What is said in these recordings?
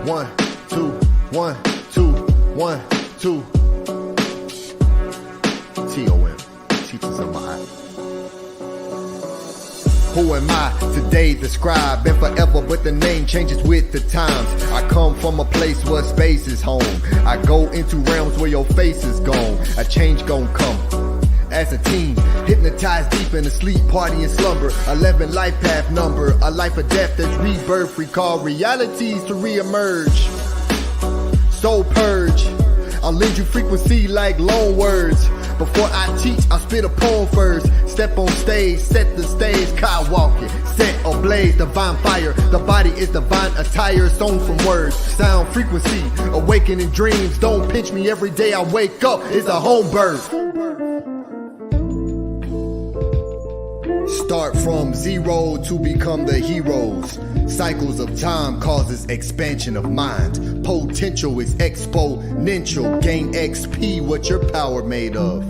1, 2, 1, 2, 1, 2. TOM, teachers of my eye. Who am I today? The scribe, been forever, but the name changes with the times. I come from a place where space is home. I go into realms where your face is gone. A change gon' come. As a teen, hypnotized deep in a sleep, party and slumber. 11 life path number, a life of death that's rebirth. Recall realities to reemerge. Soul purge, I'll lend you frequency like loan words. Before I teach, I'll spit a poem first. Step on stage, set the stage, Kyle walking. Set ablaze, divine fire. The body is divine attire, sewn from words. Sound frequency, awakening dreams. Don't pinch me every day I wake up, it's a home birth. Start from zero to become the heroes. Cycles of time causes expansion of mind. Potential is exponential. Gain XP, what your power made of.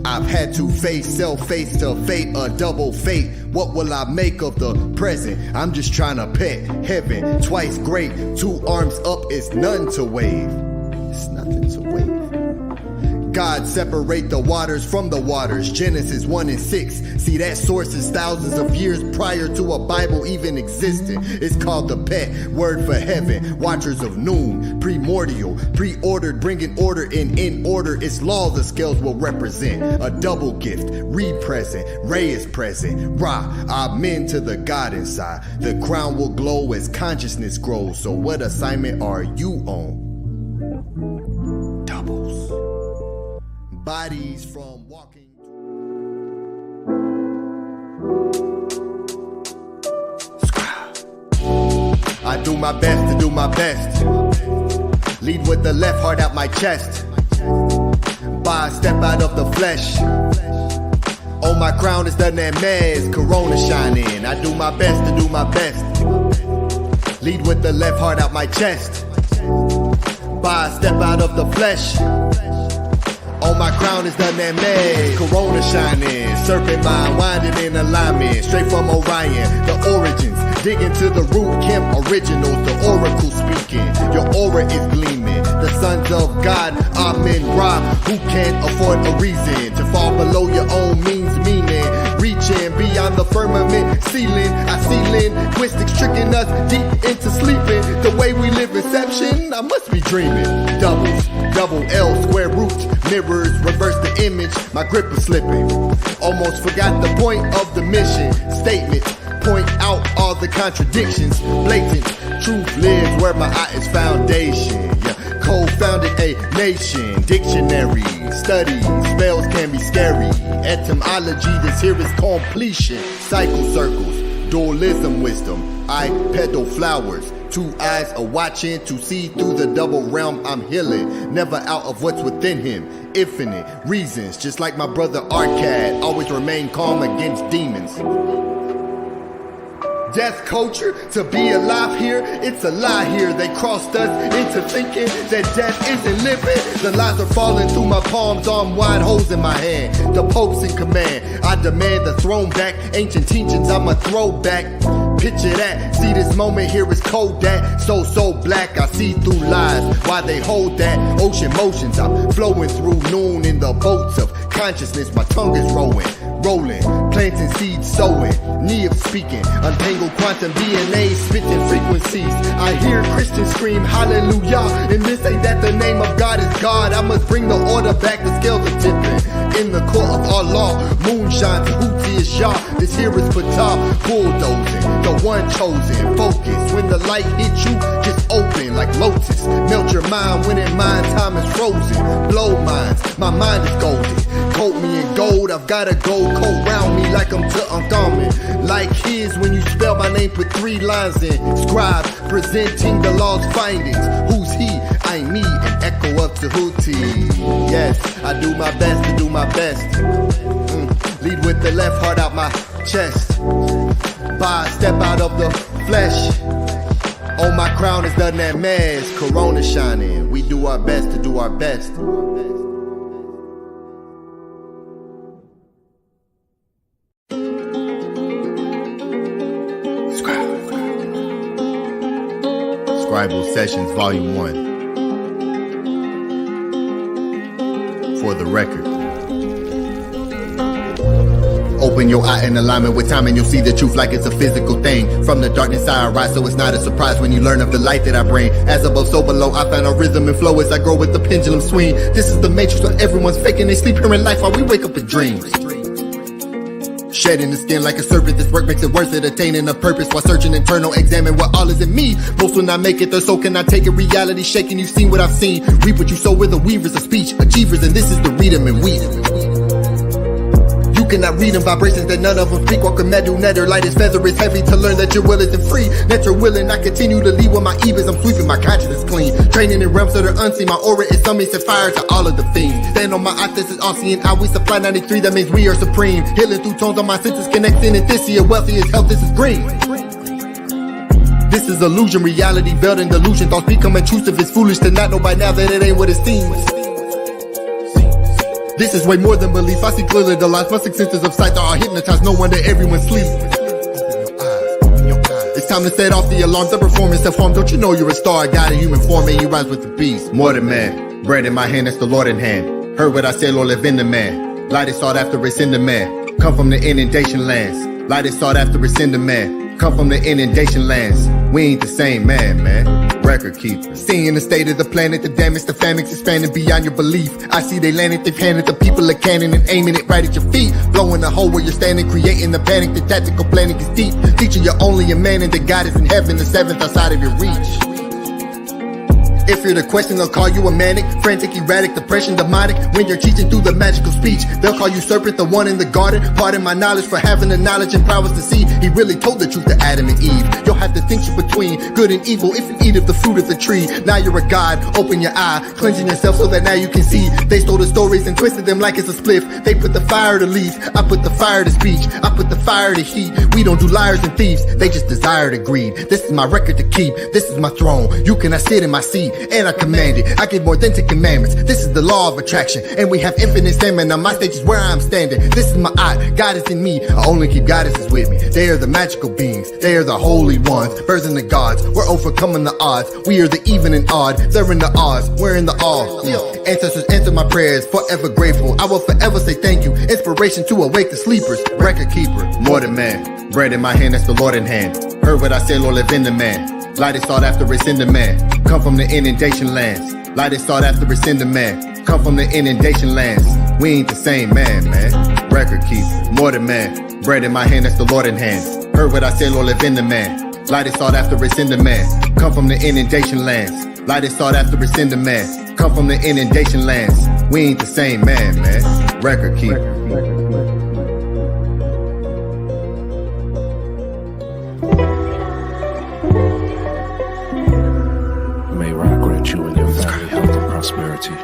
I've had to face self, face to fate, a double fate. What will I make of the present? I'm just trying to pet heaven. Twice great, 2 arms up is none to wave. It's nothing to wave. God separate the waters from the waters. Genesis 1 and 6. See, that source is thousands of years prior to a Bible even existing. It's called the pet word for heaven. Watchers of noon, primordial, pre-ordered, bringing order in order. Its law the scales will represent. A double gift, re-present, Ray is present. Ra, amen to the God inside. The crown will glow as consciousness grows. So what assignment are you on? Bodies from walking. I do my best to do my best. Lead with the left, heart out my chest. By a step out of the flesh. On my crown is the Nemes, corona shining. I do my best to do my best. Lead with the left, heart out my chest. By a step out of the flesh. On my crown is the Nemes, corona shining. Serpent mind winding in alignment. Straight from Orion, the origins. Dig into the root, Kim originals, the oracle speaking. Your aura is gleaming. The sons of God, Amen, Ra. Who can't afford a reason to fall below your own means, meaning reaching beyond the firmament ceiling. I see linguistics tricking us deep into sleeping. The way we live inception, I must be dreaming. Doubles, double L, square root, mirrors, reverse the image. My grip is slipping. Almost forgot the point of the mission. Statements point out all the contradictions. Blatant truth lives where my eye is foundation. Yeah. Co-founded a nation. Dictionary study spells can be scary. Etymology, this here is completion. Cycle circles, dualism, wisdom. I petal flowers. 2 eyes are watching to see through the double realm I'm healing. Never out of what's within him. Infinite reasons, just like my brother Arcad. Always remain calm against demons. Death culture, to be alive here, it's a lie here. They crossed us into thinking that death isn't living. The lies are falling through my palms, arm wide, holes in my hand. The Pope's in command, I demand the throne back. Ancient teachings, I'm a throwback. Picture that, see this moment here is cold that. So black, I see through lies. Why they hold that, ocean motions. I'm flowing through noon in the boats of consciousness. My tongue is rolling, planting seeds, sowing. Knee of speaking, untangled quantum DNA, spitting frequencies. I hear Christians scream hallelujah, and this ain't that the name of God is God. I must bring the order back, the scales are tipping. In the court of Allah, moonshine, Tehuti is Yah. This here is Ptah, bulldozing, the one chosen. Focus, when the light hits you, just open like lotus. Melt your mind when in mind time is frozen. Blow minds, my mind is golden. Coat me in gold, I've got a gold coat round me like I'm Tutankhamun. Like his when you spell my name, put 3 lines in. Scribe, presenting the law's findings. Who's he? I me, an echo of Tehuti. Yes, I do my best to do my best. Lead with the left, heart out my chest. By step out of the flesh. On my crown is the Nemes, corona shining. We do our best to do our best. SCRIBAL Sessions Volume 1. For the record. Open your eye in alignment with time and you'll see the truth like it's a physical thing. From the darkness I arise, so it's not a surprise when you learn of the light that I bring. As above, so below, I find a rhythm and flow as I grow with the pendulum swing. This is the matrix where everyone's faking they sleep here in life while we wake up in dreams. Shedding the skin like a serpent, this work makes it worth it. Attaining a purpose while searching internal, examine what all is in me. Most will not make it there, so can I take it? Reality shaking, you've seen what I've seen. Reap what you sow, with the weavers of speech, achievers, and this is the read 'em and weed 'em. You cannot read them, vibrations that none of them speak. Walk a metal netter, light is feather, is heavy to learn that your will isn't free. Net your willing, I continue to lead with my ebas. I'm sweeping my consciousness clean. Training in realms that are unseen, my aura is some set fire to all of the fiends. Stand on my eye, this is all seeing. I we supply 93, that means we are supreme. Healing through tones on my senses, connecting and this year. Wealthy is health, this is green. This is illusion, reality veiled in delusion. Thoughts become intrusive, it's foolish to not know by now that it ain't what it seems. This is way more than belief. I see clearly the lies. My six senses of sight are hypnotized. No wonder everyone sleeps. It's time to set off the alarms. The performance self-harm. Don't you know you're a star? God in human form, and you rise with the beast. More than man. Bread in my hand, that's the Lord in hand. Heard what I said, Lord, live in the man. Light is sought after, it's in the man. Come from the inundation lands. Light is sought after, it's in the man. Come from the inundation lands. We ain't the same man. Record keeper. Seeing the state of the planet, the damage, the famines expanding beyond your belief. I see they landed, they've handed the people a cannon and aiming it right at your feet. Blowing the hole where you're standing, creating the panic. The tactical planning is deep. Teaching you're only a man and that God is in heaven, the seventh outside of your reach. If you're the question, they'll call you a manic, frantic, erratic, depression, demonic. When you're teaching through the magical speech, they'll call you serpent, the one in the garden. Pardon my knowledge for having the knowledge and prowess to see. He really told the truth to Adam and Eve. You'll have to think between good and evil if you eat of the fruit of the tree. Now you're a god, open your eye, cleansing yourself so that now you can see. They stole the stories and twisted them like it's a spliff. They put the fire to leaf, I put the fire to speech. I put the fire to heat. We don't do liars and thieves, they just desire to greed. This is my record to keep, this is my throne. You cannot sit in my seat, and I command it. I give more than 10 commandments. This is the law of attraction, and we have infinite stamina. My stage is where I'm standing. This is my eye, God is in me. I only keep goddesses with me. They are the magical beings, they are the holy ones, birds and the gods. We're overcoming the odds. We are the even and odd. They're in the odds, we're in the awe. Ancestors answer my prayers, forever grateful. I will forever say thank you. Inspiration to awake the sleepers. Record keeper, more than man. Bread in my hand, that's the Lord in hand. Heard what I said, Lord, live in the man. Light is sought after, it's in the man. Come from the inundation lands. Light is sought after, it's in the man. Come from the inundation lands. We ain't the same man. Record keeper, more than man. Bread in my hand, that's the Lord in hand. Heard what I said, Lord, live in the man. Light is sought after, it's in the man. Come from the inundation lands. Light is sought after, it's in the man. Come from the inundation lands. We ain't the same man. Record keeper. You and your family health and prosperity.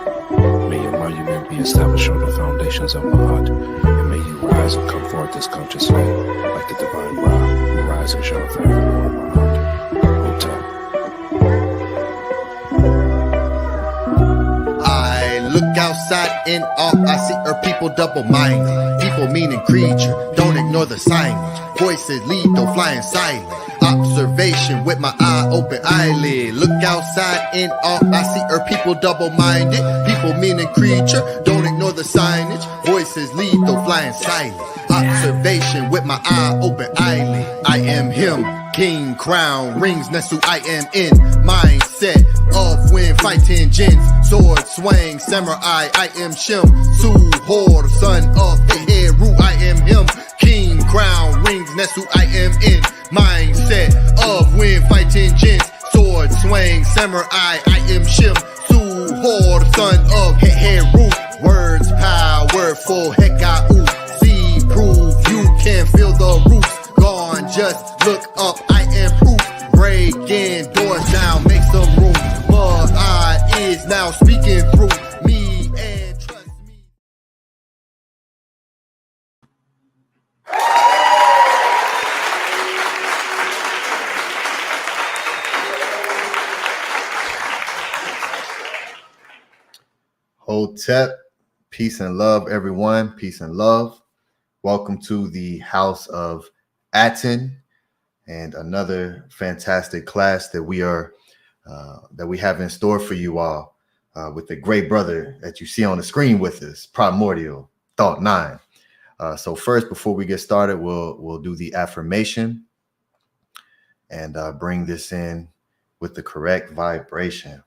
May your monument be established on the foundations of Maat, and may you rise and come forth as conscious light, like the divine Ra, who rise and shine forever on Maat. Ptah. I look outside in awe, I see our people double-minded. People meaning creature, don't ignore the signage. Voices lead, though flying silent. Observation with my eye open eyelid. Look outside in awe, I see our people double-minded. People meaning creature, don't ignore the signage. Voices lead, though flying silent. Observation with my eye open eyelid. I am him, king, crown, rings, Nesu, I am in. Mindset of when fighting jinns. Sword, swang, samurai, I am Shem. Suhor, son of the HERU, I am him. King, crown, rings, Nesu, I am in. Mindset of when fighting jinns. Sword, swang, samurai, I am Shem. Suhor, son of HERU. Words powerful, Hekau. See, prove you can feel the roots. Gone, just look up, I am proof. Breaking doors down, make some room. But I is now speaking through me and trust me. Hotep, peace and love, everyone. Peace and love. Welcome to the house of Aten and another fantastic class that we are that we have in store for you all with the great brother that you see on the screen with us, Primordial Thought 9. So first, before we get started, we'll do the affirmation and bring this in with the correct vibration.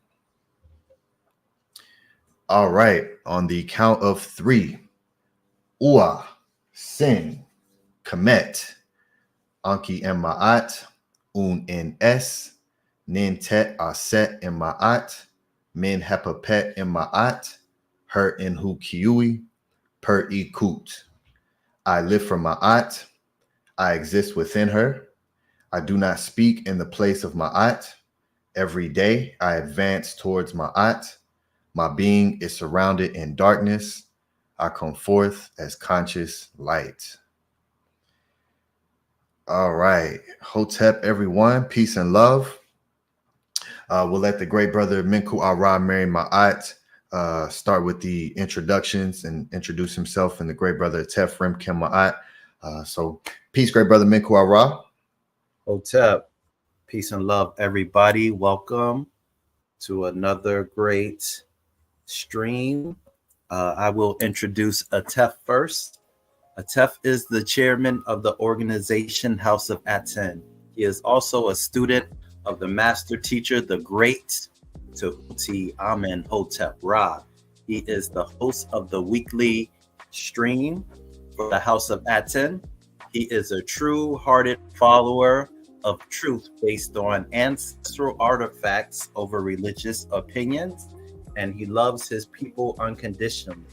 All right, on the count of 3, Ua, Sin, Kemet, Anki and Maat, Un in Es, Nin Tet Aset in Maat, Min Hepapet in Maat, Her in Hu Kiui, Per E Kut. I live for Maat, I exist within her, I do not speak in the place of Maat. Every day I advance towards Maat. My being is surrounded in darkness. I come forth as conscious light. All right. Hotep, everyone. Peace and love. We'll let the great brother Menkhu Ara Meri Maat start with the introductions and introduce himself, and the great brother Tef Remkem Maat. So peace, great brother Menkhu Ara. Hotep, peace and love, everybody. Welcome to another great stream. I will introduce Atef first. Atef is the chairman of the organization House of Aten. He is also a student of the master teacher, the great Tehuti Amenhotep Ra. He is the host of the weekly stream for the House of Aten. He is a true-hearted follower of truth based on ancestral artifacts over religious opinions, and he loves his people unconditionally.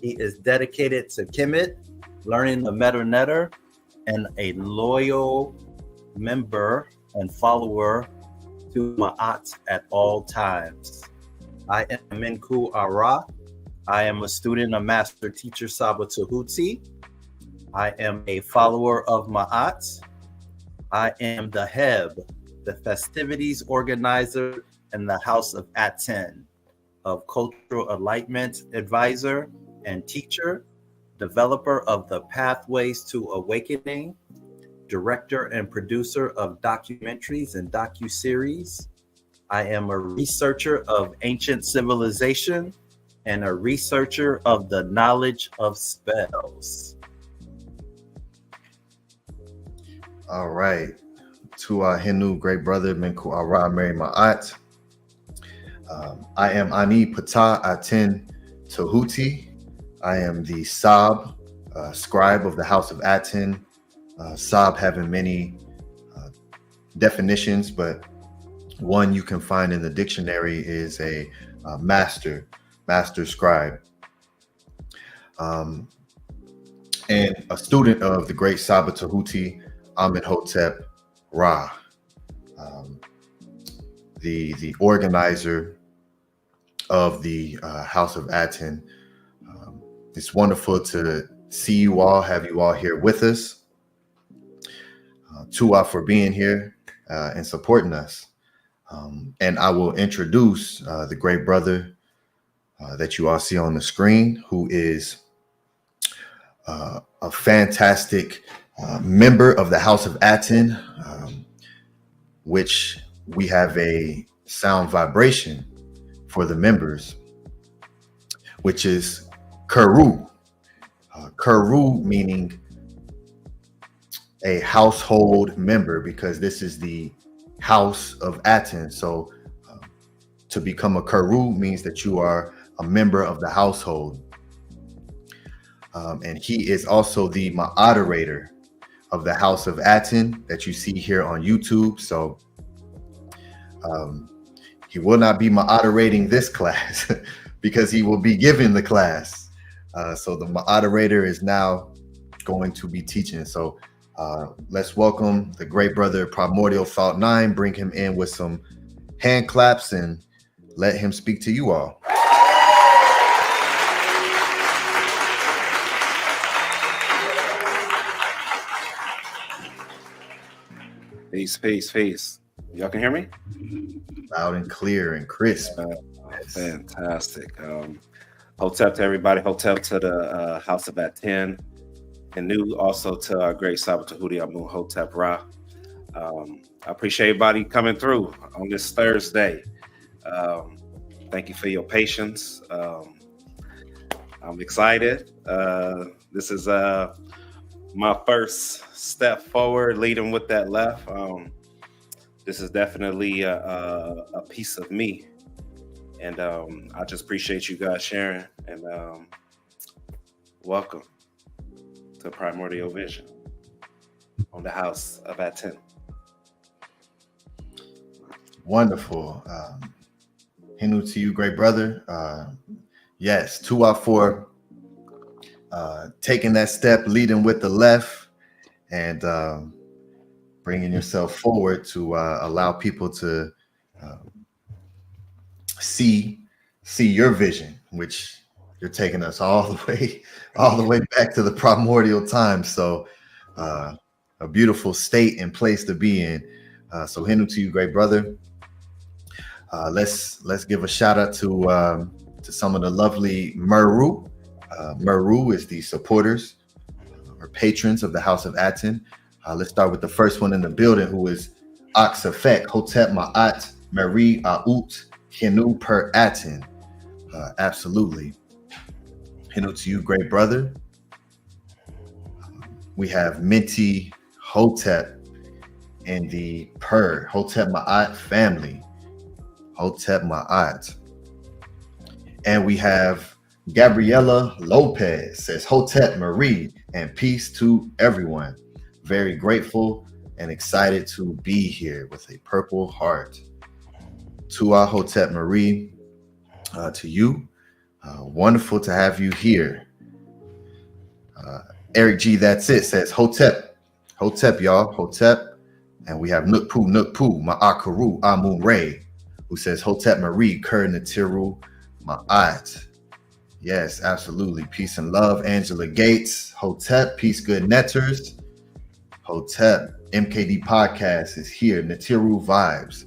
He is dedicated to Kemet, learning the Meta Netter, and a loyal member and follower to Maat at all times. I am Menkhu Ara. I am a student of Master Teacher Saba Tehuti. I am a follower of Maat. I am the Heb, the festivities organizer in the House of Aten, of cultural enlightenment advisor and teacher, developer of the Pathways to Awakening, director and producer of documentaries and docuseries. I am a researcher of ancient civilization and a researcher of the knowledge of spells. All right. To our Hindu great brother Menkhu Ara Meri Maat. I am Ani Ptah Aten Tehuti. I am the Sab, scribe of the House of Aten. Sab having many definitions, but one you can find in the dictionary is a master scribe. And a student of the great Saba Tehuti Amenhotep Ra, the organizer of the House of Aten. It's wonderful to see you all, have you all here with us. Tua for being here and supporting us. And I will introduce the great brother that you all see on the screen, who is a fantastic member of the House of Aten, which we have a sound vibration for the members, which is HERU. HERU meaning a household member, because this is the House of Aten. So to become a HERU means that you are a member of the household. And he is also the moderator of the House of Aten that you see here on YouTube. So he will not be moderating this class because he will be giving the class. So the moderator is now going to be teaching. So let's welcome the great brother Primordial Thought 9, bring him in with some hand claps and let him speak to you all. Peace, peace, peace. Y'all can hear me? Loud and clear and crisp. Fantastic. Hotep to everybody. Hotep to the House of Aten. And new also to our great Saba Tehuti Amenhotep Ra. I appreciate everybody coming through on this Thursday. Thank you for your patience. I'm excited. This is my first step forward, leading with that left. This is definitely a piece of me. And I just appreciate you guys sharing. And welcome to Primordial Vision on the House of Aten. Wonderful. HERU to you, great brother. Yes, 2 out 4. Taking that step, leading with the left, and bringing yourself forward to allow people to see your vision, which you're taking us all the way back to the primordial times. So a beautiful state and place to be in. So HERU to you, great brother. Let's give a shout out to some of the lovely Meru. Meru is the supporters or patrons of the House of Aten. Let's start with the first one in the building, who is ANKHSHESHONQ, Hotep Maat, Meri Aut, HERU per Aten. Absolutely. HERU to you, great brother. We have Minty Hotep and the Hotep Maat family. Hotep Maat. And we have Gabriela Lopez says, Hotep Meri, and peace to everyone. Very grateful and excited to be here with a purple heart. To our Hotep Meri, to you, wonderful to have you here. Eric G, that's it, says Hotep, y'all, Hotep. And we have Nukpu, Ma'akaru, Amun Ray, who says Hotep Meri, Kur Natiru, Maat. Yes, absolutely. Peace and love. Angela Gates, Hotep, peace, good netters. Hotep, MKD podcast is here. Natiru vibes.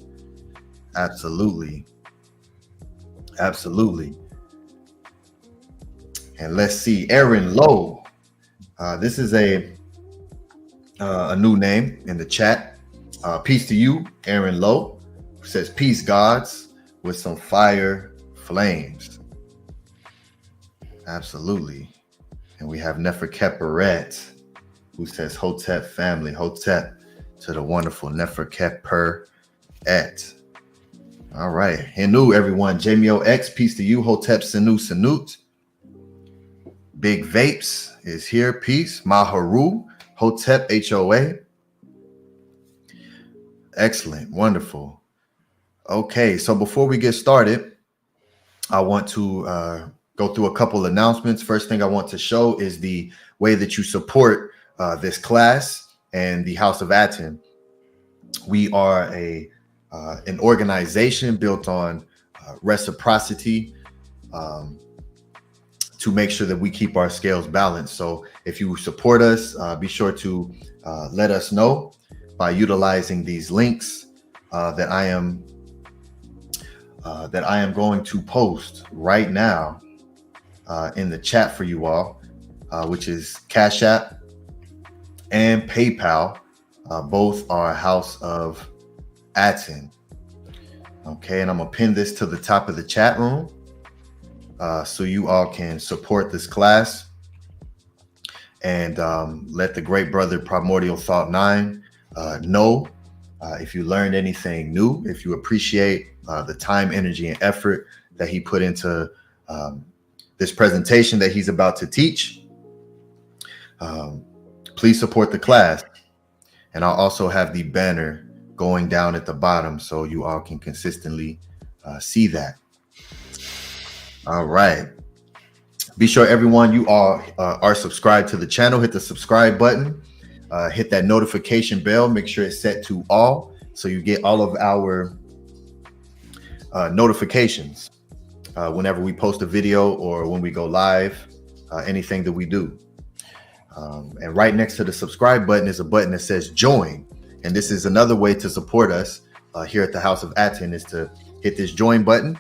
Absolutely. Absolutely. And let's see, Aaron Lowe. This is a new name in the chat. Peace to you, Aaron Lowe, who says peace, gods, with some fire flames. Absolutely. And we have Neferkeperet, who says Hotep family, Hotep to the wonderful Neferkeperet. All right. HERU, everyone. Jamio X, peace to you. Hotep Sanu Sanut. Big Vapes is here. Peace. Maharu, Hotep HOA. Excellent. Wonderful. Okay. So before we get started, I want to go through a couple announcements. First thing I want to show is the way that you support this class and the House of Aten. We are an organization built on reciprocity to make sure that we keep our scales balanced. So if you support us, be sure to let us know by utilizing these links that I am going to post right now in the chat for you all, which is Cash App and PayPal. Both are House of Aten. Okay, and I'm gonna pin this to the top of the chat room so you all can support this class and let the great brother Primordial Thought 9 know if you learned anything new, if you appreciate the time, energy, and effort that he put into this presentation that he's about to teach. Please support the class. And I'll also have the banner going down at the bottom so you all can consistently see that. All right. Be sure everyone, you all are subscribed to the channel. Hit the subscribe button. Hit that notification bell. Make sure it's set to all so you get all of our notifications whenever we post a video or when we go live, anything that we do. And right next to the subscribe button is a button that says join. And this is another way to support us here at the House of Aten, is to hit this join button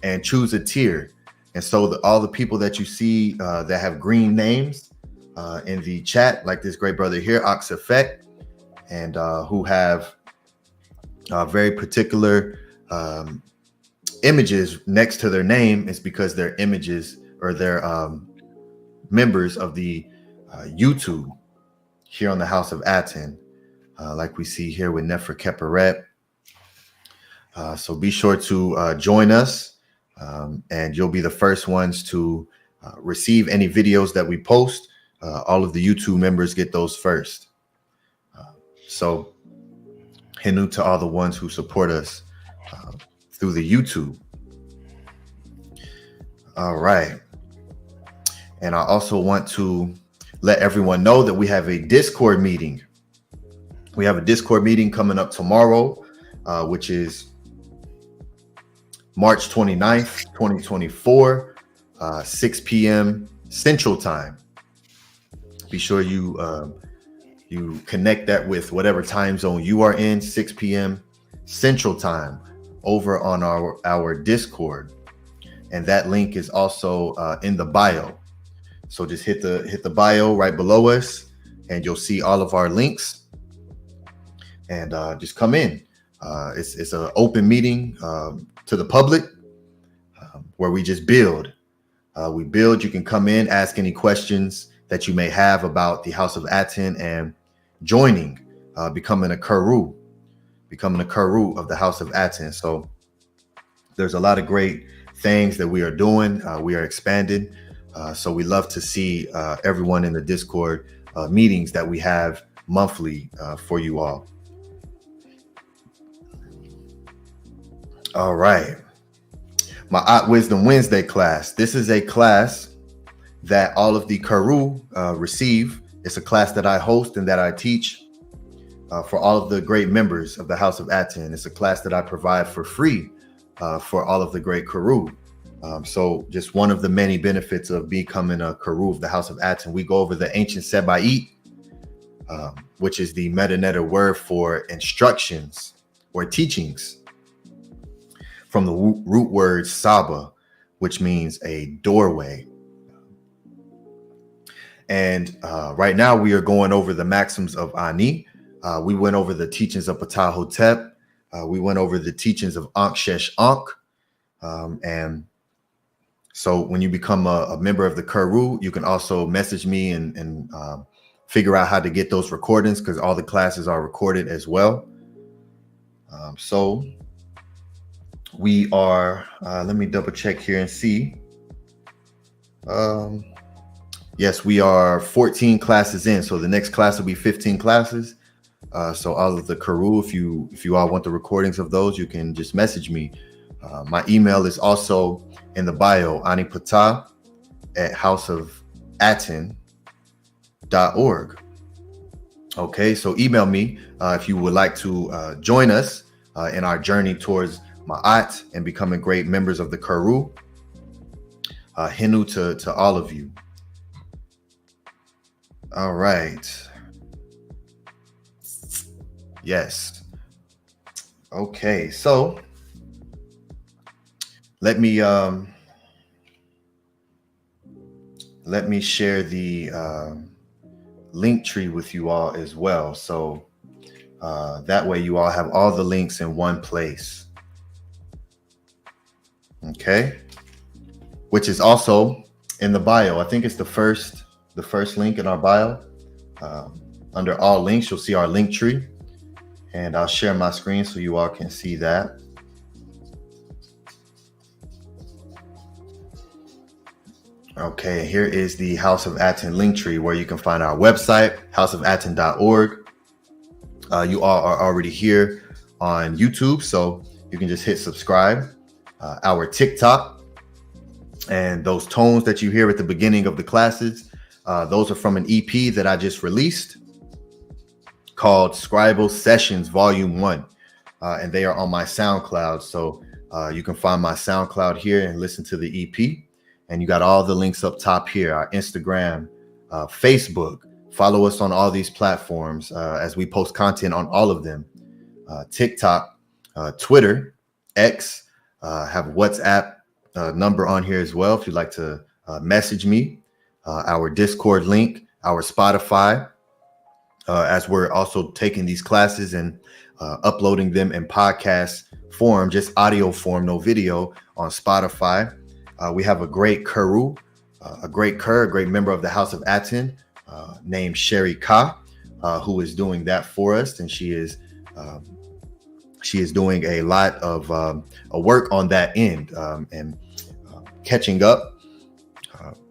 and choose a tier. And so all the people that you see that have green names in the chat, like this great brother here, ANKHSHESHONQ, and who have very particular images next to their name, is because they're images or they're members of the YouTube here on the House of Aten, like we see here with Nefer Keperet. So be sure to join us, and you'll be the first ones to receive any videos that we post. All of the YouTube members get those first. So HERU to all the ones who support us through the YouTube. All right. And I also want to let everyone know that we have a Discord meeting. We have a Discord meeting coming up tomorrow, which is March 29th, 2024, 6 p.m. Central Time. Be sure you connect that with whatever time zone you are in, 6 p.m. Central Time, over on our Discord. And that link is also in the bio. So just hit the bio right below us, and you'll see all of our links. And just come in. It's an open meeting to the public, where we just build. We build. You can come in, ask any questions that you may have about the House of Aten and joining, becoming a HERU of the House of Aten. So there's a lot of great things that we are doing. We are expanding. So we love to see everyone in the Discord meetings that we have monthly for you all. All right. My Wisdom Wednesday class. This is a class that all of the HERU receive. It's a class that I host and that I teach for all of the great members of the House of Aten. It's a class that I provide for free for all of the great HERU. So just one of the many benefits of becoming a HERU of the House of Aten, we go over the ancient Seba'it, which is the meta word for instructions or teachings, from the root word Saba, which means a doorway. And right now we are going over the maxims of Ani. We went over the teachings of Ptah Hotep. We went over the teachings of ANKHSHESHONQ. And so when you become a member of the HERU, you can also message me and figure out how to get those recordings, because all the classes are recorded as well. So we are, let me double check here and see. Yes, we are 14 classes in. So the next class will be 15 classes. So all of the HERU, if you all want the recordings of those, you can just message me. My email is also in the bio, anipatah@houseofaten.org. Okay, so email me if you would like to join us in our journey towards Maat and becoming great members of the HERU. HERU to all of you. All right. Yes. Okay, so let me share the link tree with you all as well. So that way you all have all the links in one place. Okay. Which is also in the bio. I think it's the first link in our bio. Under all links, you'll see our link tree. And I'll share my screen so you all can see that. Okay, here is the House of Aten link tree, where you can find our website, houseofaten.org. You all are already here on YouTube, so you can just hit subscribe. Our TikTok and those tones that you hear at the beginning of the classes, those are from an EP that I just released called SCRIBAL Sessions Volume 1. And they are on my SoundCloud. So you can find my SoundCloud here and listen to the EP. And you got all the links up top here, our Instagram, Facebook. Follow us on all these platforms as we post content on all of them. TikTok, Twitter, X, have a WhatsApp number on here as well if you'd like to message me. Our Discord link, our Spotify, as we're also taking these classes and uploading them in podcast form, just audio form, no video, on Spotify. We have a great HERU, a great member of the House of Aten, named Sherry Ka, who is doing that for us, and she is doing a lot of work on that end, and catching up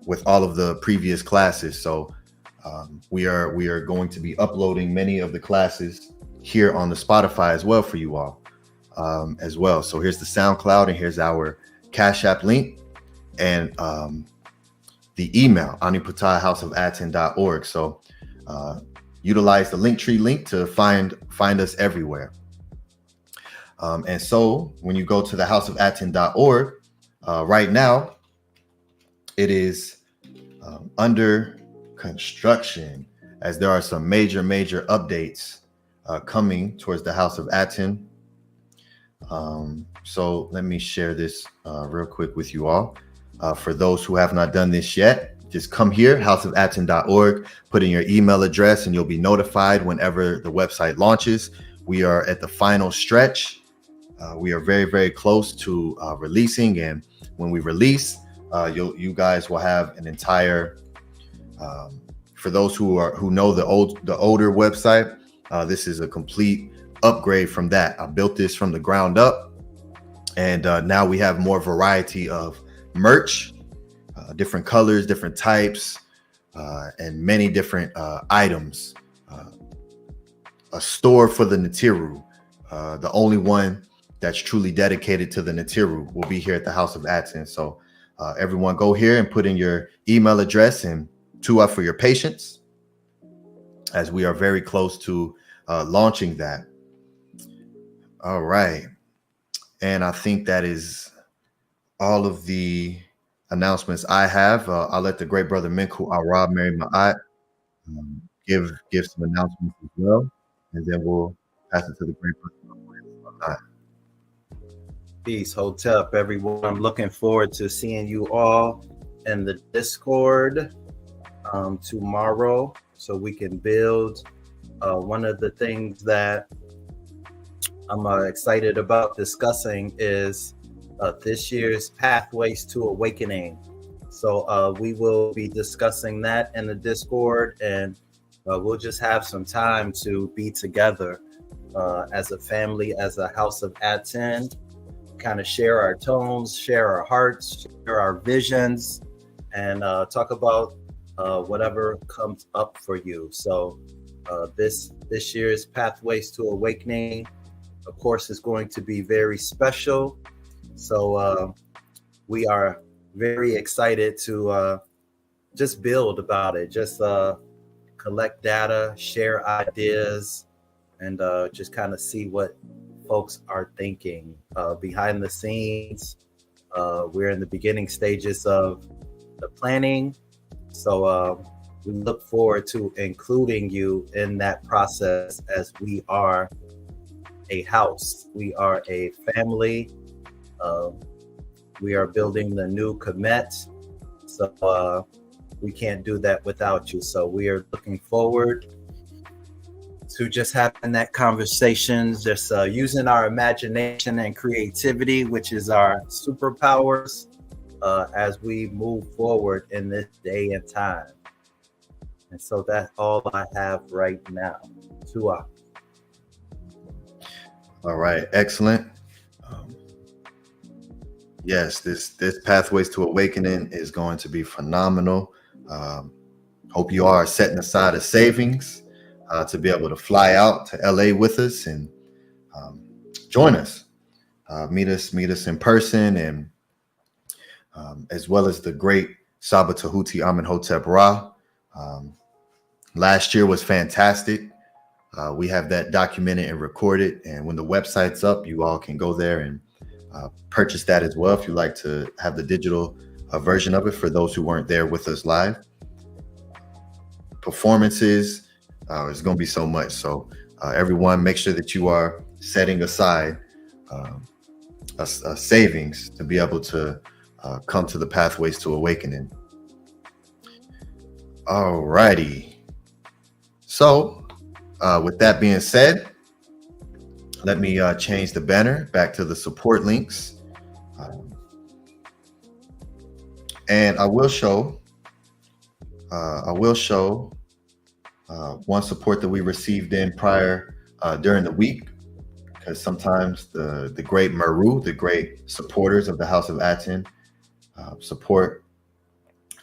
with all of the previous classes. So we are going to be uploading many of the classes here on the Spotify as well for you all, as well. So here's the SoundCloud, and here's our Cash App link, and the email, aniputaahouseofaten.org. So utilize the Linktree link to find us everywhere. And so when you go to the houseofaten.org, right now it is under construction, as there are some major updates coming towards the House of Aten. So let me share this real quick with you all. For those who have not done this yet, just come here, houseofaten.org, put in your email address, and you'll be notified whenever the website launches. We are at the final stretch. We are very close to releasing, and when we release, you guys will have an entire. For those who know the older website, this is a complete upgrade from that. I built this from the ground up, and now we have more variety of merch, different colors, different types, and many different items. A store for the Natiru, the only one that's truly dedicated to the Natiru, will be here at the House of Aten. So everyone go here and put in your email address, and Tua for your patience, as we are very close to launching that. All right. And I think that is all of the announcements I have. I'll let the great brother Menkhu, Arab, Meri, Maat give some announcements as well, and then we'll pass it to the great brother. Peace, Hotep, everyone. I'm looking forward to seeing you all in the Discord tomorrow, so we can build. One of the things that I'm excited about discussing is this year's Pathways to Awakening. So we will be discussing that in the Discord, and we'll just have some time to be together as a family, as a House of Aten, kind of share our tones, share our hearts, share our visions, and talk about whatever comes up for you. So this year's Pathways to Awakening, of course, is going to be very special. So we are very excited to just build about it, just collect data, share ideas, and just kind of see what folks are thinking behind the scenes. We're in the beginning stages of the planning. So we look forward to including you in that process, as we are a house. We are a family. We are building the new Kemet. So we can't do that without you. So we are looking forward to just having that conversation, just using our imagination and creativity, which is our superpowers, as we move forward in this day and time. And so that's all I have right now. Tua. All right, excellent. Yes, this Pathways to Awakening is going to be phenomenal. Hope you all are setting aside a savings to be able to fly out to LA with us and join us, meet us in person, and as well as the great Saba Tehuti Amenhotep Ra. Last year was fantastic. We have that documented and recorded, and when the website's up, you all can go there and purchase that as well if you like to have the digital version of it for those who weren't there with us live. Performances, it's going to be so much. So everyone, make sure that you are setting aside a savings to be able to come to the Pathways to Awakening. All righty. So With that being said, let me change the banner back to the support links. And I will show one support that we received in prior during the week, because sometimes the great Meru, the great supporters of the House of Aten, support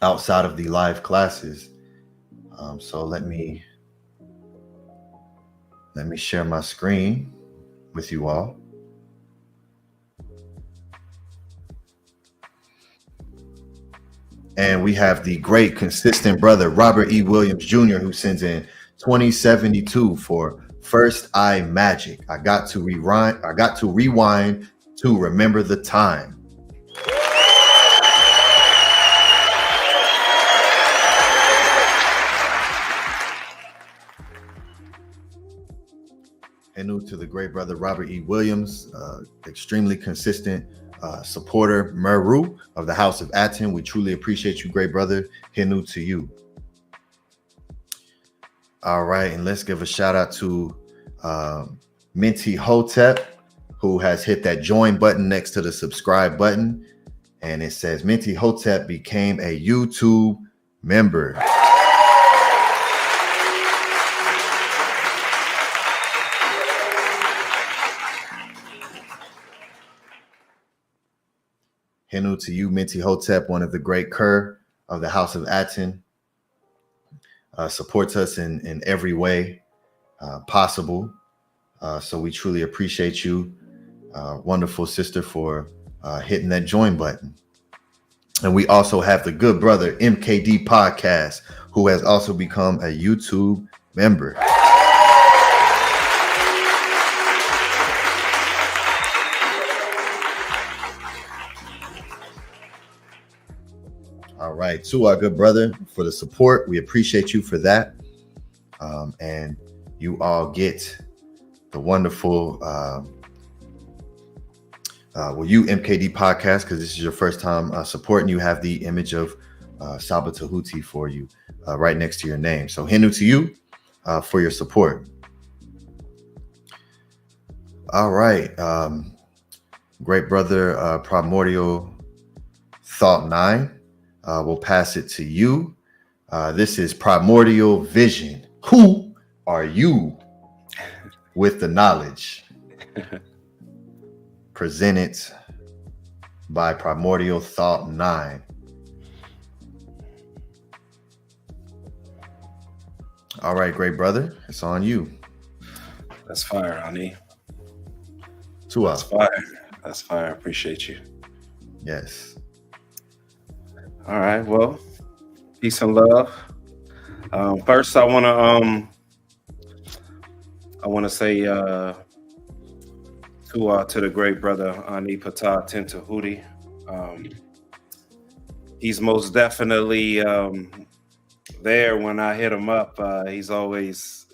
outside of the live classes. So let me share my screen with you all. And we have the great consistent brother Robert E. Williams Jr., who sends in 2072 for First Eye Magic. I got to rewind to remember the time. And to the great brother Robert E. Williams, extremely consistent supporter, Meru of the House of Aten. We truly appreciate you, great brother. Henu to you. All right, and let's give a shout out to Minty Hotep, who has hit that join button next to the subscribe button. And it says Minty Hotep became a YouTube member. Henu to you, Minty Hotep, one of the great Kur of the House of Aten. Supports us in every way possible. So we truly appreciate you, wonderful sister, for hitting that join button. And we also have the good brother MKD Podcast, who has also become a YouTube member. All right, to our good brother for the support. We appreciate you for that. And you all get the wonderful, you MKD Podcast, because this is your first time supporting. You have the image of Saba Tehuti for you right next to your name. So Henu to you for your support. All right. Great brother, Primordial Thought 9. We'll pass it to you. This is Primordial Vision. Who are you with the knowledge? Presented by Primordial Thought 9. All right, great brother. It's on you. That's fire, Ani. That's fire. That's fire. I appreciate you. Yes. All right. Well, peace and love. First, I want to say to the great brother Ani Ptah Tehuti. He's most definitely there when I hit him up. He's always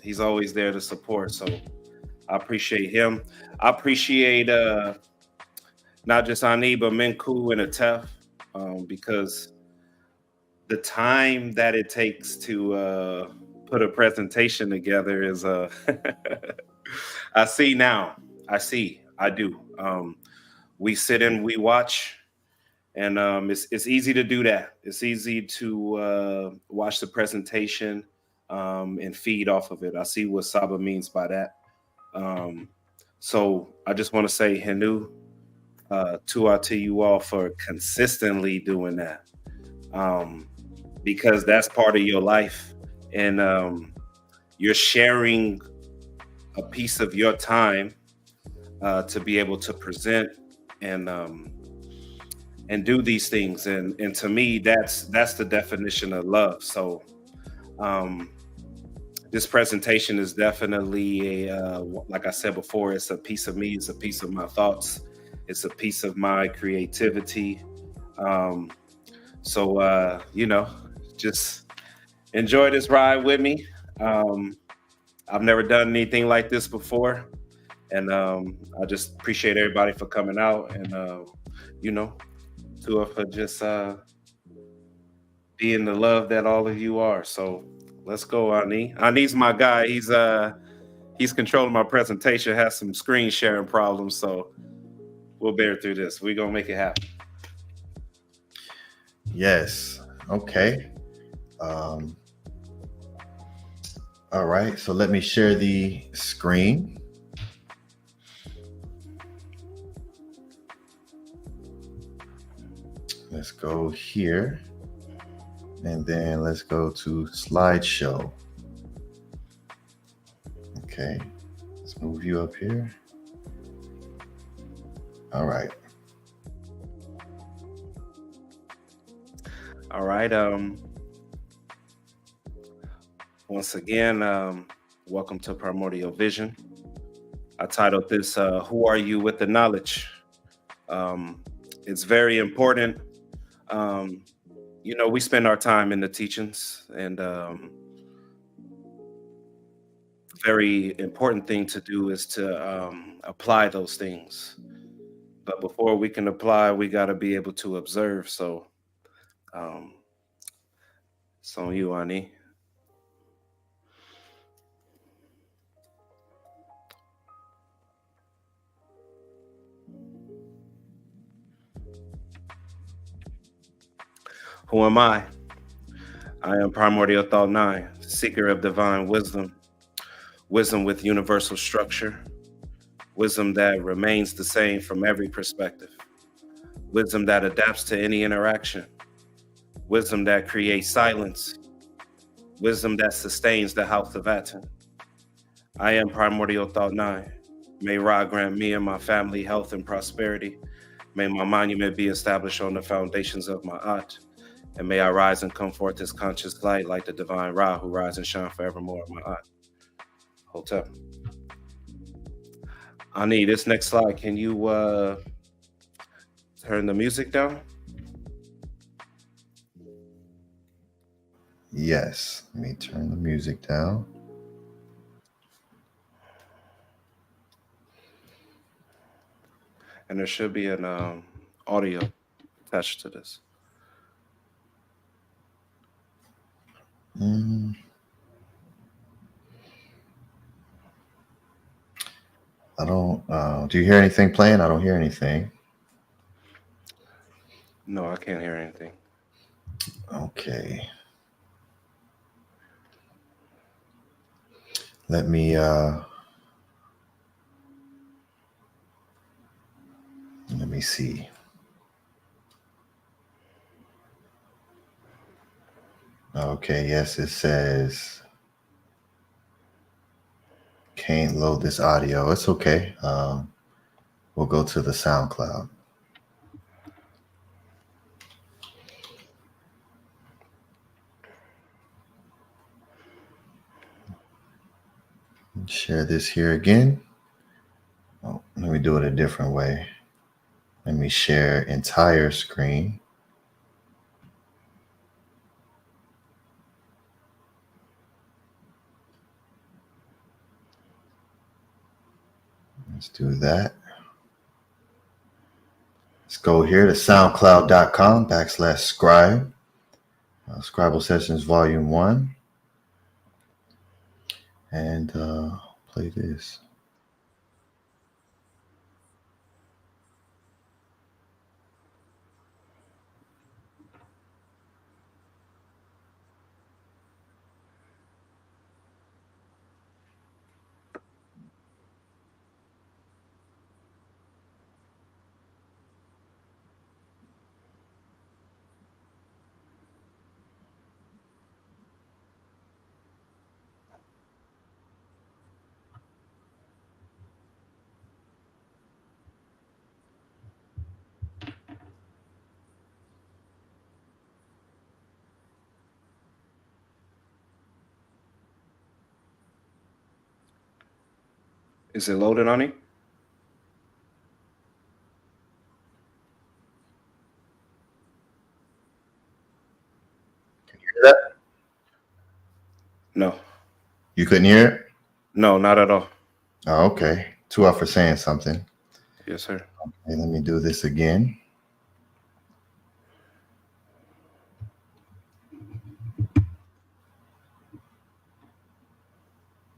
there to support. So I appreciate him. I appreciate not just Ani but Menkhu and Aten, because the time that it takes to put a presentation together is I see now. I do. We sit and we watch, and it's easy to do that. It's easy to watch the presentation and feed off of it. I see what Saba means by that. So I just want to say Henu to you all for consistently doing that. Because that's part of your life, and you're sharing a piece of your time to be able to present and do these things, and to me that's the definition of love. So this presentation is definitely like I said before, it's a piece of me, it's a piece of my thoughts, it's a piece of my creativity. So just enjoy this ride with me. I've never done anything like this before, and I just appreciate everybody for coming out, and for just being the love that all of you are. So let's go, Ani. Ani's my guy. He's He's controlling my presentation, has some screen sharing problems, so we'll bear through this. We're going to make it happen. Yes. Okay. All right. So let me share the screen. Let's go here. And then let's go to slideshow. Okay. Let's move you up here. All right. All right. Once again, welcome to Primordial Vision. I titled this, Who Are You with the Knowledge? It's very important. You know, we spend our time in the teachings, and very important thing to do is to apply those things. But before we can apply, we got to be able to observe. So it's on you, Ani. Who am I? I am Primordial Thought 9, seeker of divine wisdom, wisdom with universal structure, wisdom that remains the same from every perspective, wisdom that adapts to any interaction, wisdom that creates silence, wisdom that sustains the house of Aten. I am Primordial Thought 9. May Ra grant me and my family health and prosperity. May my monument be established on the foundations of Maat. And may I rise and come forth as conscious light like the divine Ra who rise and shine forevermore, Maat. Hotep. Ani, this next slide, can you turn the music down? Yes. Let me turn the music down. And there should be an audio attached to this. I don't, do you hear anything playing? I don't hear anything. No, I can't hear anything. Okay. Let me see. Okay, yes, it says can't load this audio. It's okay. We'll go to the SoundCloud. Share this here again. Oh, let me do it a different way. Let me share entire screen. Let's do that. Let's go here to soundcloud.com/scribe. Scribal Sessions Volume 1. And play this. Is it loaded, Ani? Can you hear that? No. You couldn't hear it? No, not at all. Oh, okay. 2 out for saying something. Yes, sir. Okay, let me do this again.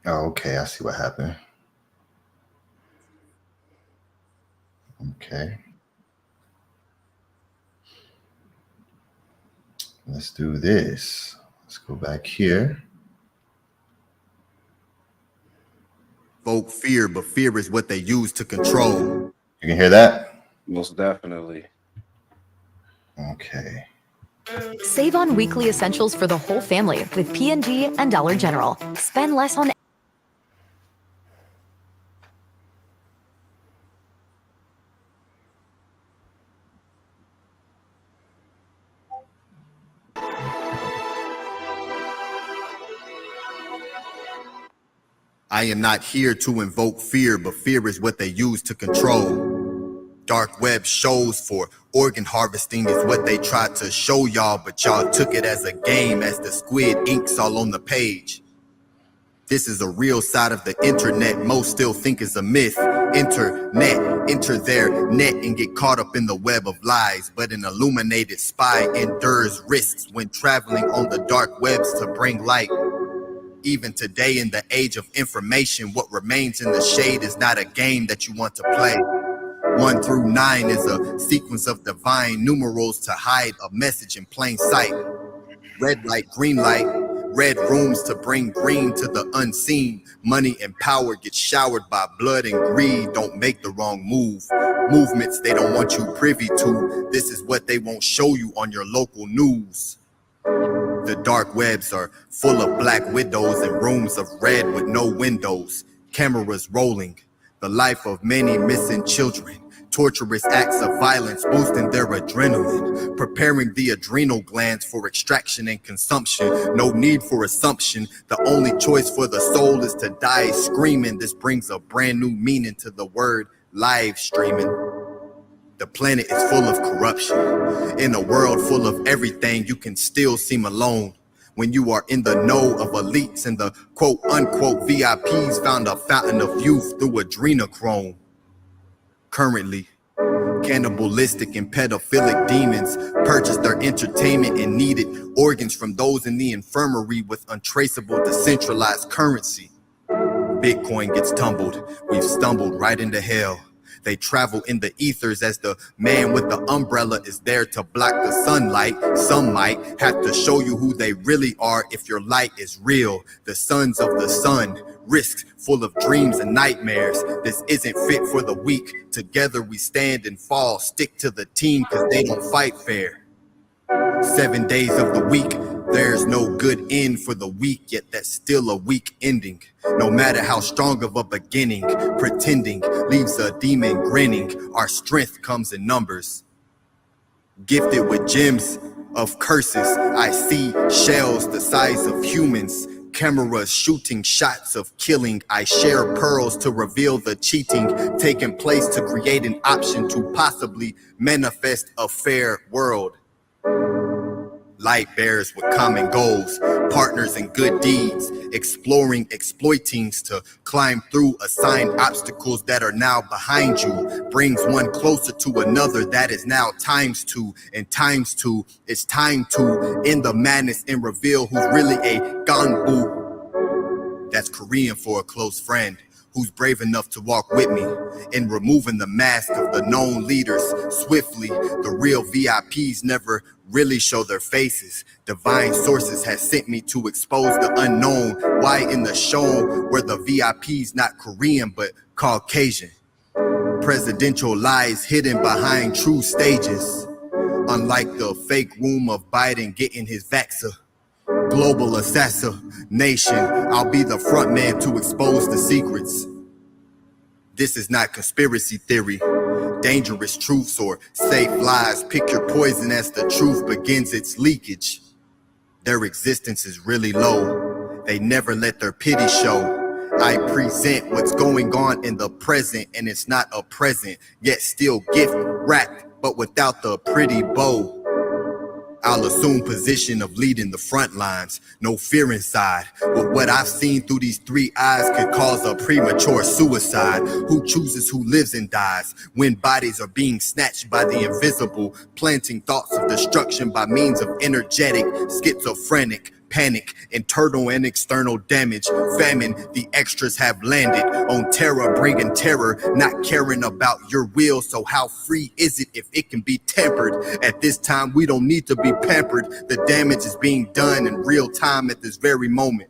Oh, okay, I see what happened. Okay. Let's do this. Let's go back here. Evoke fear, but fear is what they use to control. You can hear that? Most definitely. Okay. Save on weekly essentials for the whole family with P&G and Dollar General. Spend less on I am not here to invoke fear, but fear is what they use to control. Dark web shows for organ harvesting is what they tried to show y'all, but y'all took it as a game as the squid inks all on the page. This is a real side of the internet most still think is a myth. Internet, enter their net and get caught up in the web of lies, but an illuminated spy endures risks when traveling on the dark webs to bring light. Even today in the age of information, what remains in the shade is not a game that you want to play. 1 through 9 is a sequence of divine numerals to hide a message in plain sight. Red light, green light, red rooms to bring green to the unseen. Money and power get showered by blood and greed. Don't make the wrong move. Movements they don't want you privy to. This is what they won't show you on your local news. The dark webs are full of black widows and rooms of red with no windows. Cameras rolling. The life of many missing children. Torturous acts of violence boosting their adrenaline, preparing the adrenal glands for extraction and consumption. No need for assumption. The only choice for the soul is to die screaming. This brings a brand new meaning to the word live streaming. The planet is full of corruption. In a world full of everything, you can still seem alone. When you are in the know of elites and the quote unquote VIPs found a fountain of youth through adrenochrome. Currently, cannibalistic and pedophilic demons purchased their entertainment and needed organs from those in the infirmary with untraceable decentralized currency. Bitcoin gets tumbled. We've stumbled right into hell. They travel in the ethers as the man with the umbrella is there to block the sunlight. Some might have to show you who they really are if your light is real. The sons of the sun, risks full of dreams and nightmares. This isn't fit for the weak. Together we stand and fall. Stick to the team because they don't fight fair. 7 days of the week. There's no good end for the weak, yet that's still a weak ending. No matter how strong of a beginning, pretending leaves a demon grinning. Our strength comes in numbers. Gifted with gems of curses, I see shells the size of humans. Cameras shooting shots of killing. I share pearls to reveal the cheating taking place to create an option to possibly manifest a fair world. Light bearers with common goals, partners in good deeds, exploring exploitings to climb through assigned obstacles that are now behind you, brings one closer to another that is now times 2, and times 2 it's time to end the madness and reveal who's really a ganbu. That's Korean for a close friend who's brave enough to walk with me in removing the mask of the known leaders swiftly. The real VIPs never really show their faces. Divine sources has sent me to expose the unknown. Why in the show were the VIPs not Korean but Caucasian? Presidential lies hidden behind true stages. Unlike the fake room of Biden getting his vaxa. Global assassination, I'll be the front man to expose the secrets. This is not conspiracy theory, dangerous truths or safe lies. Pick your poison as the truth begins its leakage. Their existence is really low. They never let their pity show. I present what's going on in the present, and it's not a present, yet still gift wrapped, but without the pretty bow. I'll assume position of leading the front lines, no fear inside. But what I've seen through these 3 eyes could cause a premature suicide. Who chooses who lives and dies when bodies are being snatched by the invisible, planting thoughts of destruction by means of energetic, schizophrenic Panic, internal and external damage. Famine, the extras have landed on terror, bringing terror, not caring about your will. So how free is it if it can be tampered? At this time, we don't need to be pampered. The damage is being done in real time at this very moment.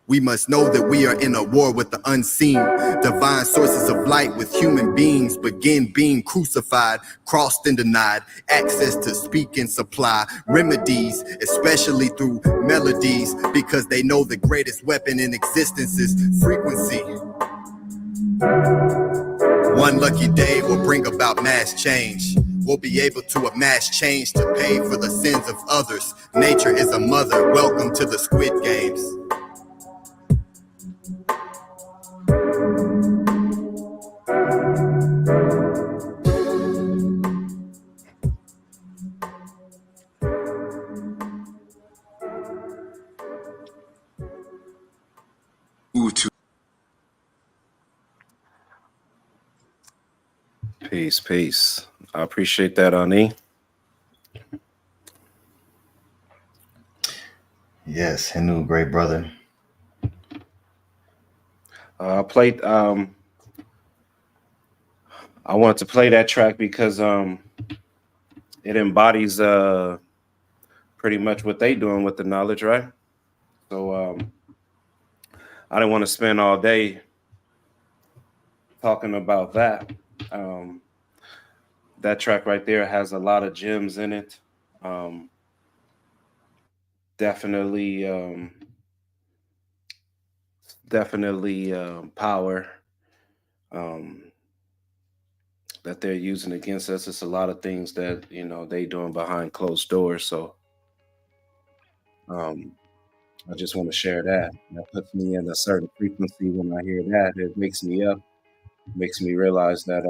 We must know that we are in a war with the unseen. Divine sources of light with human beings begin being crucified, crossed and denied. Access to speak and supply remedies, especially through melodies, because they know the greatest weapon in existence is frequency. One lucky day will bring about mass change. We'll be able to amass change to pay for the sins of others. Nature is a mother. Welcome to the Squid Games. Peace. I appreciate that, Ani. Yes, Henu, great brother. I played. I wanted to play that track because it embodies pretty much what they doing with the knowledge, right? So I didn't want to spend all day talking about that. That track right there has a lot of gems in it. Definitely power that they're using against us. It's a lot of things that, you know, they doing behind closed doors. So I just want to share that. That puts me in a certain frequency. When I hear that, it wakes me up, makes me realize that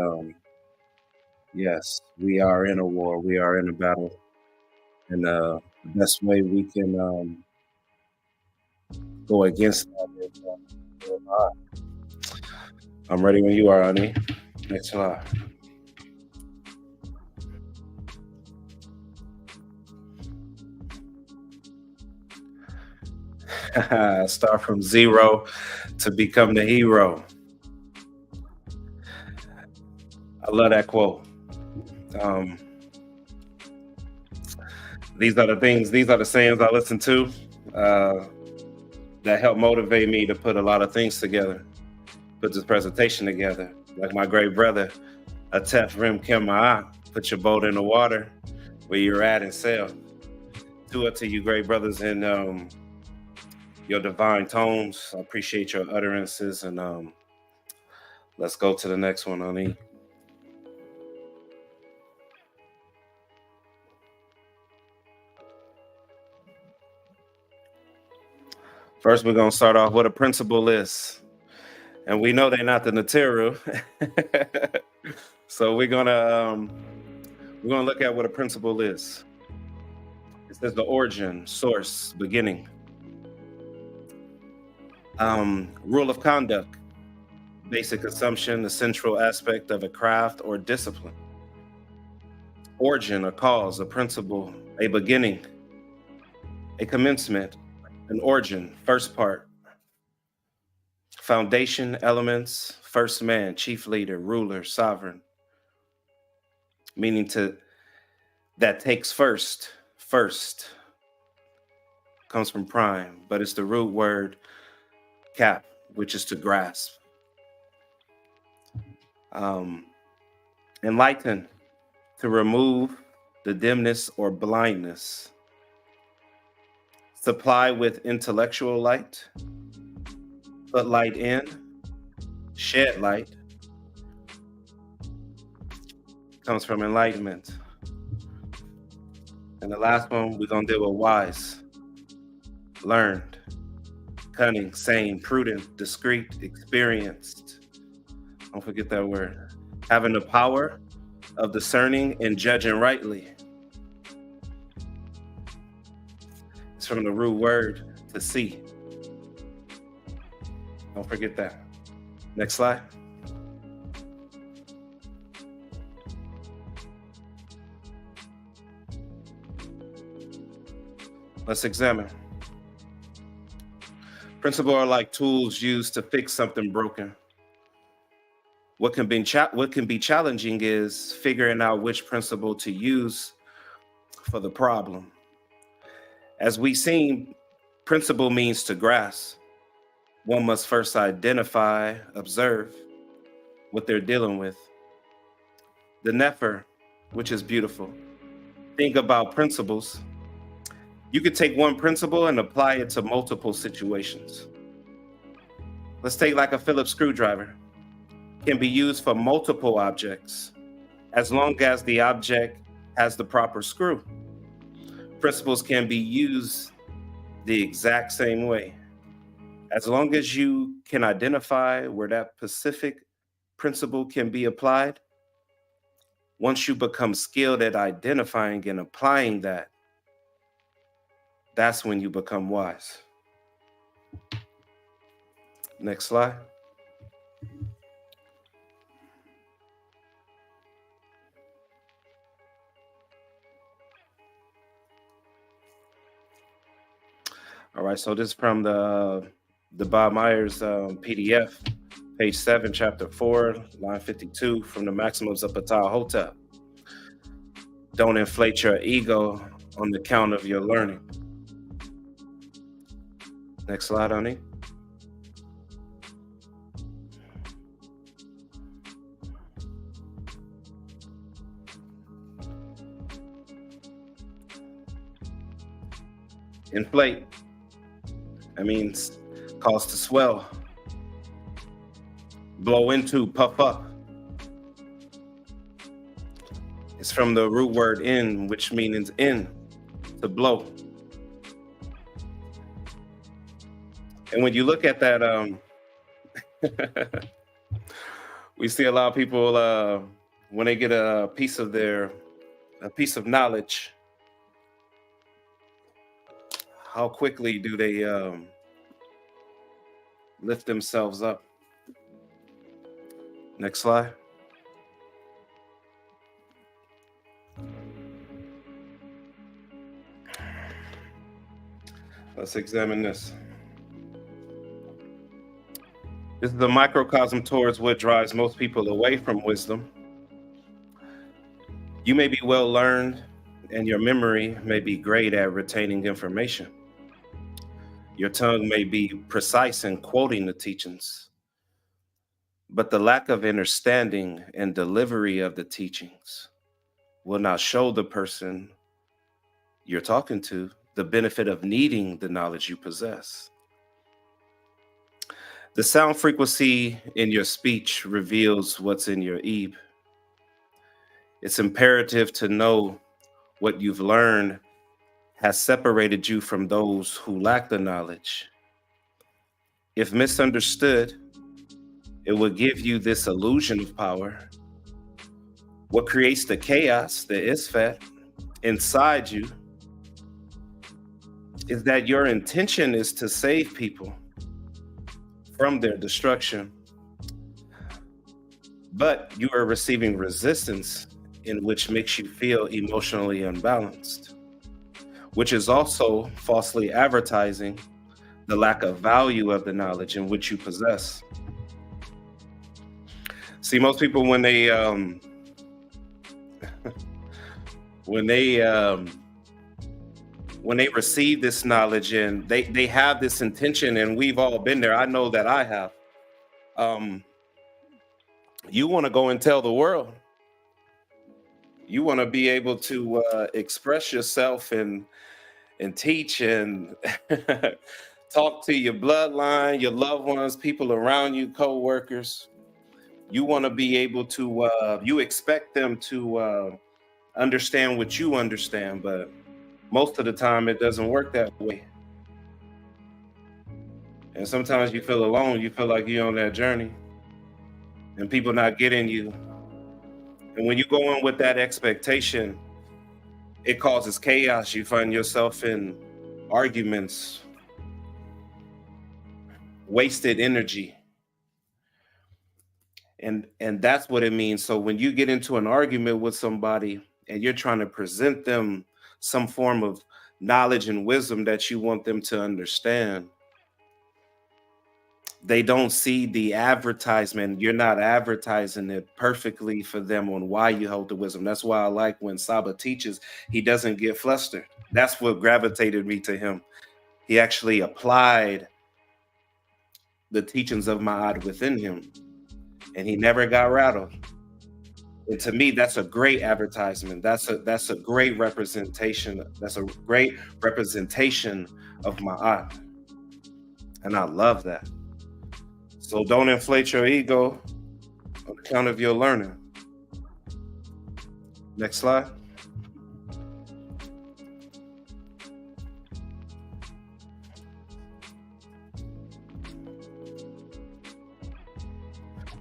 yes, we are in a war, we are in a battle, and the best way we can go against that is I'm ready when you are, Ani. Next slide. Start from zero to become the hero. I love that quote. These are the things, these are the sayings I listen to that help motivate me to put a lot of things together, put this presentation together. Like my great brother, ATTON, Maat, put your boat in the water where you're at and sail. To it to you, great brothers, and your divine tones. I appreciate your utterances, and let's go to the next one, Ani. First, we're gonna start off what a principle is, and we know they're not the Neteru, so we're gonna look at what a principle is. It says the origin, source, beginning. Rule of conduct, basic assumption, the central aspect of a craft or discipline. Origin, a cause, a principle, a beginning, a commencement, an origin, first part. Foundation, elements, first man, chief leader, ruler, sovereign. Meaning to that takes first. First comes from prime, but it's the root word cap, which is to grasp. Enlighten, to remove the dimness or blindness. Supply with intellectual light, put light in, shed light. Comes from enlightenment. And the last one, we're gonna deal with wise, learned, cunning, sane, prudent, discreet, experienced. Don't forget that word. Having the power of discerning and judging rightly. It's from the root word to see. Don't forget that. Next slide. Let's examine. Principles are like tools used to fix something broken. What can be challenging is figuring out which principle to use for the problem. As we've seen, principle means to grasp. One must first identify, observe what they're dealing with. The nefer, which is beautiful. Think about principles. You could take one principle and apply it to multiple situations. Let's take like a Phillips screwdriver. Can be used for multiple objects as long as the object has the proper screw. Principles can be used the exact same way. As long as you can identify where that specific principle can be applied, once you become skilled at identifying and applying that, that's when you become wise. Next slide. All right, so this is from the Bob Myers PDF, page 7, chapter 4, line 52, from the Maxims of Ptah Hotep. Don't inflate your ego on the count of your learning. Next slide, honey. Inflate. That means cause to swell. Blow into, puff up. It's from the root word in, which means in, to blow. And when you look at that, we see a lot of people when they get a piece of knowledge, how quickly do they lift themselves up? Next slide. Let's examine this. This is the microcosm towards what drives most people away from wisdom. You may be well learned and your memory may be great at retaining information. Your tongue may be precise in quoting the teachings, but the lack of understanding and delivery of the teachings will not show the person you're talking to the benefit of needing the knowledge you possess. The sound frequency in your speech reveals what's in your ebe. It's imperative to know what you've learned has separated you from those who lack the knowledge. If misunderstood, it will give you this illusion of power. What creates the chaos, the isfat, inside you is that your intention is to save people from their destruction, but you are receiving resistance in which makes you feel emotionally unbalanced, which is also falsely advertising the lack of value of the knowledge in which you possess. See, most people when they receive this knowledge and they have this intention, and we've all been there. I know that I have. You want to go and tell the world. You want to be able to express yourself and teach and talk to your bloodline, your loved ones, people around you, co-workers. You want to be able to, you expect them to understand what you understand, but most of the time it doesn't work that way. And sometimes you feel alone. You feel like you're on that journey and people not getting you. And when you go in with that expectation, it causes chaos. You find yourself in arguments, wasted energy. And that's what it means. So when you get into an argument with somebody and you're trying to present them some form of knowledge and wisdom that you want them to understand, they don't see the advertisement. You're not advertising it perfectly for them on why you hold the wisdom. That's why I like when Saba teaches, he doesn't get flustered. That's what gravitated me to him. He actually applied the teachings of Maat within him, and he never got rattled. And to me, that's a great advertisement. That's a great representation. That's a great representation of Maat. And I love that. So don't inflate your ego on account of your learning. Next slide.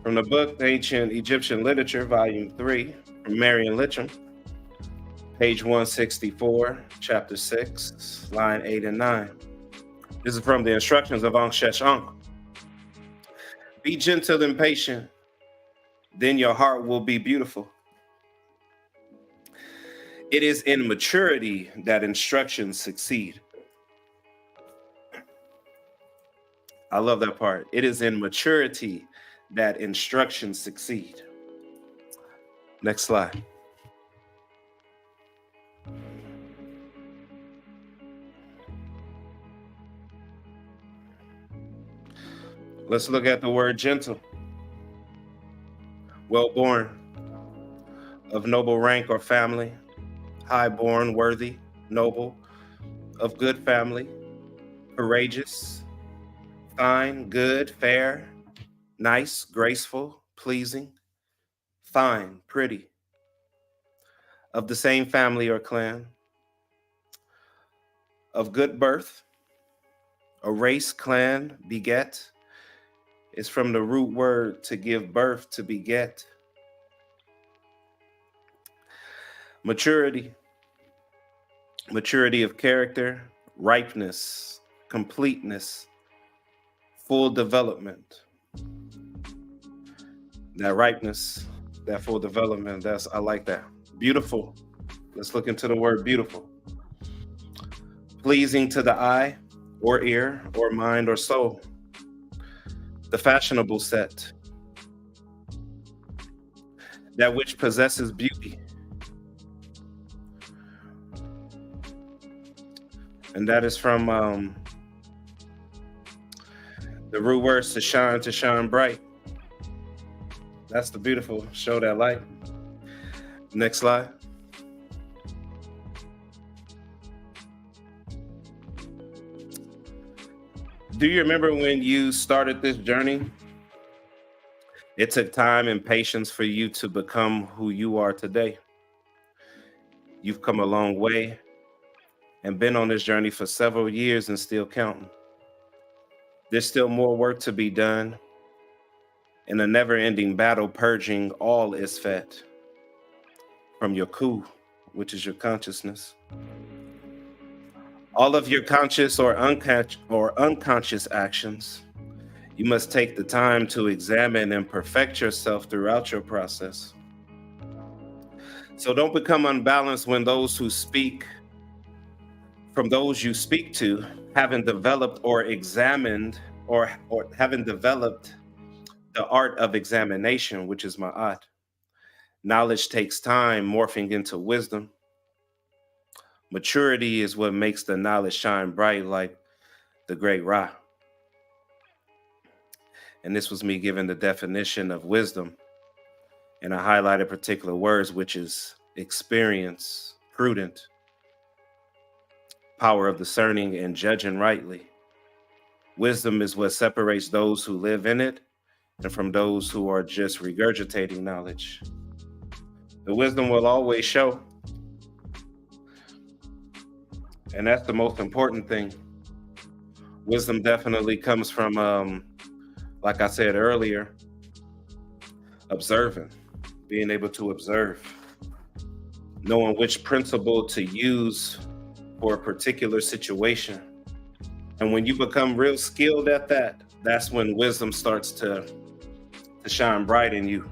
From the book, Ancient Egyptian Literature, Volume 3, from Meri and Litcham, page 164, chapter 6, line 8 and 9. This is from the instructions of ANKHSHESHONQ. Be gentle and patient, then your heart will be beautiful. It is in maturity that instructions succeed. I love that part. It is in maturity that instructions succeed. Next slide. Let's look at the word gentle. Well-born, of noble rank or family, high-born, worthy, noble, of good family, courageous, fine, good, fair, nice, graceful, pleasing, fine, pretty, of the same family or clan, of good birth, a race, clan, beget, is from the root word to give birth, to beget. Maturity, maturity of character, ripeness, completeness, full development. That ripeness, that full development, I like that. Beautiful. Let's look into the word beautiful. Pleasing to the eye or ear or mind or soul. The fashionable set. That which possesses beauty. And that is from the root words to shine bright. That's the beautiful, show that light. Next slide. Do you remember when you started this journey? It took time and patience for you to become who you are today. You've come a long way and been on this journey for several years and still counting. There's still more work to be done in a never-ending battle, purging all is fed from your coup, which is your consciousness. All of your conscious or unconscious actions, you must take the time to examine and perfect yourself throughout your process. So don't become unbalanced when those who speak, from those you speak to, haven't developed or examined or haven't developed the art of examination, which is Maat. Knowledge takes time morphing into wisdom. Maturity is what makes the knowledge shine bright like the great Ra. And this was me giving the definition of wisdom. And I highlighted particular words, which is experience, prudent, power of discerning and judging rightly. Wisdom is what separates those who live in it and from those who are just regurgitating knowledge. The wisdom will always show. And that's the most important thing. Wisdom definitely comes from, like I said earlier, observing, being able to observe, knowing which principle to use for a particular situation. And when you become real skilled at that, that's when wisdom starts to shine bright in you.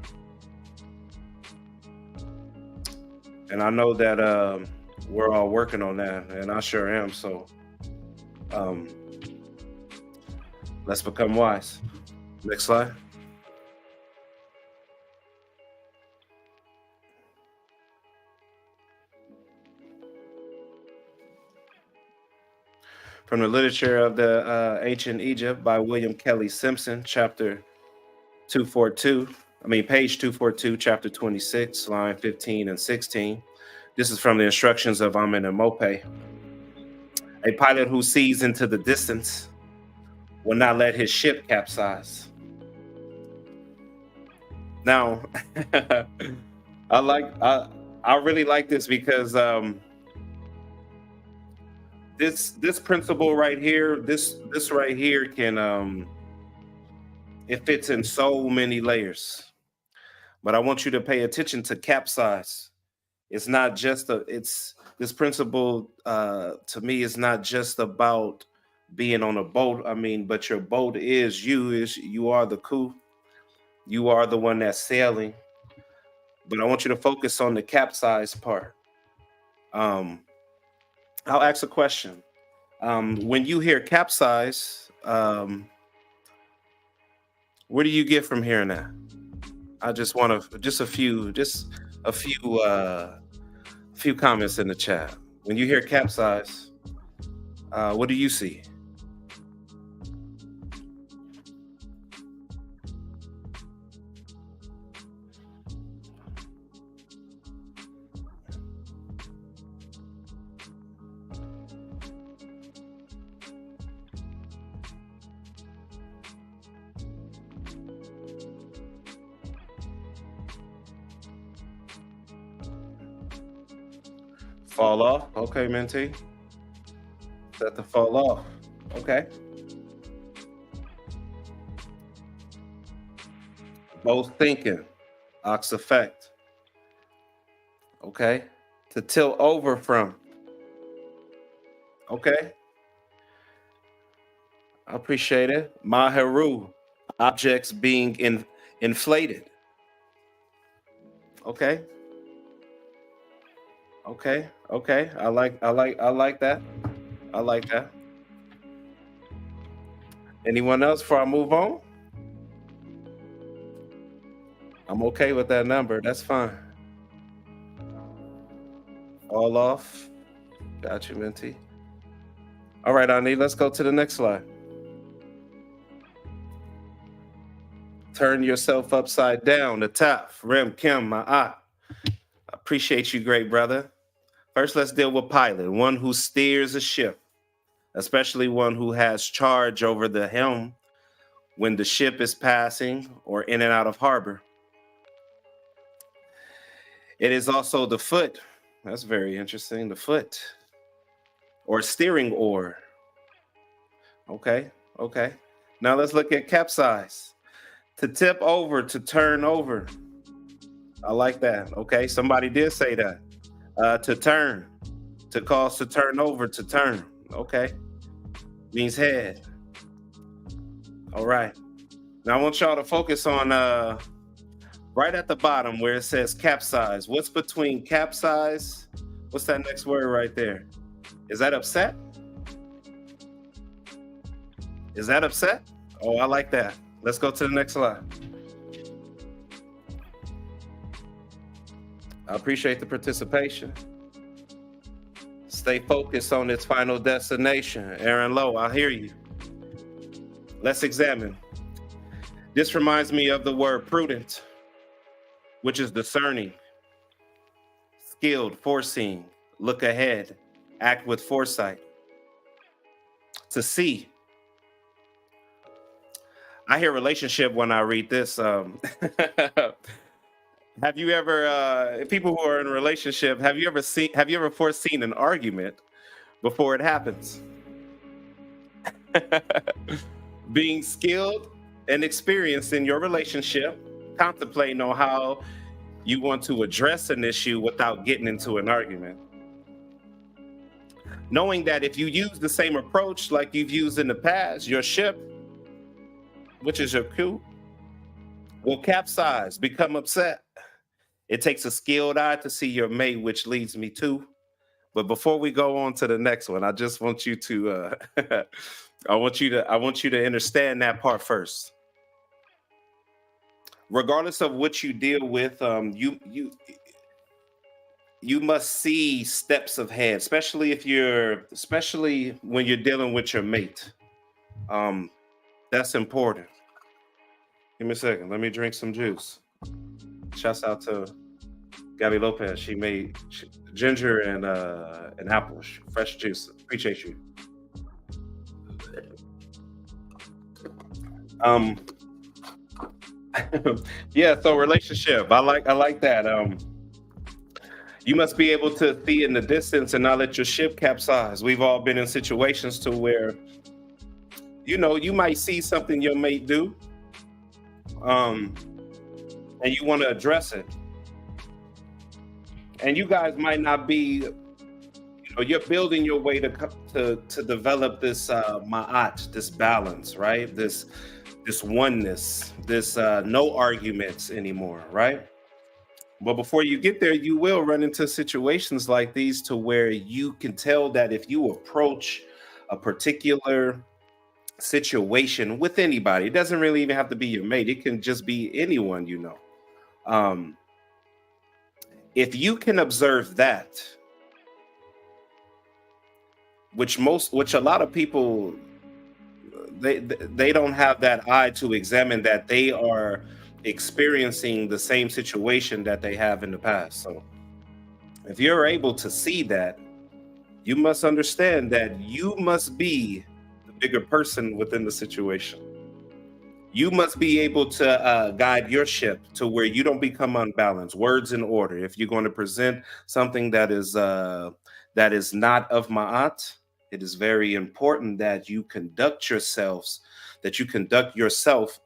And I know that we're all working on that, and I sure am. So let's become wise. Next slide. From the literature of the ancient Egypt by William Kelly Simpson, chapter 242. Page 242, chapter 26, line 15 and 16. This is from the instructions of AMENEMOPE. A pilot who sees into the distance will not let his ship capsize. Now, I really like this because this principle right here, this right here can it fits in so many layers. But I want you to pay attention to capsize. It's not just this principle to me is not just about being on a boat. But your boat is you are the crew. You are the one that's sailing. But I want you to focus on the capsize part. I'll ask a question. When you hear capsize, what do you get from hearing that? I just want a few comments in the chat. When you hear capsize, what do you see? Fall off. Okay, Mentee. Set the fall off. Okay. Both thinking. Ox effect. Okay. To tilt over from. Okay. I appreciate it. HERU. Objects being inflated. Okay. Okay. I like that. I like that. Anyone else before I move on? I'm okay with that number. That's fine. All off. Got you, Mentee. All right, Ani, let's go to the next slide. Turn yourself upside down. The top. Rem Kim Maat. Appreciate you, great brother. First, let's deal with pilot, one who steers a ship, especially one who has charge over the helm when the ship is passing or in and out of harbor. It is also the foot. That's very interesting. The foot or steering oar. Okay. Now let's look at capsize. To tip over, to turn over. I like that. Okay, somebody did say that. To turn, to cause to turn over, to turn. Okay, means head. All right. Now I want y'all to focus on right at the bottom where it says capsize. What's between capsize? What's that next word right there? Is that upset? Is that upset? Oh, I like that. Let's go to the next slide. I appreciate the participation. Stay focused on its final destination. Aaron Lowe, I hear you. Let's examine. This reminds me of the word prudent, which is discerning, skilled, foreseeing, look ahead, act with foresight. To see. I hear relationship when I read this. Have you ever, people who are in a relationship, have you ever foreseen an argument before it happens? Being skilled and experienced in your relationship, contemplating on how you want to address an issue without getting into an argument. Knowing that if you use the same approach like you've used in the past, your ship, which is your crew, will capsize, become upset. It takes a skilled eye to see your mate, which leads me to, But before we go on to the next one, I just want you to I want you to understand that part first. Regardless of what you deal with, you must see steps ahead, especially when you're dealing with your mate. That's important. Give me a second. Let me drink some juice. Shouts out to Gabby Lopez. She made ginger and apple fresh juice. Appreciate you. Yeah, so relationship. I like that. You must be able to see in the distance and not let your ship capsize. We've all been in situations to where, you might see something your mate do, and you want to address it. And you guys might not be, you're building your way to develop this Maat, this balance, right? This oneness, this no arguments anymore, right? But before you get there, you will run into situations like these to where you can tell that if you approach a particular situation with anybody, it doesn't really even have to be your mate. It can just be anyone, if you can observe that, which a lot of people, they don't have that eye to examine that they are experiencing the same situation that they have in the past. So if you're able to see that, you must understand that you must be the bigger person within the situation. You must be able to guide your ship to where you don't become unbalanced. Words in order. If you're going to present something that is not of Ma'at, it is very important that you conduct yourself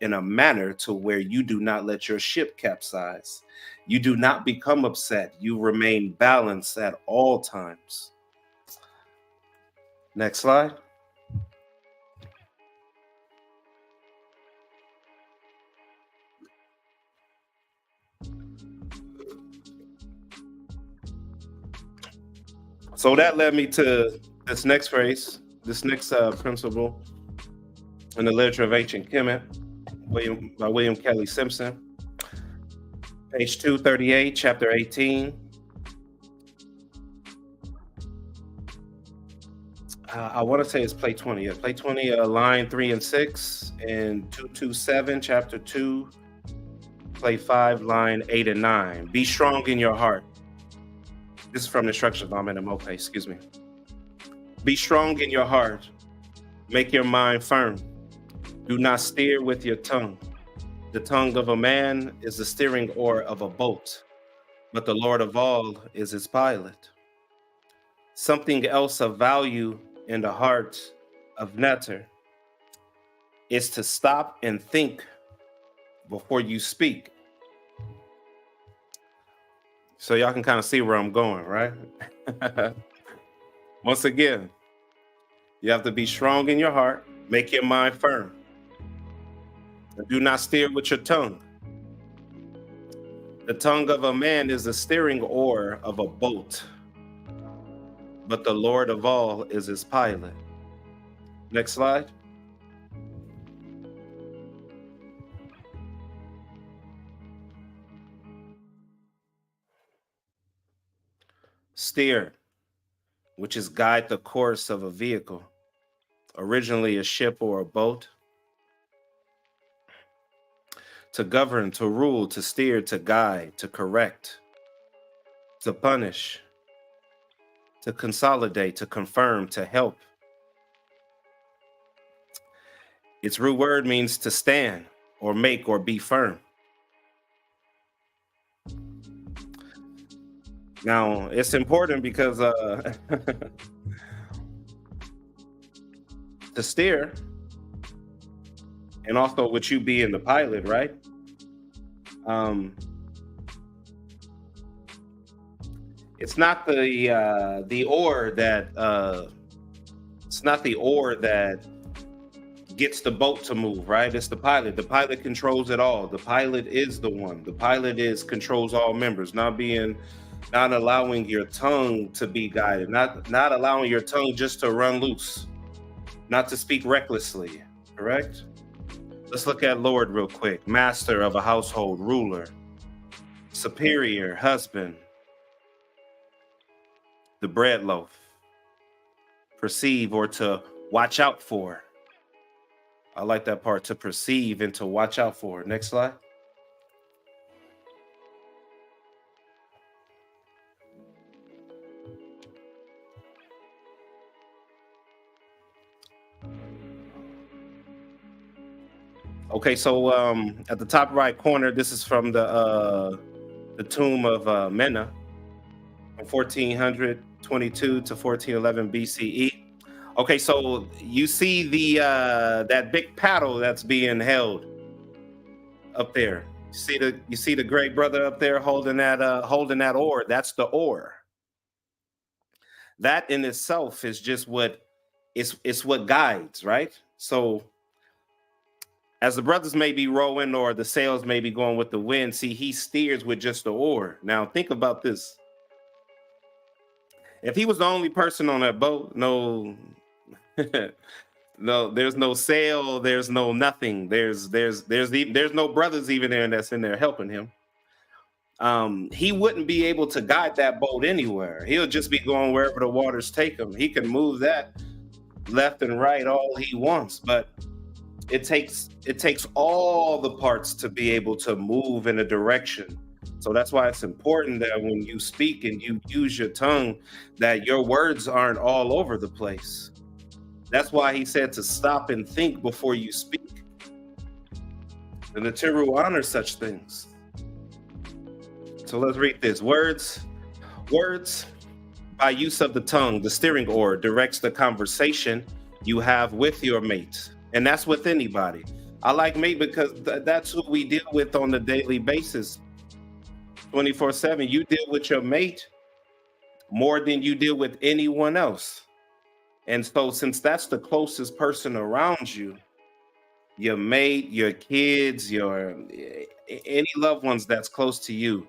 in a manner to where you do not let your ship capsize. You do not become upset. You remain balanced at all times. Next slide. So that led me to this next phrase, this next principle in the literature of ancient Kemet, by William Kelly Simpson, page 238, chapter 18. I want to say it's play 20. Yeah, play 20, line 3 and 6, and 227, chapter 2, play 5, line 8 and 9. Be strong in your heart. This is from the instructions of AMENEMOPE, excuse me. Be strong in your heart. Make your mind firm. Do not steer with your tongue. The tongue of a man is the steering oar of a boat, but the Lord of all is his pilot. Something else of value in the heart of Neter is to stop and think before you speak. So y'all can kind of see where I'm going, right? Once again, you have to be strong in your heart, make your mind firm. And do not steer with your tongue. The tongue of a man is the steering oar of a boat, but the Lord of all is his pilot. Next slide. Steer, which is guide the course of a vehicle, originally a ship or a boat. To govern, to rule, to steer, to guide, to correct, to punish, to consolidate, to confirm, to help. Its root word means to stand or make or be firm. Now, it's important because to steer, and also with you being the pilot, right? It's not the oar that gets the boat to move, right? It's the pilot. The pilot controls it all. The pilot is the one. The pilot controls all members. Not being not allowing your tongue to be guided, not allowing your tongue just to run loose, not to speak recklessly, correct? Let's look at Lord real quick. Master of a household, ruler, superior, husband, the bread loaf, perceive or to watch out for. I like that part, to perceive and to watch out for. Next slide. Okay, so at the top right corner, this is from the tomb of Menkhu, from 1422 to 1411 BCE. Okay, so you see the that big paddle that's being held up there. You see the great brother up there holding that oar. That's the oar. That in itself is just what it's what guides, right? So as the brothers may be rowing or the sails may be going with the wind, see, he steers with just the oar. Now think about this. If he was the only person on that boat, no, there's no sail, there's no nothing. There's no brothers even there that's in there helping him. He wouldn't be able to guide that boat anywhere. He'll just be going wherever the waters take him. He can move that left and right all he wants, but it takes all the parts to be able to move in a direction. So that's why it's important that when you speak and you use your tongue, that your words aren't all over the place. That's why he said to stop and think before you speak. And the Tehuti honors such things. So let's read this. Words by use of the tongue, the steering oar, directs the conversation you have with your mate. And that's with anybody. I like mate because that's who we deal with on a daily basis. 24/7, you deal with your mate more than you deal with anyone else. And so since that's the closest person around you, your mate, your kids, your any loved ones that's close to you,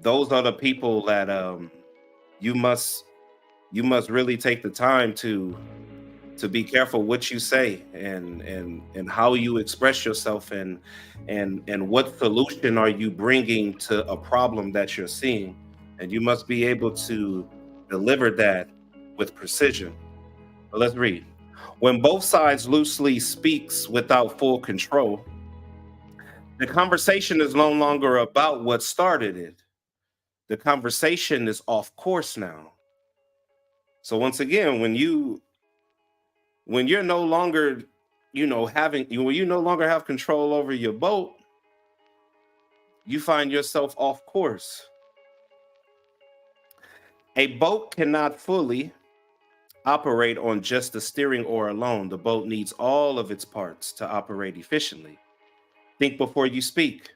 those are the people that you must really take the time to be careful what you say and how you express yourself and what solution are you bringing to a problem that you're seeing, and you must be able to deliver that with precision. But let's read. When both sides loosely speaks without full control, the conversation is no longer about what started it. The conversation is off course now. So once again, when you're no longer, when you no longer have control over your boat, you find yourself off course. A boat cannot fully operate on just the steering oar alone. The boat needs all of its parts to operate efficiently. Think before you speak.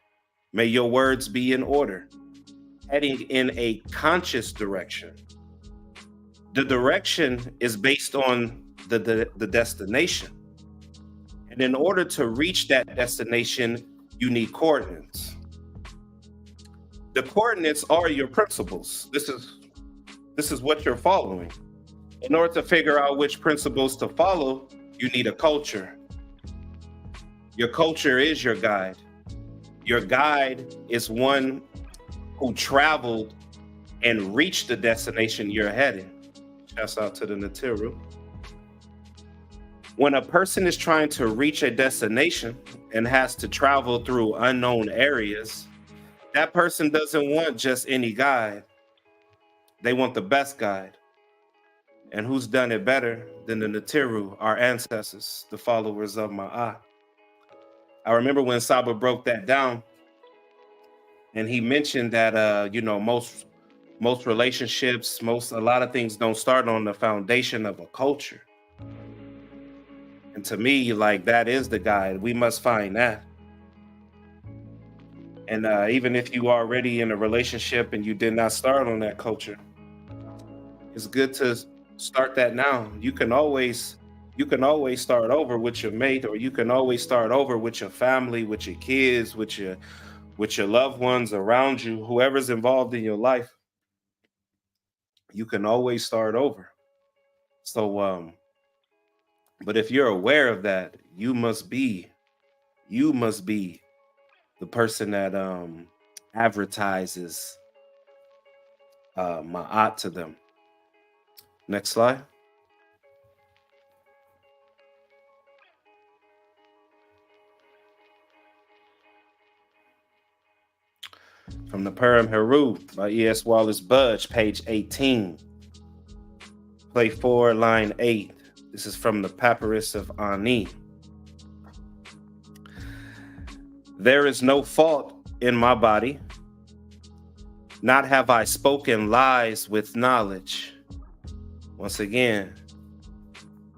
May your words be in order, heading in a conscious direction. The direction is based on the destination. And in order to reach that destination, you need coordinates. The coordinates are your principles. This is what you're following. In order to figure out which principles to follow, you need a culture. Your culture is your guide. Your guide is one who traveled and reached the destination you're heading. Shouts out to the Natiru. When a person is trying to reach a destination and has to travel through unknown areas, that person doesn't want just any guide. They want the best guide. And who's done it better than the Natiru, our ancestors, the followers of Maat? I remember when Saba broke that down, and he mentioned that most relationships, a lot of things don't start on the foundation of a culture. And to me, like, that is the guide. We must find that. And even if you are already in a relationship and you did not start on that culture, it's good to start that now. You can always start over with your mate, or you can always start over with your family, with your kids, with with your loved ones around you, whoever's involved in your life, you can always start over. So, but if you're aware of that, you must be the person that advertises Maat to them. Next slide. From the poem HERU by E.S. Wallace Budge, page 18. Play 4, line 8. This is from the Papyrus of Ani. There is no fault in my body, not have I spoken lies with knowledge. Once again,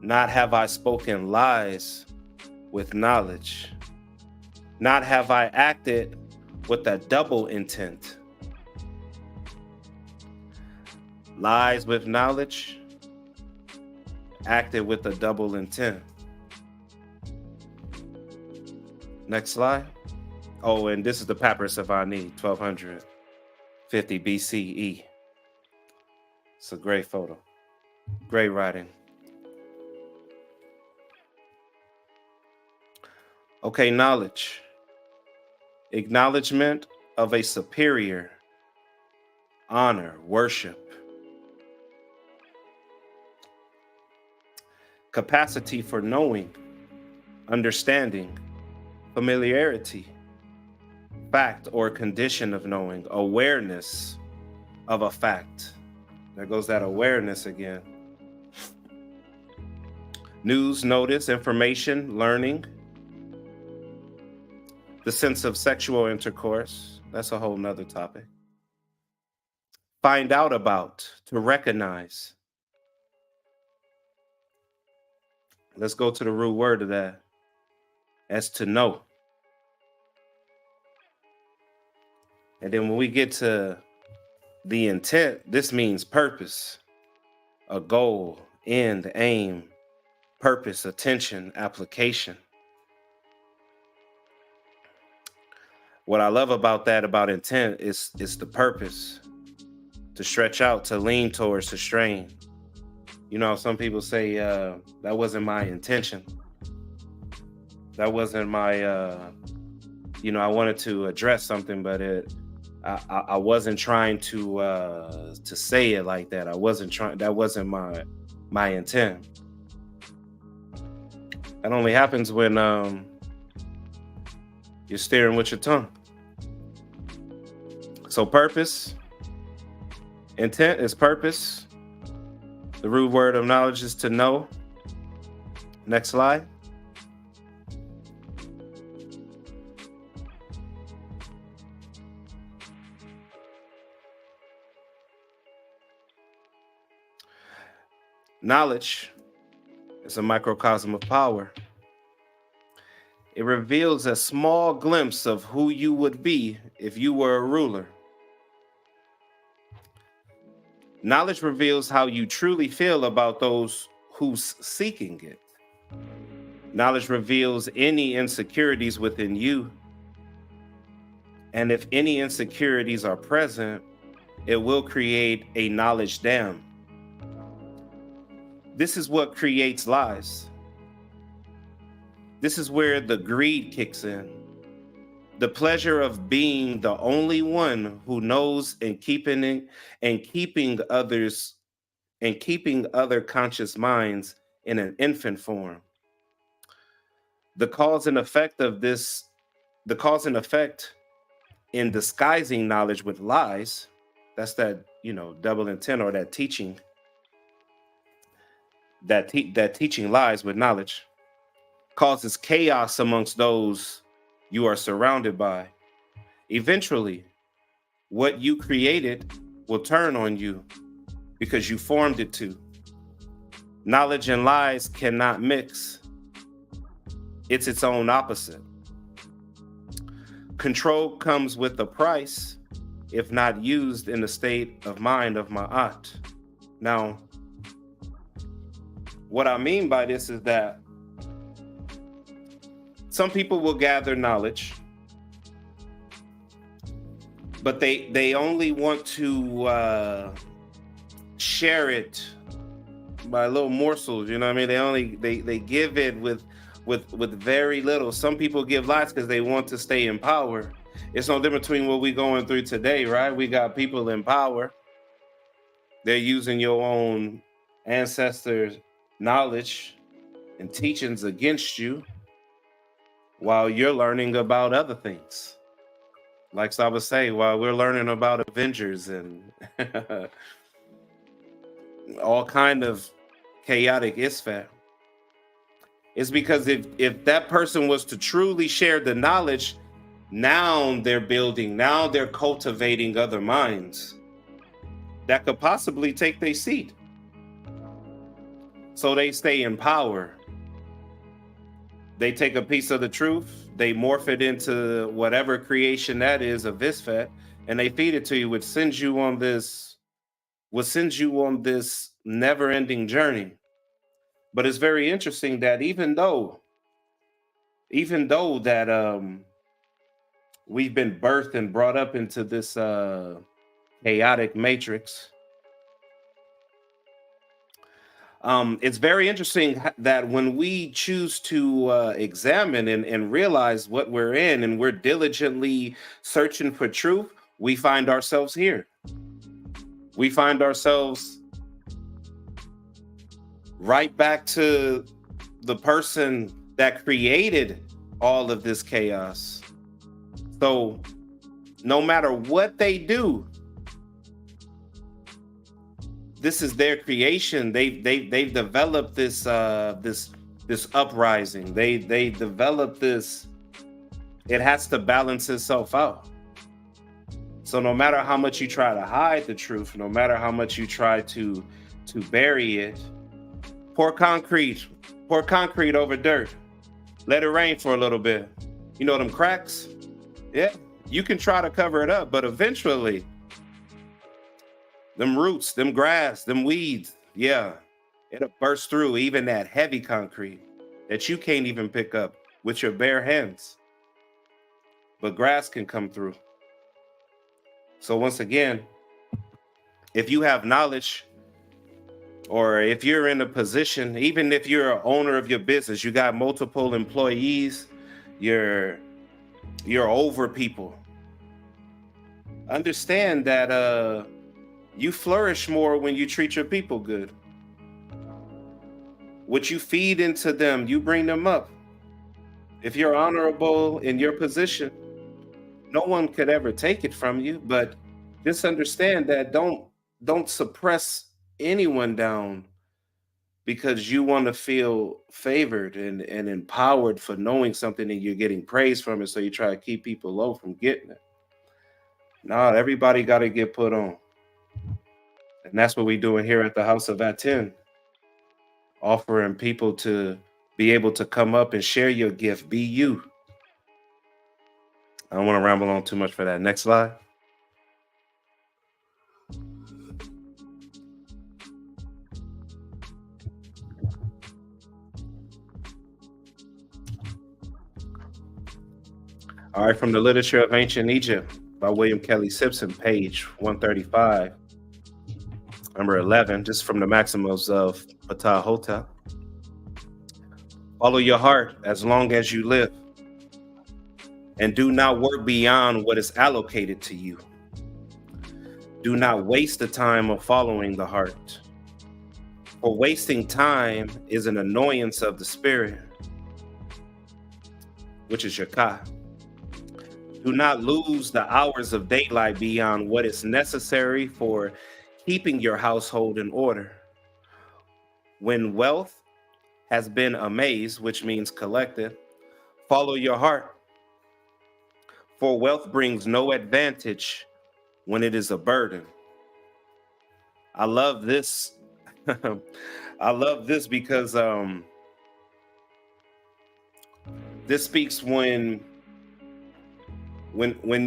not have I spoken lies with knowledge. Not have I acted with a double intent. Lies with knowledge, acted with a double intent. Next slide. Oh, and this is the Papyrus of Ani, 1250 BCE. It's a great photo. Great writing. Okay, knowledge. Acknowledgement of a superior, honor, worship. Capacity for knowing, understanding, familiarity, fact or condition of knowing, awareness of a fact. There goes that awareness again. News, notice, information, learning. The sense of sexual intercourse. That's a whole nother topic. Find out about, to recognize. Let's go to the root word of that. That's to know. And then when we get to the intent, this means purpose, a goal, end, aim, purpose, attention, application. What I love about that, about intent, is the purpose, to stretch out, to lean towards, to strain. You know, some people say, that wasn't my intention. That wasn't my, I wanted to address something, but I wasn't trying to say it like that. That wasn't my intent. That only happens when you're steering with your tongue. So purpose, intent is purpose. The root word of knowledge is to know. Next slide. Knowledge is a microcosm of power. It reveals a small glimpse of who you would be if you were a ruler. Knowledge reveals how you truly feel about those who's seeking it. Knowledge reveals any insecurities within you. And if any insecurities are present, it will create a knowledge dam. This is what creates lies. This is where the greed kicks in. The pleasure of being the only one who knows and keeping other conscious minds in an infant form. The cause and effect in disguising knowledge with lies, that's that, double intent, or that teaching, that teaching lies with knowledge, causes chaos amongst those you are surrounded by. Eventually, what you created will turn on you because you formed it to. Knowledge and lies cannot mix. It's its own opposite. Control comes with a price if not used in the state of mind of Maat. Now, what I mean by this is that some people will gather knowledge but they only want to share it by little morsels. You know what I mean? They give it with very little. Some people give lots because they want to stay in power. It's no different between what we're going through today, right? We got people in power. They're using your own ancestors' knowledge and teachings against you while you're learning about other things. Like I would say, while we're learning about Avengers and all kind of chaotic isfat. It's because if that person was to truly share the knowledge, now they're building, now they're cultivating other minds that could possibly take their seat. So they stay in power. They take a piece of the truth, they morph it into whatever creation that is of Isfat, and they feed it to you, which sends you on this never-ending journey. But it's very interesting that even though that we've been birthed and brought up into this chaotic matrix, it's very interesting that when we choose to examine and realize what we're in, and we're diligently searching for truth, we find ourselves here. We find ourselves right back to the person that created all of this chaos. So no matter what they do, this is their creation. They've developed this this uprising. They developed this. It has to balance itself out. So no matter how much you try to hide the truth, no matter how much you try to bury it, pour concrete over dirt. Let it rain for a little bit. You know them cracks? Yeah, you can try to cover it up, but eventually, them roots, them grass, them weeds, yeah, it'll burst through even that heavy concrete that you can't even pick up with your bare hands. But grass can come through. So once again, if you have knowledge, or if you're in a position, even if you're an owner of your business, you got multiple employees, you're over people, understand that you flourish more when you treat your people good. What you feed into them, you bring them up. If you're honorable in your position, no one could ever take it from you, but just understand that don't suppress anyone down because you want to feel favored and empowered for knowing something and you're getting praise from it, so you try to keep people low from getting it. Nah, everybody got to get put on. And that's what we're doing here at the House of Aten, offering people to be able to come up and share your gift, be you. I don't want to ramble on too much for that. Next slide. All right, from the Literature of Ancient Egypt by William Kelly Simpson, page 135, number 11, just from the Maxims of Ptah Hotep. Follow your heart as long as you live, and do not work beyond what is allocated to you. Do not waste the time of following the heart, for wasting time is an annoyance of the spirit, which is your ka. Do not lose the hours of daylight beyond what is necessary for keeping your household in order. When wealth has been amassed, which means collected, follow your heart. For wealth brings no advantage when it is a burden. I love this. I love this because this speaks when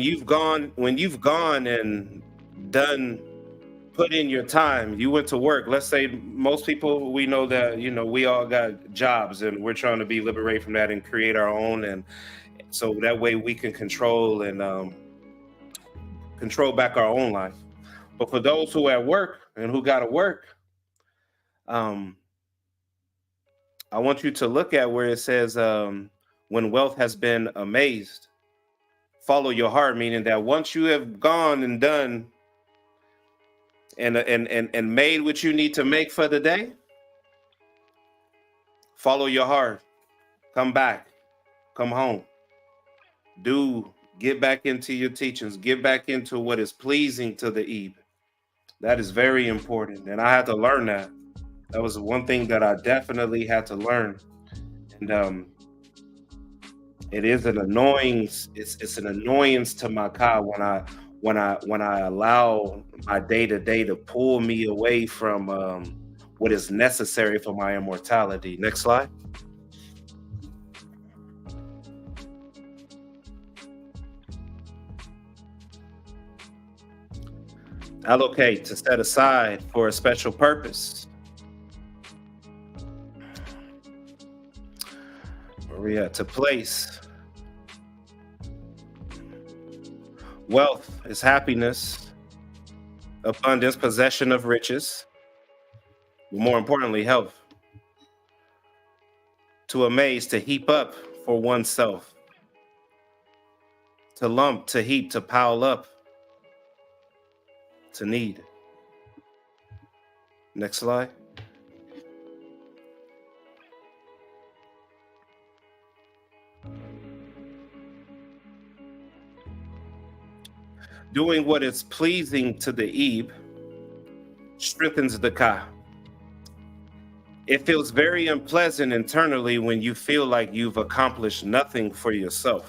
you've gone and done, put in your time, you went to work. Let's say most people, we know that, we all got jobs and we're trying to be liberated from that and create our own. And so that way we can control and control back our own life. But for those who at work and who got to work, I want you to look at where it says, when wealth has been amazed, follow your heart, meaning that once you have gone and done and made what you need to make for the day, follow your heart, come back, come home, get back into your teachings, get back into what is pleasing to the Ebe. That is very important. And I had to learn that. That was one thing that I definitely had to learn. And it is an annoyance. It's an annoyance to my car when I allow my day-to-day to pull me away from what is necessary for my immortality. Next slide. Allocate, to set aside for a special purpose. Where we at? To place. Wealth is happiness, abundance, possession of riches, but more importantly, health. To amaze, to heap up for oneself. To lump, to heap, to pile up. To need. Next slide. Doing what is pleasing to the Ebe strengthens the Ka. It feels very unpleasant internally when you feel like you've accomplished nothing for yourself.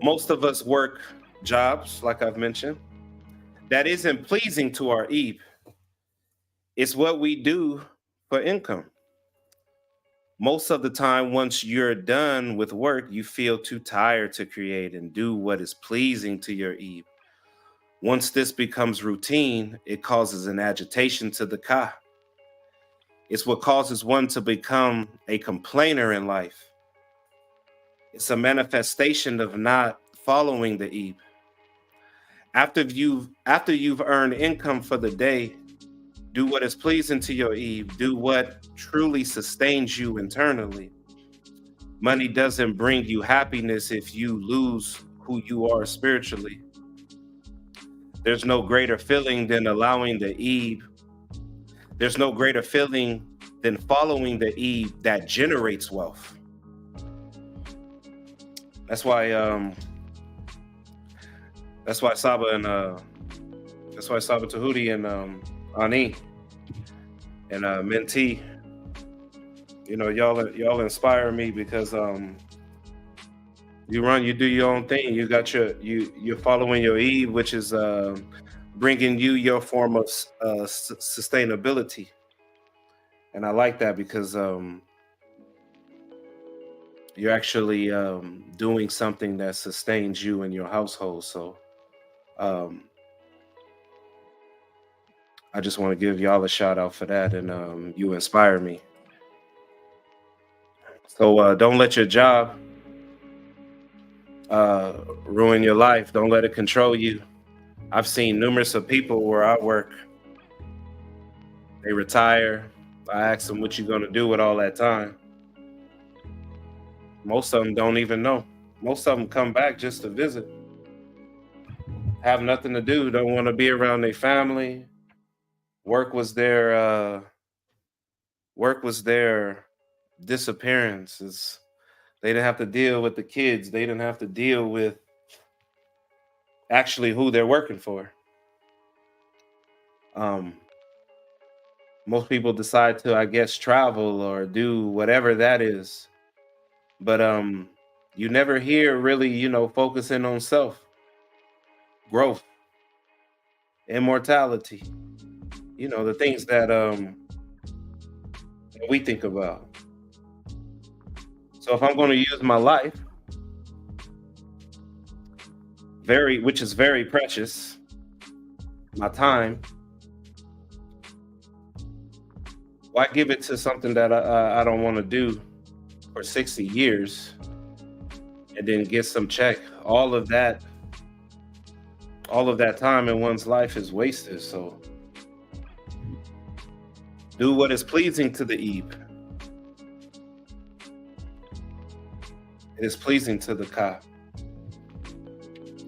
Most of us work jobs, like I've mentioned, that isn't pleasing to our Ebe. It's what we do for income. Most of the time, once you're done with work, you feel too tired to create and do what is pleasing to your Ebe. Once this becomes routine, it causes an agitation to the Ka. It's what causes one to become a complainer in life. It's a manifestation of not following the Ebe. After you've earned income for the day, do what is pleasing to your Ebe. Do what truly sustains you internally. Money doesn't bring you happiness if you lose who you are spiritually. There's no greater feeling than allowing the Ebe. There's no greater feeling than following the Ebe that generates wealth. That's why Saba Tehuti and Ani and Menti, y'all inspire me because you do your own thing. You got you're following your Ebe, which is bringing you your form of sustainability, and I like that because you're actually doing something that sustains you and your household. So I just want to give y'all a shout out for that, and you inspire me. So don't let your job ruin your life. Don't let it control you. I've seen numerous of people where I work. They retire. I ask them, what you going to do with all that time? Most of them don't even know. Most of them come back just to visit. Have nothing to do. Don't want to be around their family. Work was their disappearance. They didn't have to deal with the kids. They didn't have to deal with actually who they're working for. Most people decide to, I guess, travel or do whatever that is. But you never hear really, focusing on self, growth, immortality, the things that we think about. So if I'm going to use my life, which is very precious, my time, why give it to something that I don't want to do for 60 years and then get some check? All of that all of that time in one's life is wasted. So do what is pleasing to the Ebe. It is pleasing to the Ka.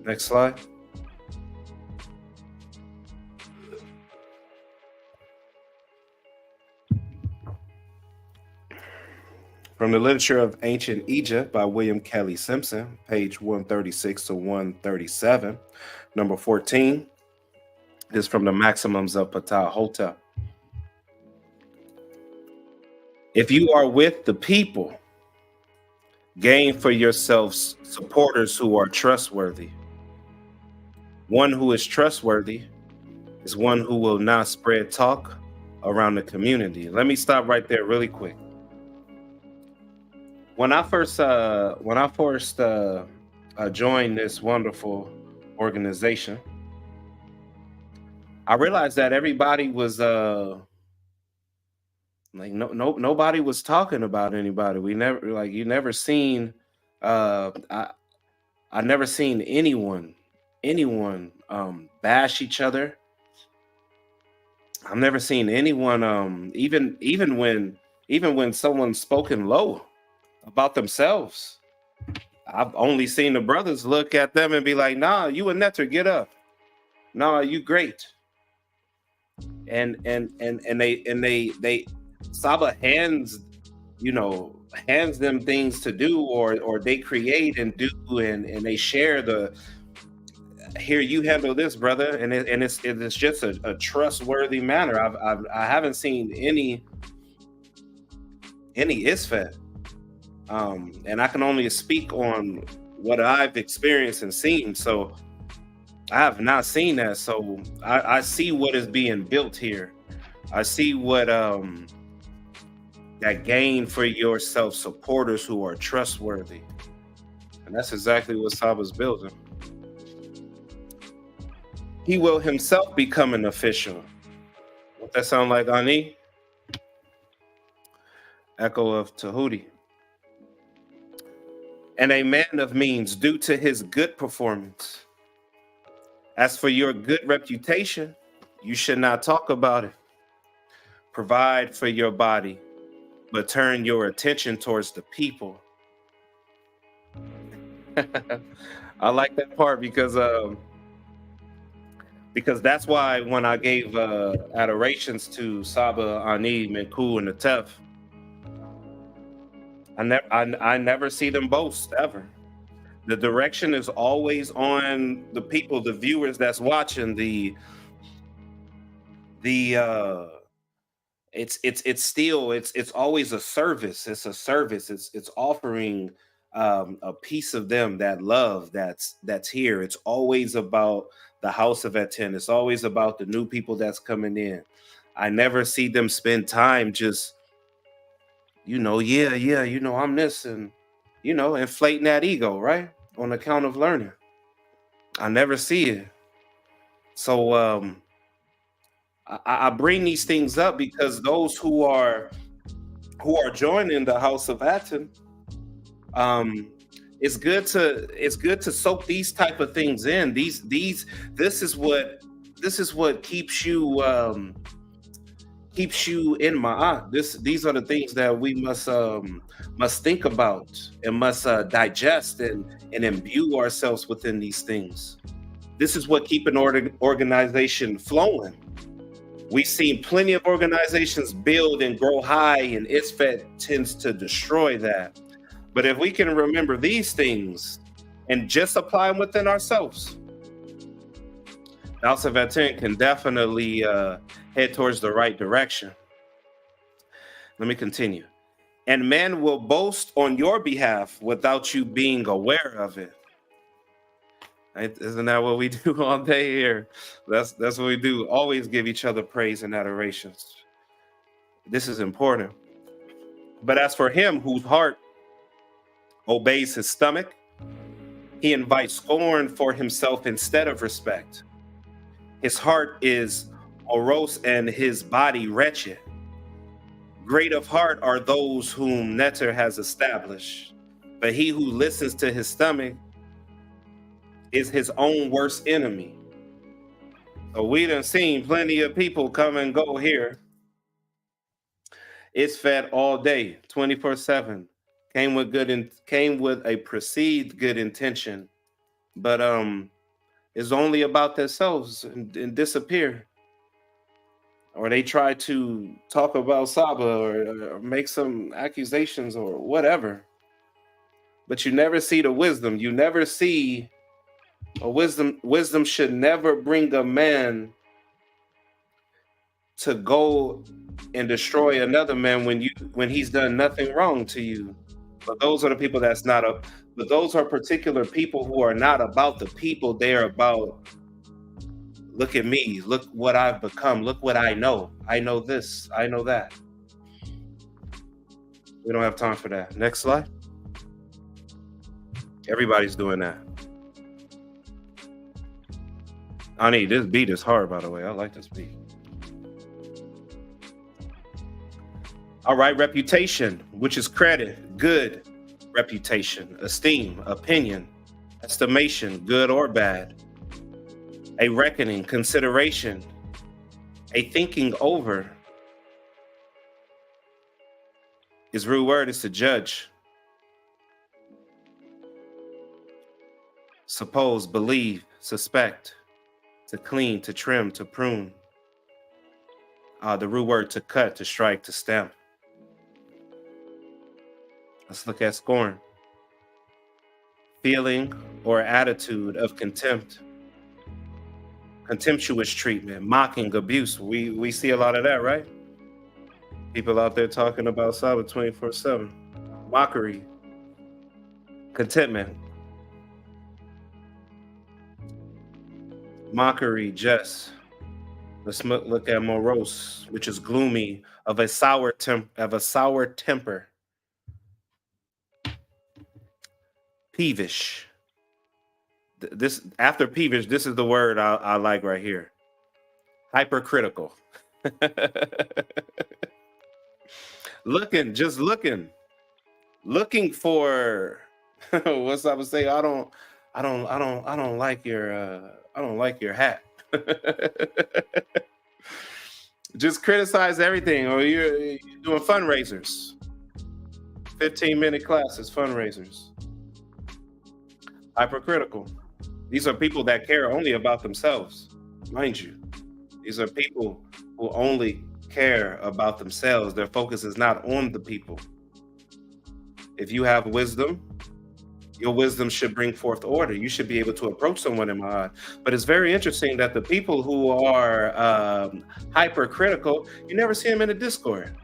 Next slide. From the Literature of Ancient Egypt by William Kelly Simpson, page 136 to 137. Number 14 is from the Maxims of Ptah Hotep. If you are with the people, gain for yourselves supporters who are trustworthy. One who is trustworthy is one who will not spread talk around the community. Let me stop right there really quick. When I first joined this wonderful organization, I realized that everybody was nobody was talking about anybody. You never seen I never seen anyone bash each other. I've never seen anyone even when someone's spoken low about themselves, I've only seen the brothers look at them and be like, nah, you a netter, get up. Nah, you great. And they Saba hands them things to do, or they create and do, and they share the, here, you handle this, brother, and it's just a trustworthy manner. I haven't seen any isfet. And I can only speak on what I've experienced and seen. So I have not seen that. So I see what is being built here. I see what that gain for yourself supporters who are trustworthy. And that's exactly what Saba's building. He will himself become an official. What that sound like, Ani? Echo of Tehuti. And a man of means due to his good performance. As for your good reputation, you should not talk about it. Provide for your body, but turn your attention towards the people. I like that part because that's why when I gave adorations to Saba, Ani, Menkhu, and the Tef, I never see them boast ever. The direction is always on the people, the viewers that's watching. It's always a service. It's a service. It's offering a piece of them, that love that's here. It's always about the house of Aten. It's always about the new people that's coming in. I never see them spend time just, I'm this, and, inflating that ego, right? On account of learning. I never see it. So I bring these things up because those who are joining the house of Aten, it's good to soak these type of things in. This is what keeps you in Maat. These are the things that we must think about and must digest and imbue ourselves within these things. This is what keep an organization flowing. We've seen plenty of organizations build and grow high, and ISFET tends to destroy that. But if we can remember these things and just apply them within ourselves, the House of Aten can definitely head towards the right direction. Let me continue. And men will boast on your behalf without you being aware of it. Isn't that what we do all day here? That's what we do. Always give each other praise and adorations. This is important. But as for him whose heart obeys his stomach, he invites scorn for himself instead of respect. His heart is morose and his body wretched. Great of heart are those whom Neter has established, but he who listens to his stomach is his own worst enemy. So we done seen plenty of people come and go here. It's fed all day, 24/7. Came with a perceived good intention, but it's only about themselves and disappear. Or they try to talk about Saba or make some accusations or whatever. But you never see the wisdom. You never see a wisdom. Wisdom should never bring a man to go and destroy another man when he's done nothing wrong to you. But those are the people but those are particular people who are not about the people. They are about, look at me, look what I've become, look what I know. I know this, I know that. We don't have time for that. Next slide. Everybody's doing that. This beat is hard, by the way. I like this beat. All right, reputation, which is credit, good reputation, esteem, opinion, estimation, good or bad, a reckoning, consideration, a thinking over. His root word is to judge, suppose, believe, suspect, to clean, to trim, to prune. The root word to cut, to strike, to stamp. Let's look at scorn. Feeling or attitude of contempt. Contemptuous treatment, mocking, abuse. We see a lot of that, right? People out there talking about Saba 24/7. Mockery. Contentment. Mockery, jest. Let's look at morose, which is gloomy, of a sour temper. Peevish. This after peevish, this is the word I like right here. Hypercritical. looking for what's I would say. I don't like your hat. Just criticize everything, or you're doing fundraisers. 15-minute classes, fundraisers. Hypercritical. These are people that care only about themselves, mind you. These are people who only care about themselves. Their focus is not on the people. If you have wisdom, your wisdom should bring forth order. You should be able to approach someone in Maat. But it's very interesting that the people who are hypercritical, you never see them in a Discord.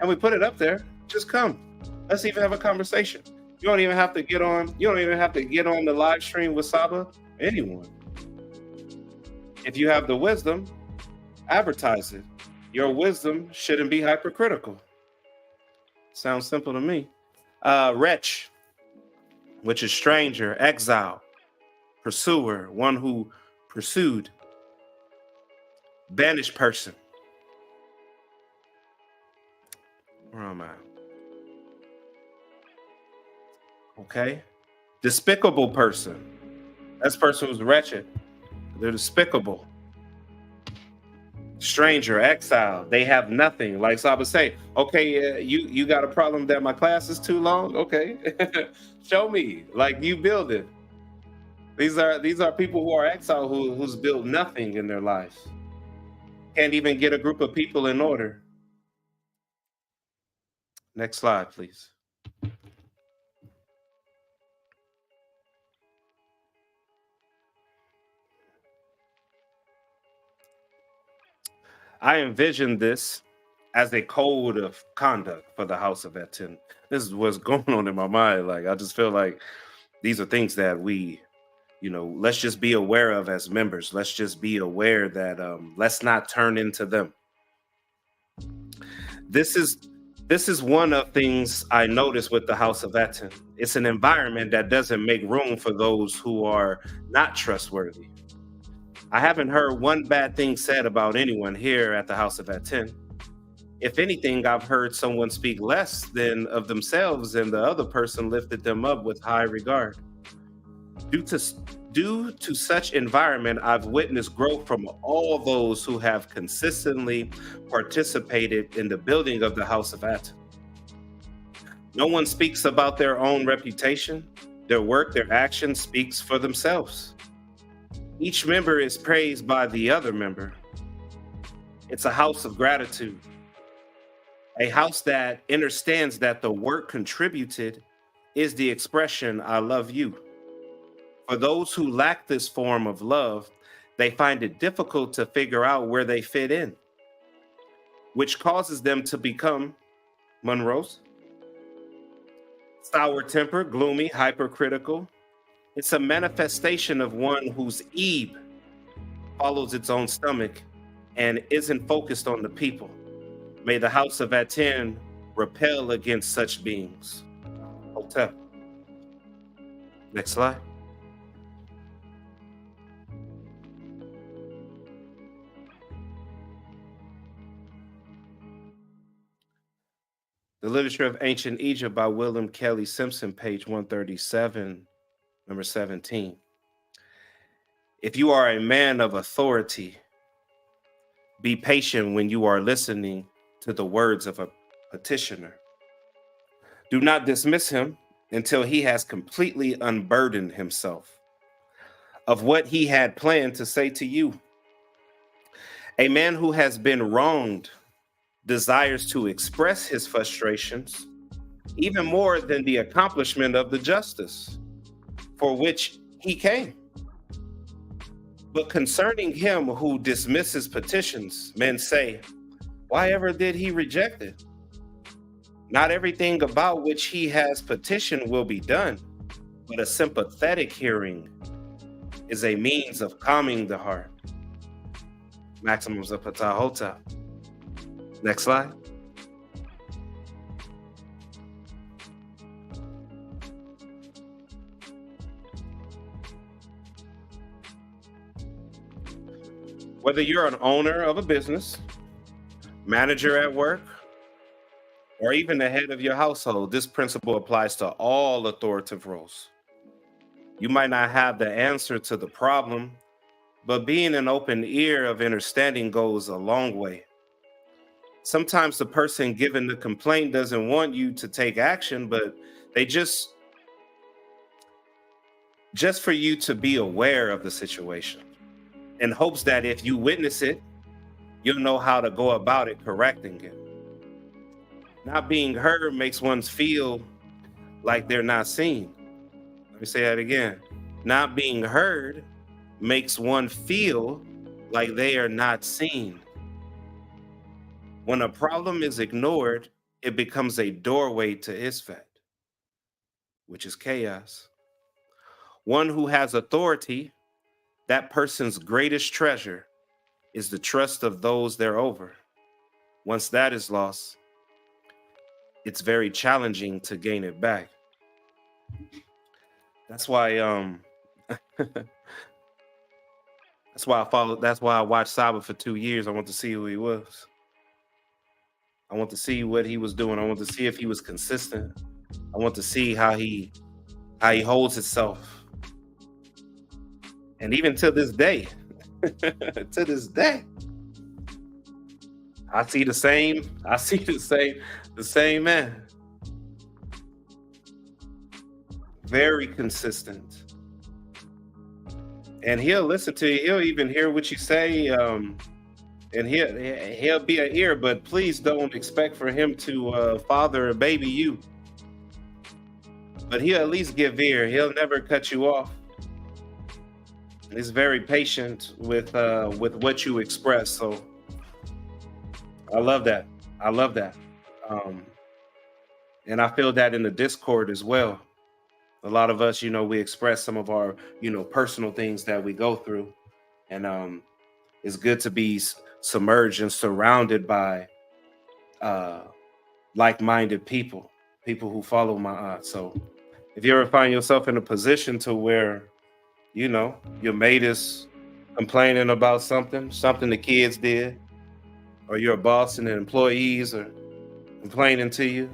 And we put it up there. Just come. Let's even have a conversation. You don't even have to get on. You don't even have to get on the live stream with Saba. Anyone. If you have the wisdom, advertise it. Your wisdom shouldn't be hypercritical. Sounds simple to me. Wretch, which is stranger, exile, pursuer, one who pursued, banished person. Where am I? Okay. Despicable person. That's person who's wretched. They're despicable. Stranger, exile. They have nothing. Like Saba say, okay, you got a problem that my class is too long? Okay. Show me. Like you build it. These are people who are exile who's built nothing in their life. Can't even get a group of people in order. Next slide, please. I envision this as a code of conduct for the House of Aten. This is what's going on in my mind. Like, I just feel like these are things that we, let's just be aware of as members. Let's just be aware that let's not turn into them. This is one of things I noticed with the House of Aten. It's an environment that doesn't make room for those who are not trustworthy. I haven't heard one bad thing said about anyone here at the House of Aten. If anything, I've heard someone speak less than of themselves, and the other person lifted them up with high regard. Due Due to such environment, I've witnessed growth from all those who have consistently participated in the building of the House of Aten. No one speaks about their own reputation. Their work, their action speaks for themselves. Each member is praised by the other member. It's a house of gratitude, a house that understands that the work contributed is the expression, I love you. For those who lack this form of love, they find it difficult to figure out where they fit in, which causes them to become Monroes. Sour-tempered, gloomy, hypercritical. It's a manifestation of one whose ebe follows its own stomach and isn't focused on the people. May the House of Aten repel against such beings. Hotep. Next slide. The Literature of Ancient Egypt by William Kelly Simpson, page 137, number 17. If you are a man of authority, be patient when you are listening to the words of a petitioner. Do not dismiss him until he has completely unburdened himself of what he had planned to say to you. A man who has been wronged desires to express his frustrations even more than the accomplishment of the justice for which he came. But concerning him who dismisses petitions, men say, why ever did he reject it? Not everything about which he has petitioned will be done, but a sympathetic hearing is a means of calming the heart. Maxims of Ptah Hotep. Next slide. Whether you're an owner of a business, manager at work, or even the head of your household, this principle applies to all authoritative roles. You might not have the answer to the problem, but being an open ear of understanding goes a long way. Sometimes the person giving the complaint doesn't want you to take action, but they just for you to be aware of the situation in hopes that if you witness it, you'll know how to go about it, correcting it. Not being heard makes one feel like they're not seen. Let me say that again. Not being heard makes one feel like they are not seen. When a problem is ignored, it becomes a doorway to Isfet, which is chaos. One who has authority, that person's greatest treasure is the trust of those they're over. Once that is lost, it's very challenging to gain it back. That's why that's why I watched Saba for 2 years. I want to see who he was. I want to see what he was doing. I want to see if he was consistent. I want to see how he holds himself. And even to this day, I see the same man. Very consistent. And he'll listen to you. He'll even hear what you say. And he'll be an ear, but please don't expect for him to father or baby you. But he'll at least give ear. He'll never cut you off. He's very patient with what you express. So I love that. And I feel that in the Discord as well. A lot of us, we express some of our, personal things that we go through. And it's good to be submerged and surrounded by like-minded people who follow Maat. So if you ever find yourself in a position to where, your mate is complaining about something the kids did, or your boss and the employees are complaining to you,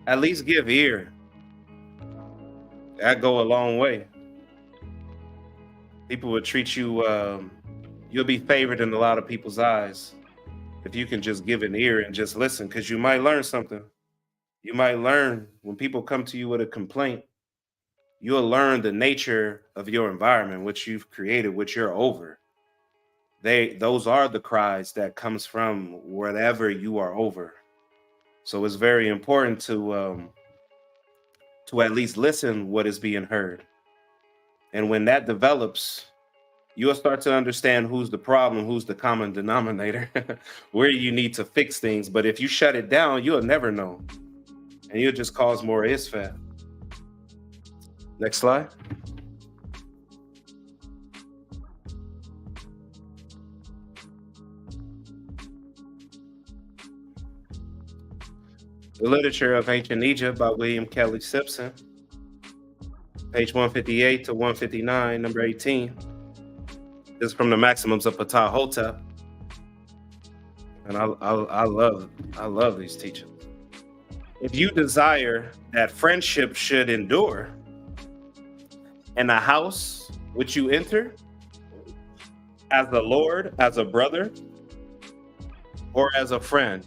at least give ear. That go a long way. People will treat you, you'll be favored in a lot of people's eyes if you can just give an ear and just listen, because you might learn something. You might learn when people come to you with a complaint, you'll learn the nature of your environment, which you've created, which you're over. Those are the cries that comes from whatever you are over. So it's very important to at least listen what is being heard. And when that develops, you'll start to understand who's the problem, who's the common denominator, where you need to fix things. But if you shut it down, you'll never know. And you'll just cause more isfat. Next slide. The Literature of Ancient Egypt by William Kelly Simpson, page 158 to 159, number 18. This is from the Maxims of Ptah Hotep. And I love these teachings. If you desire that friendship should endure, and a house which you enter, as the Lord, as a brother, or as a friend,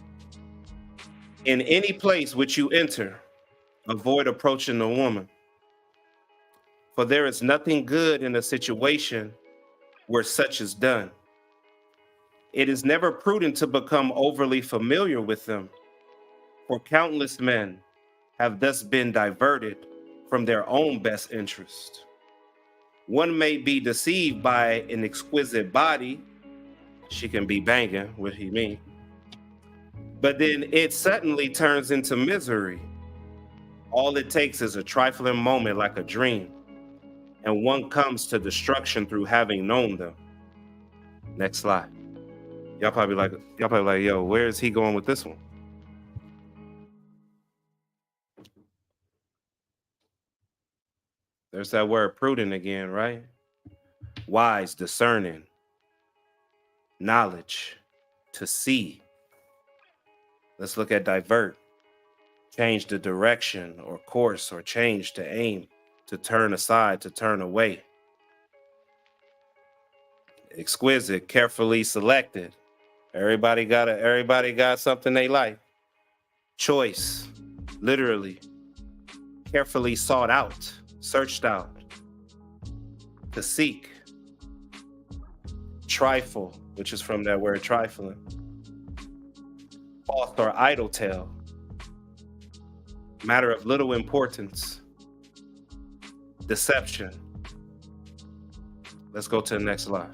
in any place which you enter, avoid approaching the woman. For there is nothing good in a situation where such is done. It is never prudent to become overly familiar with them, for countless men have thus been diverted from their own best interest. One may be deceived by an exquisite body. She can be banging, what he mean. But then it suddenly turns into misery. All it takes is a trifling moment like a dream, and one comes to destruction through having known them. Next slide. Y'all probably like, yo, where is he going with this one? There's that word prudent again, right? Wise, discerning, knowledge, to see. Let's look at divert. Change the direction or course, or change to aim, to turn aside, to turn away. Exquisite, carefully selected. Everybody got something they like. Choice, literally, carefully sought out, searched out. To seek. Trifle, which is from that word trifling. False or idle tale. Matter of little importance. Deception. Let's go to the next slide.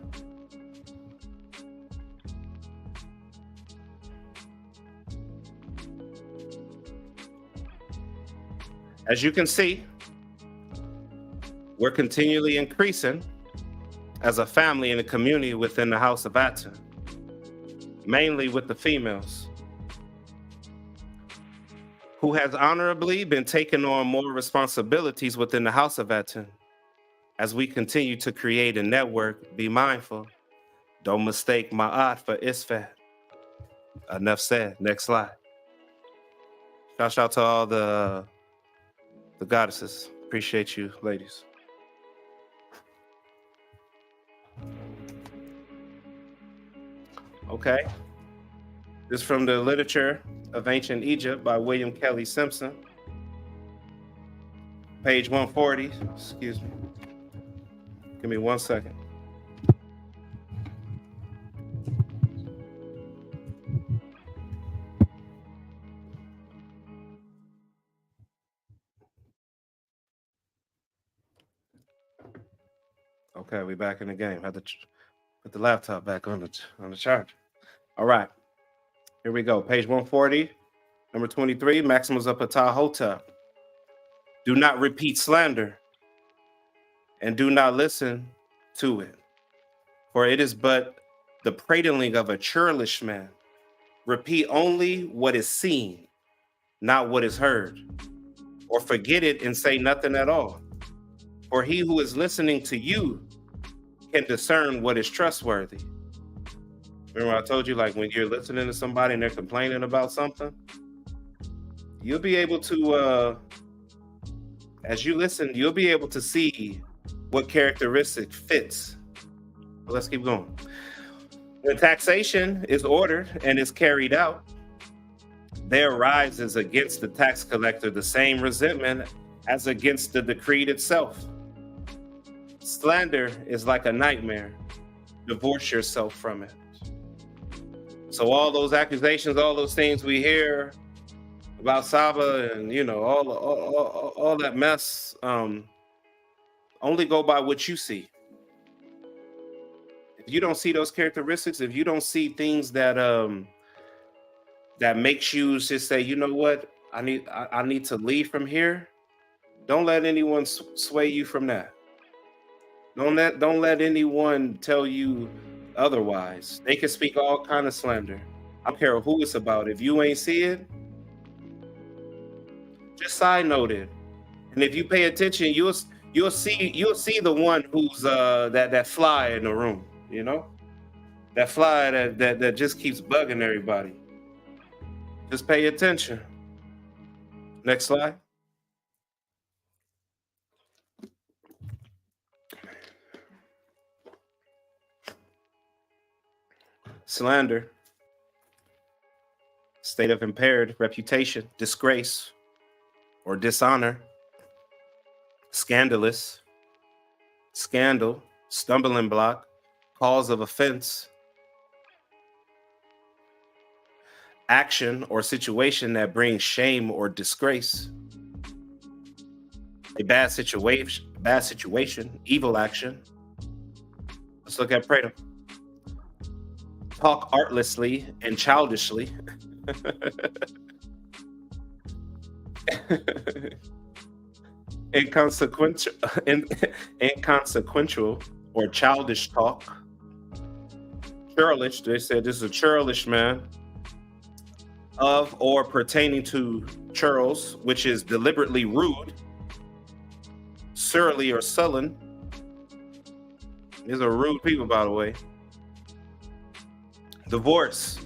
As you can see, we're continually increasing as a family and a community within the House of Aten, mainly with the females, who has honorably been taking on more responsibilities within the House of Aten. As we continue to create a network, be mindful. Don't mistake Maat for isfat. Enough said. Next slide. Shout out to all the goddesses. Appreciate you, ladies. Okay. This is from the Literature of Ancient Egypt by William Kelly Simpson. Page 140. Excuse me. Give me 1 second. Okay, we back in the game. Had to put the laptop back on the charger. All right, here we go. Page 140, number 23, Maxims of Ptah Hotep. Do not repeat slander, and do not listen to it, for it is but the prating of a churlish man. Repeat only what is seen, not what is heard, or forget it and say nothing at all. For he who is listening to you can discern what is trustworthy. Remember I told you, like, when you're listening to somebody and they're complaining about something, you'll be able to, as you listen, you'll be able to see what characteristic fits. But let's keep going. When taxation is ordered and is carried out, there arises against the tax collector the same resentment as against the decreed itself. Slander is like a nightmare. Divorce yourself from it. So all those accusations, all those things we hear about Saba and, you know, all that mess, only go by what you see. If you don't see those characteristics, if you don't see things that that makes you just say, you know what, I need to leave from here, don't let anyone sway you from that. Don't let anyone tell you otherwise. They can speak all kind of slander. I don't care who it's about. If you ain't see it, just side note it. And if you pay attention, you'll see the one who's that fly in the room, you know? That fly that just keeps bugging everybody. Just pay attention. Next slide. Slander, state of impaired reputation, disgrace or dishonor, scandalous, scandal, stumbling block, cause of offense, action or situation that brings shame or disgrace, a bad situation, evil action. Let's look at Ptah. Talk artlessly and childishly. Inconsequential or childish talk. Churlish, they said this is a churlish man. Of or pertaining to churls, which is deliberately rude, surly or sullen. These are rude people, by the way. Divorce,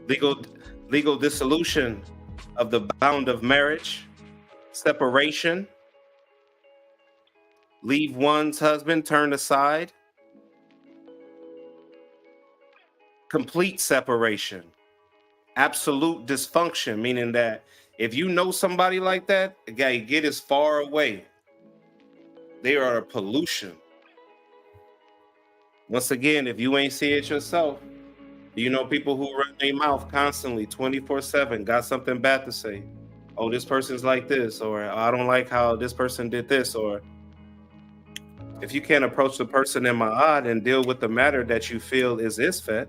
legal dissolution of the bond of marriage, separation, leave one's husband, turn aside, complete separation, absolute dysfunction, meaning that if you know somebody like that, the guy get as far away. They are a pollution. Once again, if you ain't see it yourself, you know people who run their mouth constantly, 24/7, got something bad to say. Oh, this person's like this, or I don't like how this person did this, or if you can't approach the person in Maat and deal with the matter that you feel is isfet,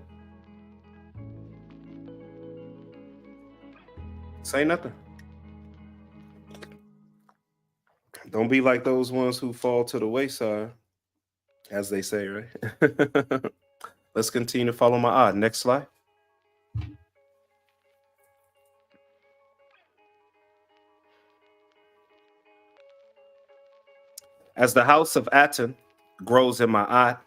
say nothing. Don't be like those ones who fall to the wayside, as they say, right? Let's continue to follow Maat. Next slide. As the house of Aten grows in Maat,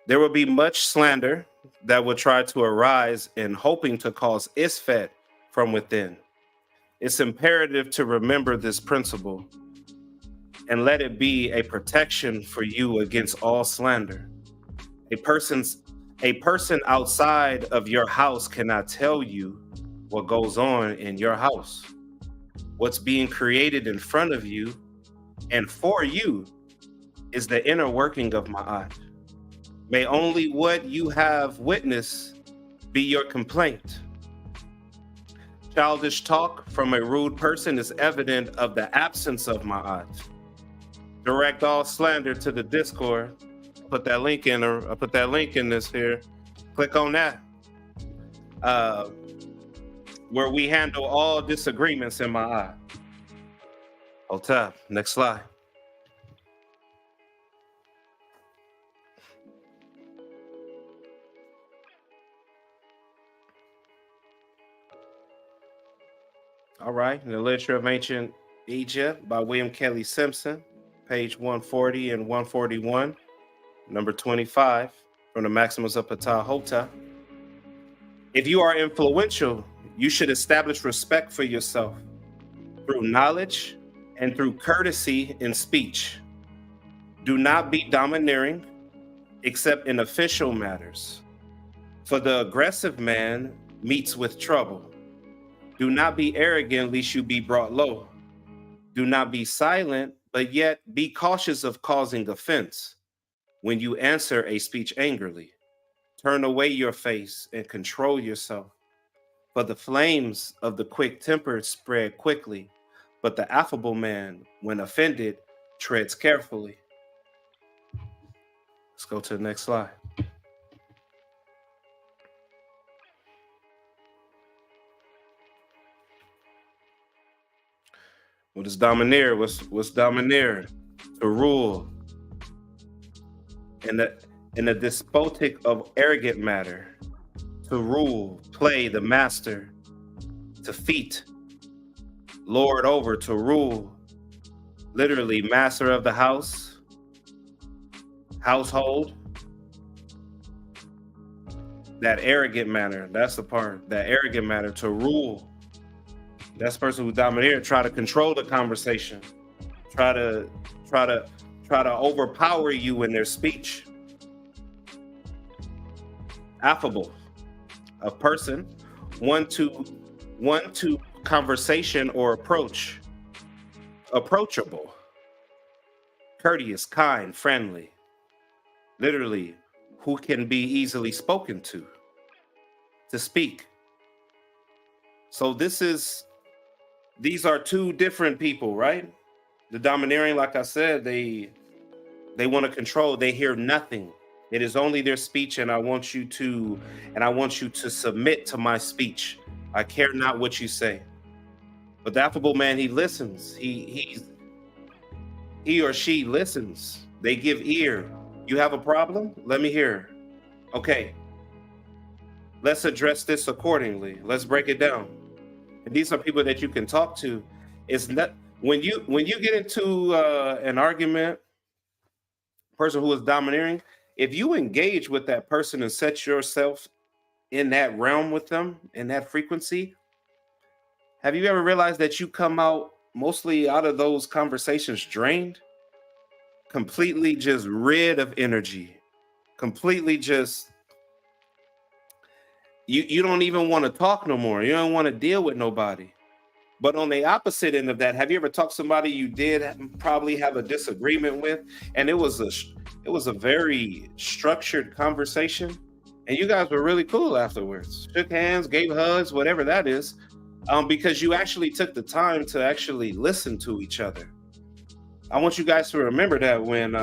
there will be much slander that will try to arise in hoping to cause isfet from within. It's imperative to remember this principle and let it be a protection for you against all slander. A person outside of your house cannot tell you what goes on in your house. What's being created in front of you and for you is the inner working of Maat. May only what you have witnessed be your complaint. Childish talk from a rude person is evident of the absence of Maat. Direct all slander to the Discord. Put that link in, or I put that link in this here. Click on that. Where we handle all disagreements in Maat. Ptah. Next slide. All right, in the literature of ancient Egypt by William Kelly Simpson, page 140 and 141. Number 25 from the Maxims of Ptah. If you are influential, you should establish respect for yourself through knowledge and through courtesy in speech. Do not be domineering, except in official matters. For the aggressive man meets with trouble. Do not be arrogant, lest you be brought low. Do not be silent, but yet be cautious of causing offense. When you answer a speech angrily, turn away your face and control yourself. For the flames of the quick-tempered spread quickly, but the affable man, when offended, treads carefully. Let's go to the next slide. What is domineer? What's domineer? To rule. In the despotic of arrogant matter. To rule, play the master. To feat, lord over, to rule. Literally, master of the house, household. That arrogant manner, that's the part. That arrogant manner, to rule. That's the person who domineer, try to control the conversation, try to overpower you in their speech. Affable, a person, one to conversation or approach. Approachable, courteous, kind, friendly. Literally, who can be easily spoken to speak. So these are two different people, right? The domineering, like I said, they want to control. They hear nothing. It is only their speech, and I want you to submit to my speech. I care not what you say. But the affable man, he listens. He or she listens. They give ear. You have a problem? Let me hear. Okay. Let's address this accordingly. Let's break it down. And these are people that you can talk to. It's not when you get into an argument, person who is domineering, if you engage with that person and set yourself in that realm with them, in that frequency, have you ever realized that you come out mostly out of those conversations drained, completely just rid of energy, completely just you don't even want to talk no more. You don't want to deal with nobody. But on the opposite end of that, have you ever talked to somebody you did probably have a disagreement with, and it was a very structured conversation, and you guys were really cool afterwards, shook hands, gave hugs, whatever that is, because you actually took the time to actually listen to each other. I want you guys to remember that when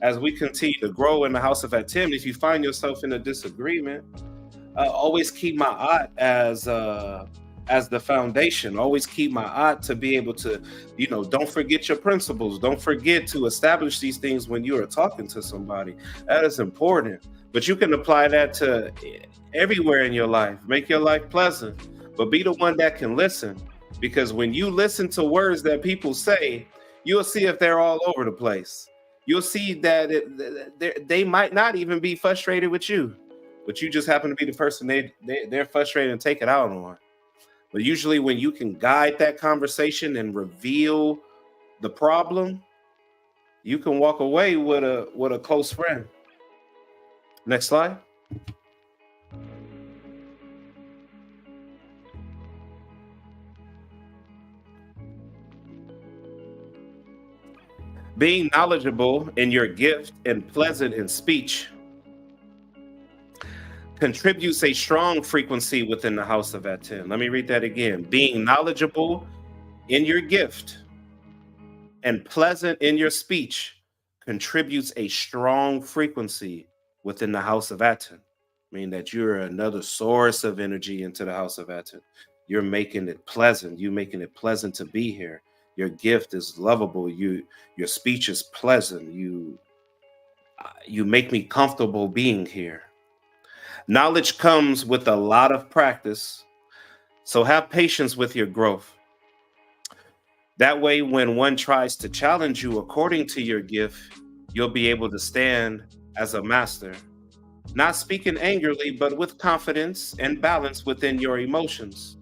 as we continue to grow in the house of Aten, if you find yourself in a disagreement, always keep my eye as the foundation. Always keep my eye to be able to, don't forget your principles. Don't forget to establish these things when you are talking to somebody. That is important. But you can apply that to everywhere in your life. Make your life pleasant, but be the one that can listen. Because when you listen to words that people say, you'll see if they're all over the place. You'll see that they might not even be frustrated with you, but you just happen to be the person they're frustrated and take it out on. But usually when you can guide that conversation and reveal the problem, you can walk away with a close friend. Next slide. Being knowledgeable in your gift and pleasant in speech contributes a strong frequency within the house of Aten. Let me read that again. Being knowledgeable in your gift and pleasant in your speech contributes a strong frequency within the house of Aten. Meaning that you're another source of energy into the house of Aten. You're making it pleasant. You're making it pleasant to be here. Your gift is lovable. Your speech is pleasant. You make me comfortable being here. Knowledge comes with a lot of practice, so have patience with your growth. That way, when one tries to challenge you according to your gift, you'll be able to stand as a master, not speaking angrily, but with confidence and balance within your emotions.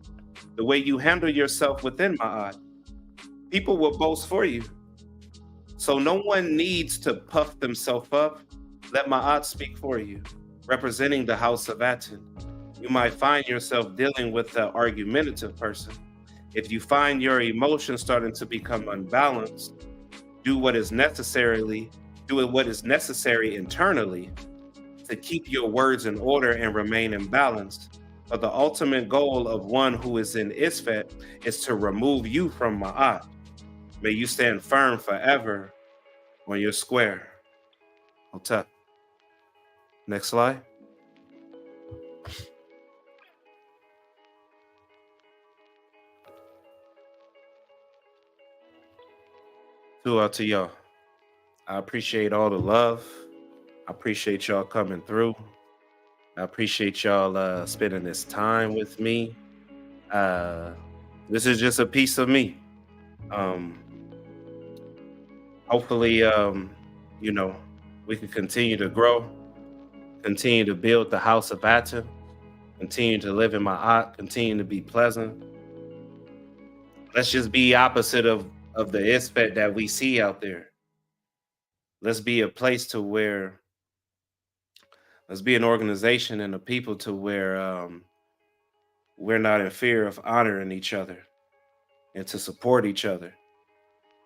The way you handle yourself within Maat, people will boast for you. So no one needs to puff themselves up. Let Maat speak for you. Representing the house of Aten, you might find yourself dealing with an argumentative person. If you find your emotions starting to become unbalanced, do what is necessary internally to keep your words in order and remain in balance. But the ultimate goal of one who is in Isfet is to remove you from Ma'at. May you stand firm forever on your square. Hotep. Next slide. Out to y'all. I appreciate all the love. I appreciate y'all coming through. I appreciate y'all spending this time with me. This is just a piece of me. Hopefully, you know, we can continue to grow, continue to build the house of Aten, continue to live in Ma'at, continue to be pleasant. Let's just be opposite of the Isfet that we see out there. Let's be a place to where, let's be an organization and a people to where we're not in fear of honoring each other and to support each other.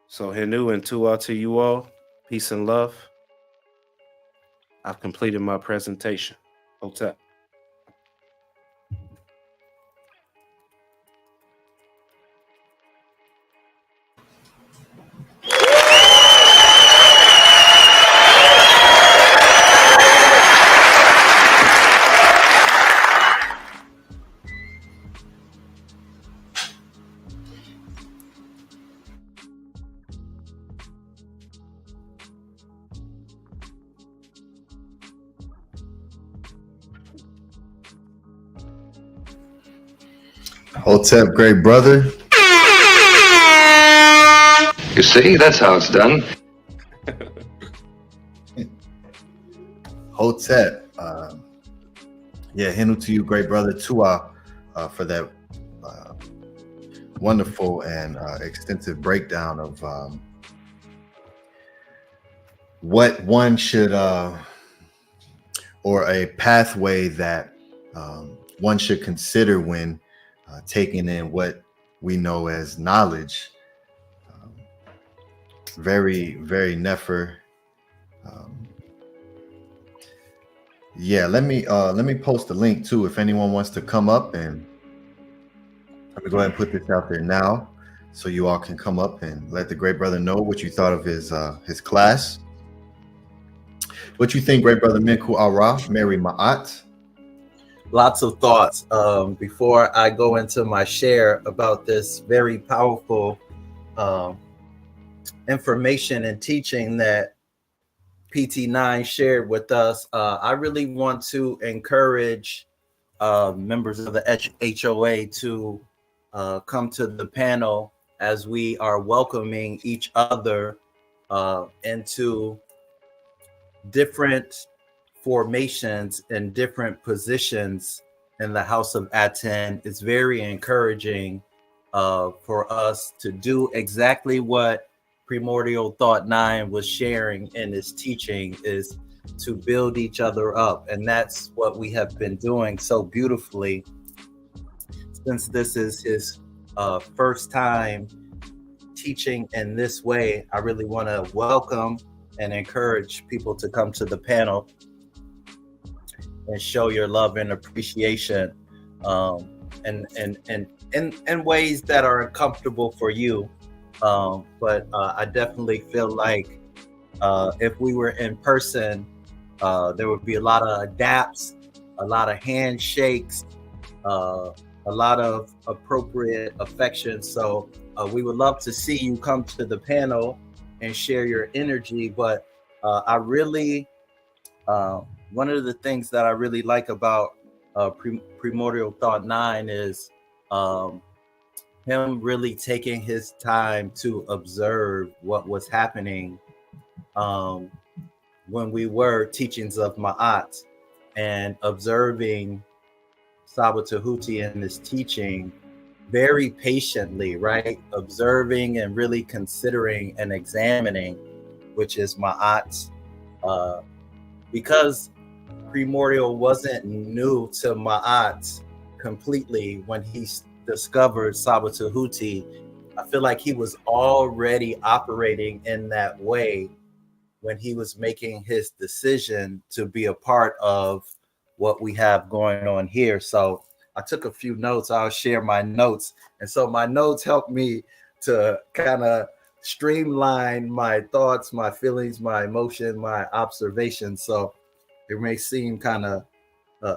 So HERU and Tua to you all. Peace and love. I've completed my presentation. Hotep. Hotep, great brother. You see, that's how it's done. Hotep. Yeah, HERU to you, great brother. Tua for that wonderful and extensive breakdown of what one should, or a pathway that one should consider when taking in what we know as knowledge. Very, very nefer. Yeah, let me post a link too if anyone wants to come up, and let me go ahead and put this out there now so you all can come up and let the great brother know what you thought of his class. What you think, great brother Menkhu Ara, Meri Maat? Lots of thoughts before I go into my share about this very powerful information and teaching that PT9 shared with us. I really want to encourage members of the HOA to come to the panel as we are welcoming each other into different formations and different positions in the house of Aten. It's very encouraging for us to do exactly what Primordial Thought 9 was sharing in his teaching, is to build each other up. And that's what we have been doing so beautifully. Since this is his first time teaching in this way, I really want to welcome and encourage people to come to the panel and show your love and appreciation in ways that are comfortable for you. But I definitely feel like if we were in person, there would be a lot of adapts, a lot of handshakes, a lot of appropriate affection. So we would love to see you come to the panel and share your energy. But I really, one of the things that I really like about Primordial Thought 9 is him really taking his time to observe what was happening when we were teachings of Ma'at, and observing Saba Tehuti in this teaching very patiently, right? Observing and really considering and examining which is Maat. Because Primordial wasn't new to Maat completely when he discovered Saba Tehuti, I feel like he was already operating in that way when he was making his decision to be a part of what we have going on here. So I took a few notes. I'll share my notes. And so my notes helped me to kind of streamline my thoughts, my feelings, my emotion, my observations. So it may seem kind of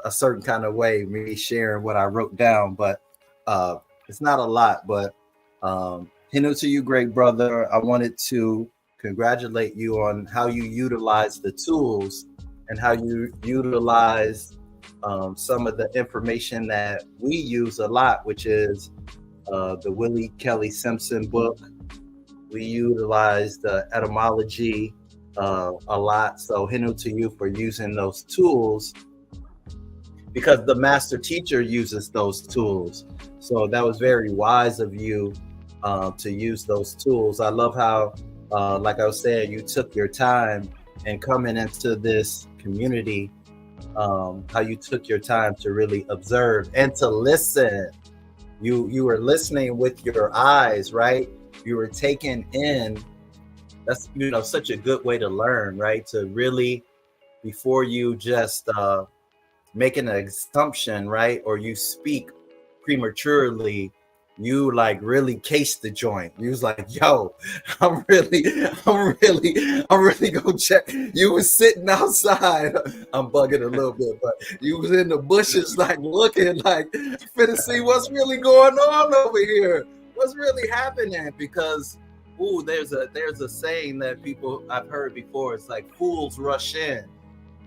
a certain kind of way, me sharing what I wrote down, but it's not a lot. But Hinu to you, great brother. I wanted to congratulate you on how you utilize the tools and how you utilize some of the information that we use a lot, which is the Willie Kelly Simpson book. We utilize the etymology a lot. So Hinu to you for using those tools, because the master teacher uses those tools. So that was very wise of you to use those tools. I love how, like I was saying, you took your time and coming into this community, how you took your time to really observe and to listen. You were listening with your eyes, right? You were taking in. That's, you know, such a good way to learn, right? To really, before you just make an assumption, right? Or you speak prematurely, you like really case the joint. You was like, yo, I'm really gonna check. You was sitting outside. I'm bugging a little bit, but you was in the bushes, like looking, like finna see what's really going on over here. What's really happening? Because there's a saying that I've heard before. It's like fools rush in,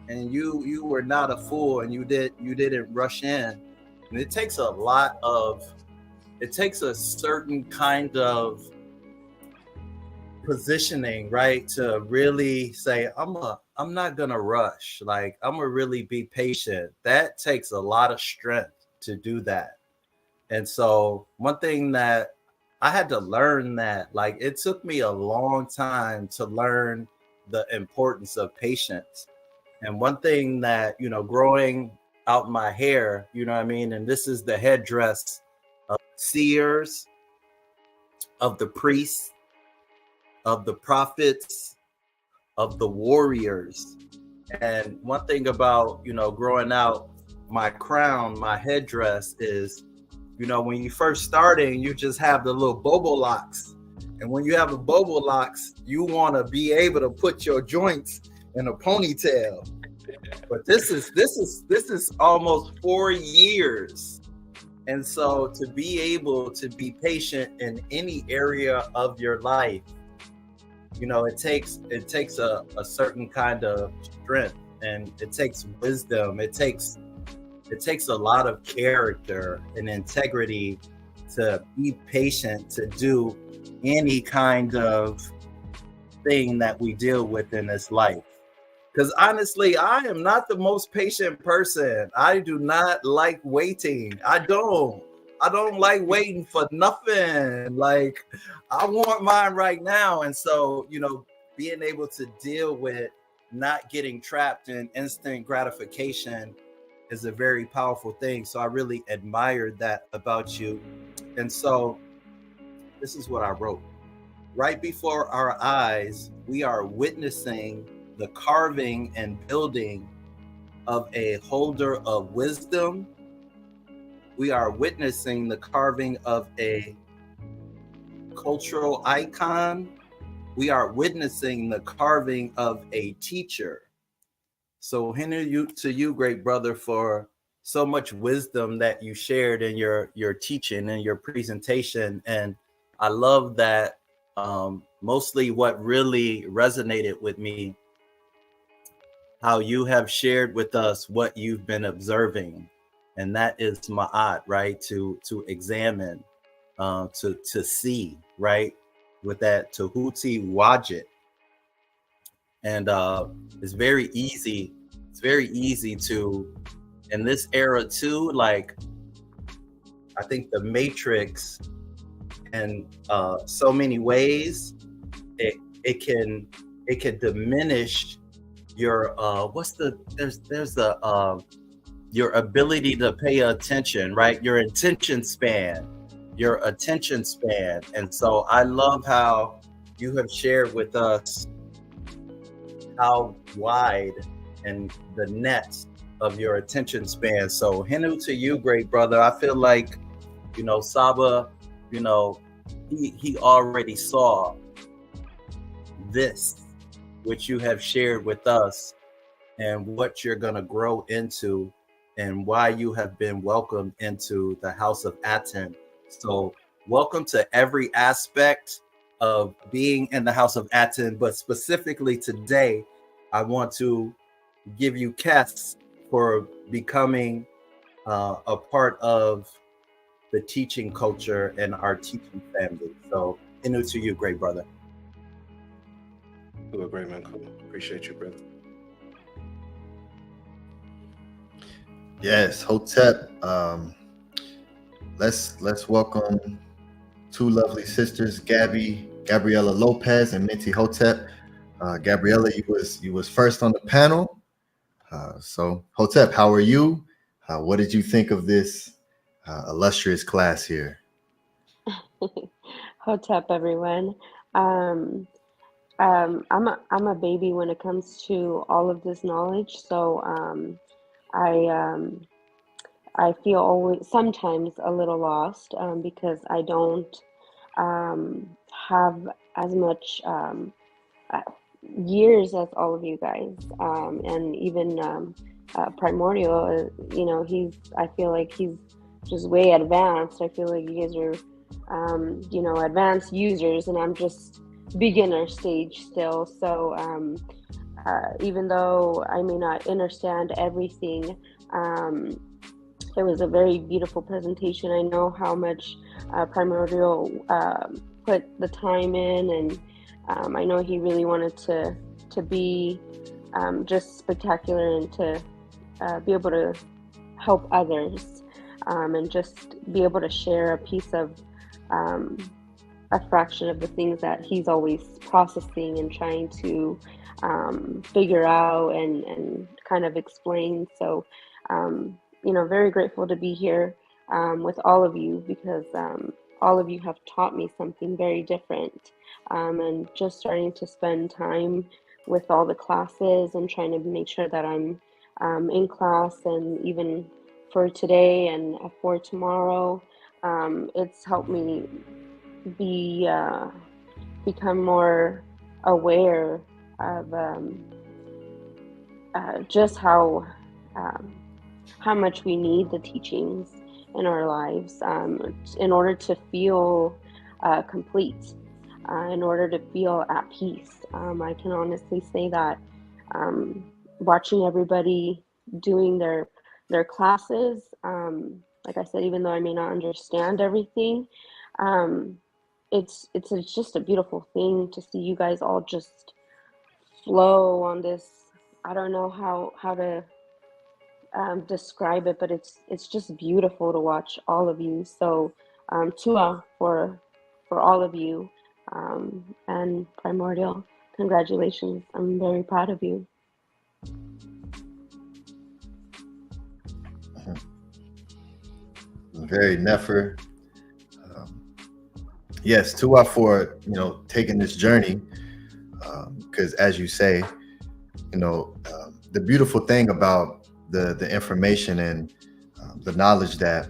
and you were not a fool, and you didn't rush in. And it takes a certain kind of positioning, right, to really say, I'm not gonna rush. Like, I'm gonna really be patient. That takes a lot of strength to do that. And so one thing that I had to learn, that like it took me a long time to learn the importance of patience. And one thing that, you know, growing out my hair, you know what I mean, and this is the headdress of seers, of the priests, of the prophets, of the warriors. And one thing about, you know, growing out my crown, my headdress is, you know, when you first starting, you just have the little bobo locks. And when you have the bobo locks, you want to be able to put your joints in a ponytail. But this is almost 4 years. And so to be able to be patient in any area of your life, you know, it takes a certain kind of strength, and it takes wisdom. It takes a lot of character and integrity to be patient, to do any kind of thing that we deal with in this life. Because honestly, I am not the most patient person. I do not like waiting. I don't like waiting for nothing. Like, I want mine right now. And so, you know, being able to deal with not getting trapped in instant gratification is a very powerful thing. So I really admired that about you. And so this is what I wrote. Right before our eyes, we are witnessing the carving and building of a holder of wisdom. We are witnessing the carving of a cultural icon. We are witnessing the carving of a teacher. So Hinu to you, great brother, for so much wisdom that you shared in your teaching and your presentation. And I love that mostly what really resonated with me, how you have shared with us what you've been observing. And that is Ma'at, right? To examine, to see, right? With that Tehuti Wajit. And it's very easy to, in this era too, like, I think the Matrix, in so many ways, it it can diminish your your ability to pay attention, right? Your attention span. And so I love how you have shared with us how wide and the net of your attention span. So HERU to you, great brother. I feel like, Saba, he already saw this, which you have shared with us, and what you're going to grow into, and why you have been welcomed into the house of Aten. So welcome to every aspect of being in the house of Aten, but specifically today, I want to give you Kes for becoming a part of the teaching culture and our teaching family. So HERU to you, great brother. You a great man, cool. Appreciate you, brother. Yes, Hotep. Let's welcome two lovely sisters, Gabriella Lopez and Minty Hotep. Gabriella, you was first on the panel. So Hotep, how are you? What did you think of this illustrious class here? Hotep, everyone. I'm a baby when it comes to all of this knowledge, so I feel always sometimes a little lost because I don't have as much years as all of you guys, and even Primordial. I feel like he's just way advanced. I feel like you guys are advanced users, and I'm just beginner stage still. So even though I may not understand everything, it was a very beautiful presentation. I know how much Primordial put the time in, and I know he really wanted to be just spectacular, and to be able to help others, and just be able to share a piece of a fraction of the things that he's always processing and trying to figure out and kind of explain. So very grateful to be here with all of you, because all of you have taught me something very different, and just starting to spend time with all the classes and trying to make sure that I'm in class, and even for today and for tomorrow, it's helped me become more aware of just how much we need the teachings in our lives in order to feel complete, in order to feel at peace. I can honestly say that watching everybody doing their classes, like I said, even though I may not understand everything, it's just a beautiful thing to see you guys all just flow on this. I don't know how to describe it, but it's just beautiful to watch all of you. So Tua for all of you, and Primordial, congratulations. I'm very proud of you. Very Nefer. Yes, Tua for taking this journey, because as you say, the beautiful thing about the information and the knowledge that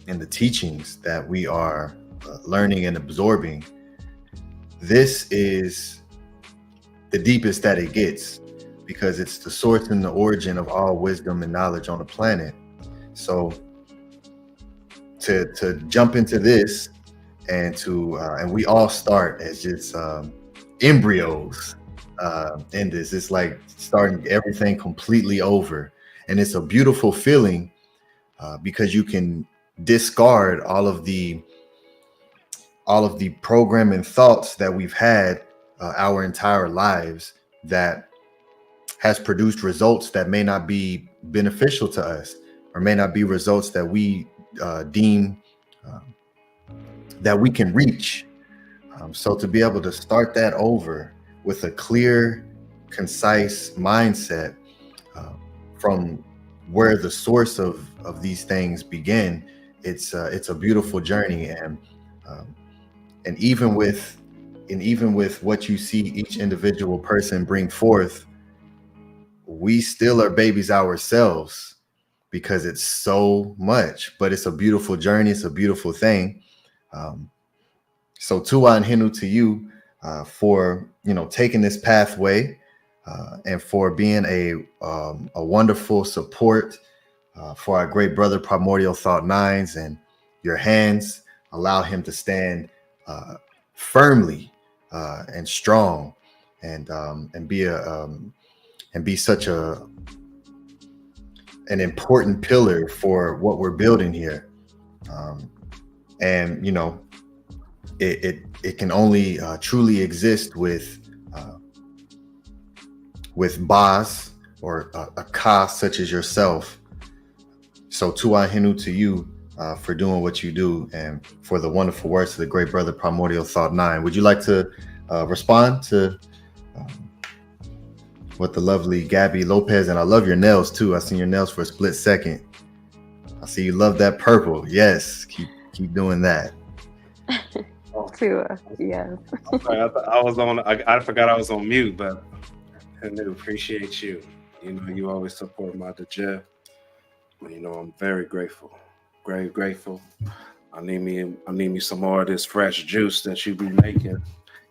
and the teachings that we are learning and absorbing, this is the deepest that it gets, because it's the source and the origin of all wisdom and knowledge on the planet. So to jump into this and and we all start as just embryos in this. It's like starting everything completely over, and it's a beautiful feeling because you can discard all of the programming thoughts that we've had our entire lives that has produced results that may not be beneficial to us, or may not be results that we deem that we can reach. So to be able to start that over with a clear, concise mindset from where the source of these things begin. It's a beautiful journey, and even with what you see each individual person bring forth, we still are babies ourselves, because it's so much, but it's a beautiful journey. It's a beautiful thing. So Tua and Henu to you for, taking this pathway and for being a wonderful support for our great brother Primordial Thought Nines, and your hands allow him to stand firmly and strong, and be such an important pillar for what we're building here. And it can only truly exist with Bas or a Ka such as yourself. So Tua Hinu to you for doing what you do, and for the wonderful words of the great brother Primordial Thought 9. Would you like to respond to what the lovely Gabby Lopez, and I love your nails too. I seen your nails for a split second. I see you love that purple. Yes, keep doing that. Tua, yes. I was on. I forgot I was on mute, but I do appreciate you. You always support my Dejah. I'm very grateful. Very grateful. I need me some more of this fresh juice that you be making,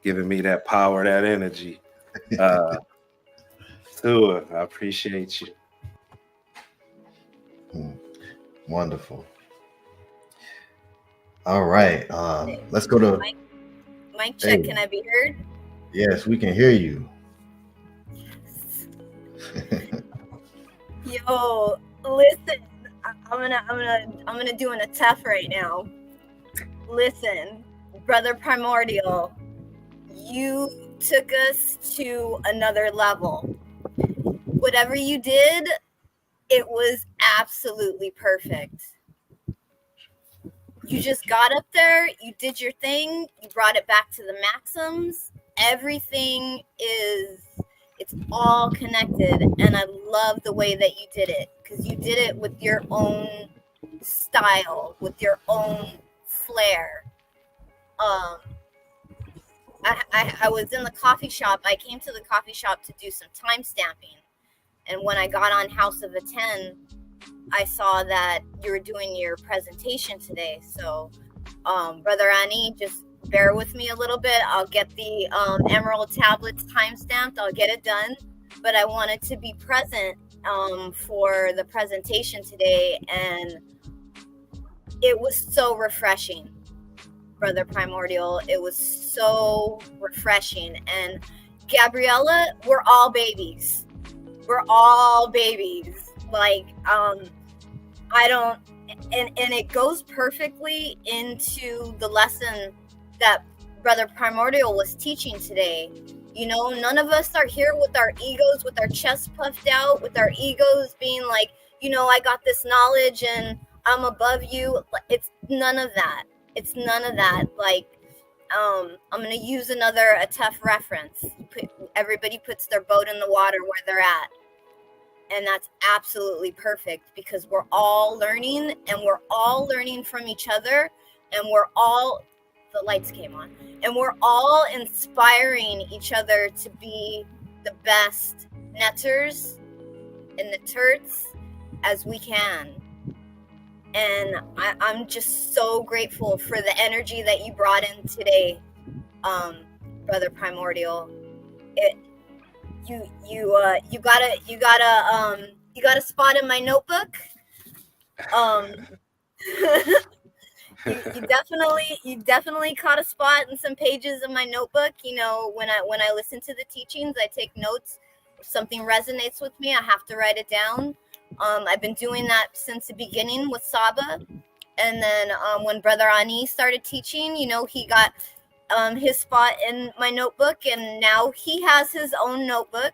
giving me that power, that energy. Tua, I appreciate you. Wonderful. All right, let's go to mic check. Hey. Can I be heard? Yes, we can hear you. Yo, listen, I'm gonna do an ATTON right now. Listen, brother Primordial, you took us to another level. Whatever you did, it was absolutely perfect. You just got up there, you did your thing, you brought it back to the maxims. Everything it's all connected, and I love the way that you did it, because you did it with your own style, with your own flair. I was in the coffee shop. I came to the coffee shop to do some time stamping, and when I got on House of Aten, I saw that you were doing your presentation today. So, Brother Ani, just bear with me a little bit. I'll get the Emerald Tablets time-stamped. I'll get it done. But I wanted to be present for the presentation today, and it was so refreshing, Brother Primordial. It was so refreshing. And Gabriella, we're all babies. We're all babies. Like, I don't, and it goes perfectly into the lesson that Brother Primordial was teaching today. None of us are here with our egos, with our chest puffed out, with our egos being like, I got this knowledge and I'm above you. It's none of that. It's none of that. Like, I'm going to use another ATTON reference. Everybody puts their boat in the water where they're at. And that's absolutely perfect, because we're all learning, and we're all learning from each other, and the lights came on, and we're all inspiring each other to be the best netters and netters as we can. And I'm just so grateful for the energy that you brought in today, Brother Primordial. You got a spot in my notebook. You definitely caught a spot in some pages of my notebook. When I listen to the teachings, I take notes. If something resonates with me, I have to write it down. I've been doing that since the beginning with Saba, and then when Brother Ani started teaching, he got his spot in my notebook, and now he has his own notebook.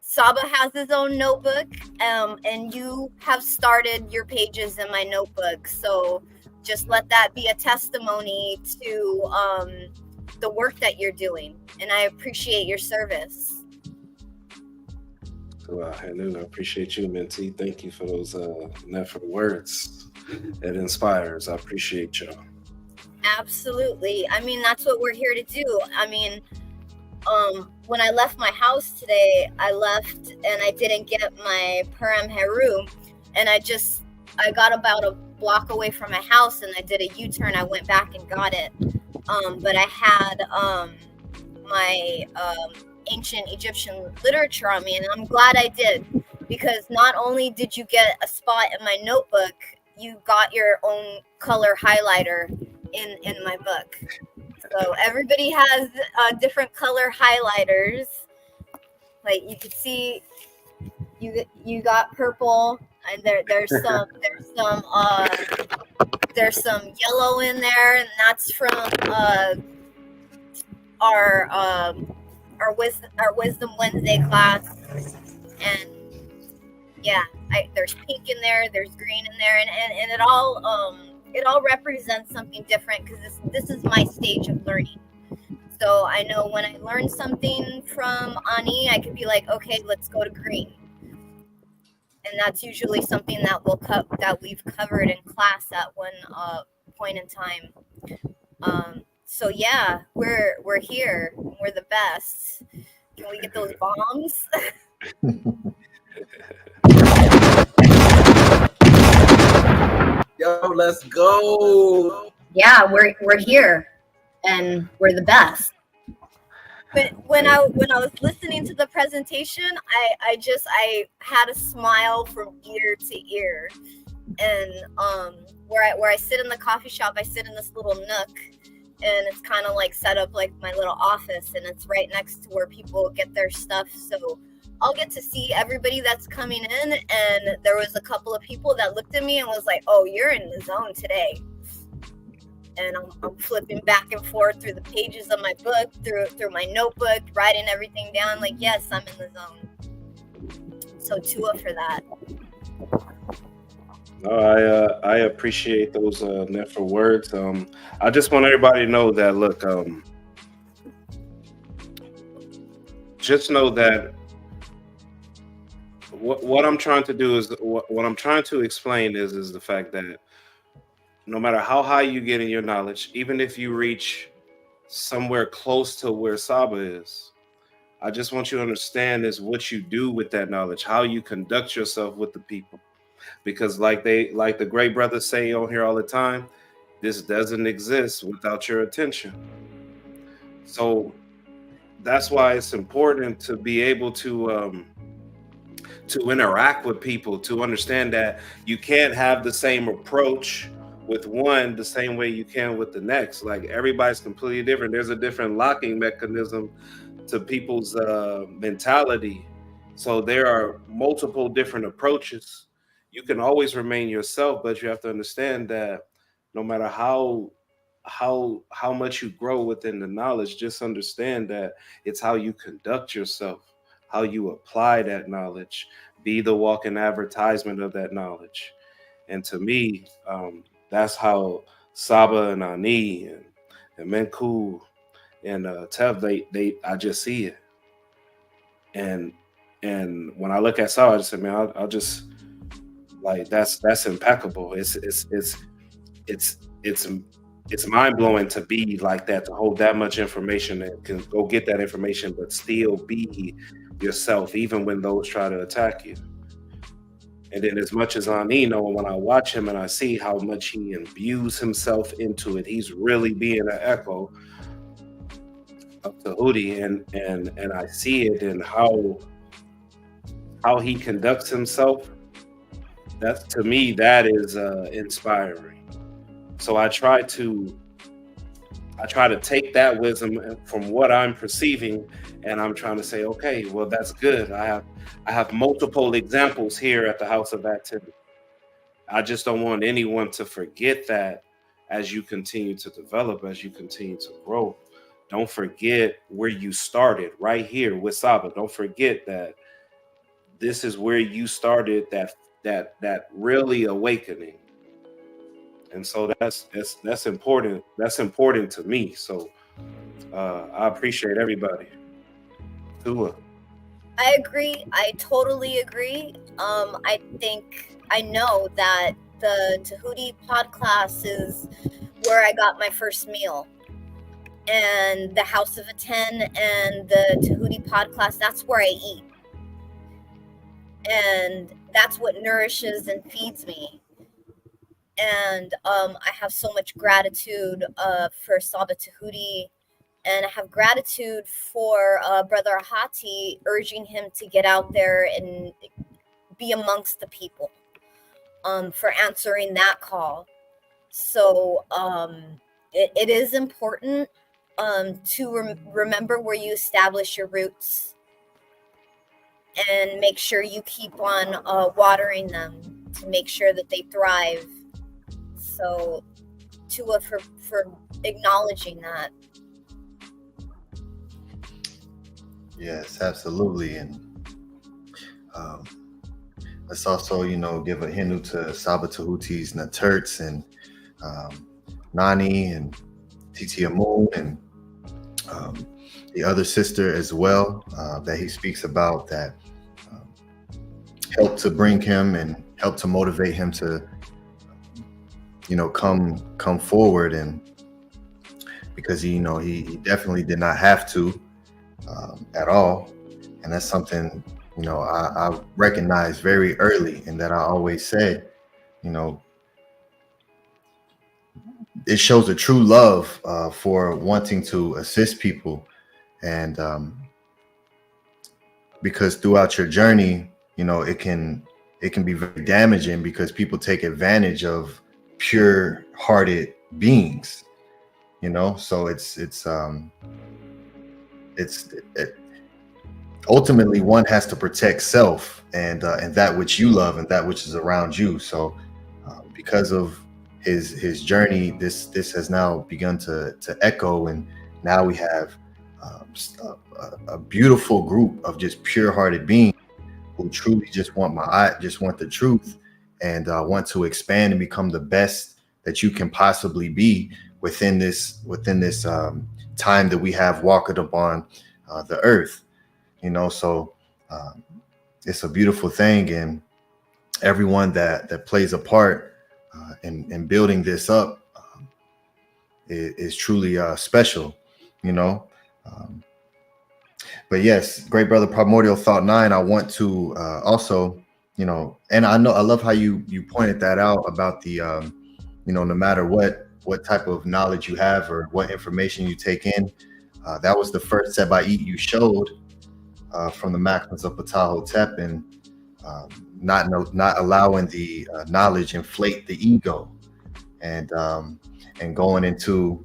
Saba has his own notebook, and you have started your pages in my notebook. So just let that be a testimony to the work that you're doing, and I appreciate your service. Wow, and I appreciate you, Mentee. Thank you for those for the words. It inspires. I appreciate y'all. Absolutely. I mean, that's what we're here to do. I mean, when I left my house today, I left and I didn't get my HERU, and I got about a block away from my house, and I did a U-turn. I went back and got it. But I had my ancient Egyptian literature on me, and I'm glad I did, because not only did you get a spot in my notebook, you got your own color highlighter in my book. So everybody has different color highlighters. Like you can see, you got purple, and there's some yellow in there, and that's from our Wisdom Wednesday class. And yeah, there's pink in there, there's green in there, and it all represents something different, because this is my stage of learning. So I know when I learn something from Ani, I could be like, okay, let's go to green. And that's usually something that we've covered in class at one point in time. So yeah, we're here. We're the best. Can we get those bombs? Yo, let's go. Yeah, we're here, and we're the best. But when I was listening to the presentation, I had a smile from ear to ear. And where I sit in the coffee shop, I sit in this little nook, and it's kind of like set up like my little office, and it's right next to where people get their stuff. So I'll get to see everybody that's coming in, and there was a couple of people that looked at me and was like, "Oh, you're in the zone today." And I'm flipping back and forth through the pages of my book, through my notebook, writing everything down. Like, yes, I'm in the zone. So Tua for that. I appreciate those Nefer words. I just want everybody to know that, look, just know that what I'm trying to do is what I'm trying to explain is the fact that no matter how high you get in your knowledge, even if you reach somewhere close to where Saba is, I just want you to understand is what you do with that knowledge, how you conduct yourself with the people. Because like the great brothers say on here all the time, this doesn't exist without your attention. So that's why it's important to be able to interact with people, to understand that you can't have the same approach with one the same way you can with the next. Like, everybody's completely different. There's a different locking mechanism to people's mentality. So there are multiple different approaches. You can always remain yourself, but you have to understand that no matter how much you grow within the knowledge, just understand that it's how you conduct yourself, how you apply that knowledge, be the walking advertisement of that knowledge. And to me, that's how Saba and Ani and Menkhu and Tev, I just see it. And when I look at Saba, I just say, man, I'll just, like, that's impeccable. It's mind blowing to be like that, to hold that much information and can go get that information, but still be yourself, even when those try to attack you. And then as much as Ani, when I watch him and I see how much he imbues himself into it, he's really being an echo of Tehuti, and I see it in how he conducts himself. That's, to me, that is inspiring. So I try to take that wisdom from what I'm perceiving, and I'm trying to say, okay, well, that's good. I have multiple examples here at the House of Aten. I just don't want anyone to forget that as you continue to develop, as you continue to grow. Don't forget where you started, right here with Saba. Don't forget that this is where you started that really awakening. And so that's important. That's important to me. So I appreciate everybody. Tua. I agree. I totally agree. I know that the Tehuti pod class is where I got my first meal. And the House of Aten and the Tehuti pod class, that's where I eat. And that's what nourishes and feeds me. And I have so much gratitude for Saba Tehuti, and I have gratitude for Brother Ahati urging him to get out there and be amongst the people, for answering that call. So it is important to remember where you establish your roots and make sure you keep on watering them to make sure that they thrive. So Tua for acknowledging that. Yes, absolutely. And let's also, give a hinu to Saba Tehuti's Naturts and Nani and Titi Amun and the other sister as well, that he speaks about, that helped to bring him and helped to motivate him to come forward. And because he definitely did not have to at all. And that's something I recognized very early, and that I always said, it shows a true love for wanting to assist people. And because throughout your journey, it can be very damaging, because people take advantage of pure-hearted beings, so it's ultimately one has to protect self and that which you love and that which is around you. So because of his journey, this has now begun to echo, and now we have a beautiful group of just pure-hearted beings who truly just want the truth, and want to expand and become the best that you can possibly be within this time that we have walked upon the earth. So it's a beautiful thing, and everyone that plays a part in building this up is truly special. But yes, great brother, Primordial Thought 9, I want to also, and I love how you pointed that out about the no matter what type of knowledge you have or what information you take in, that was the first Seba'it you showed from the maxims of Ptah Hotep, and not allowing the knowledge inflate the ego, and going into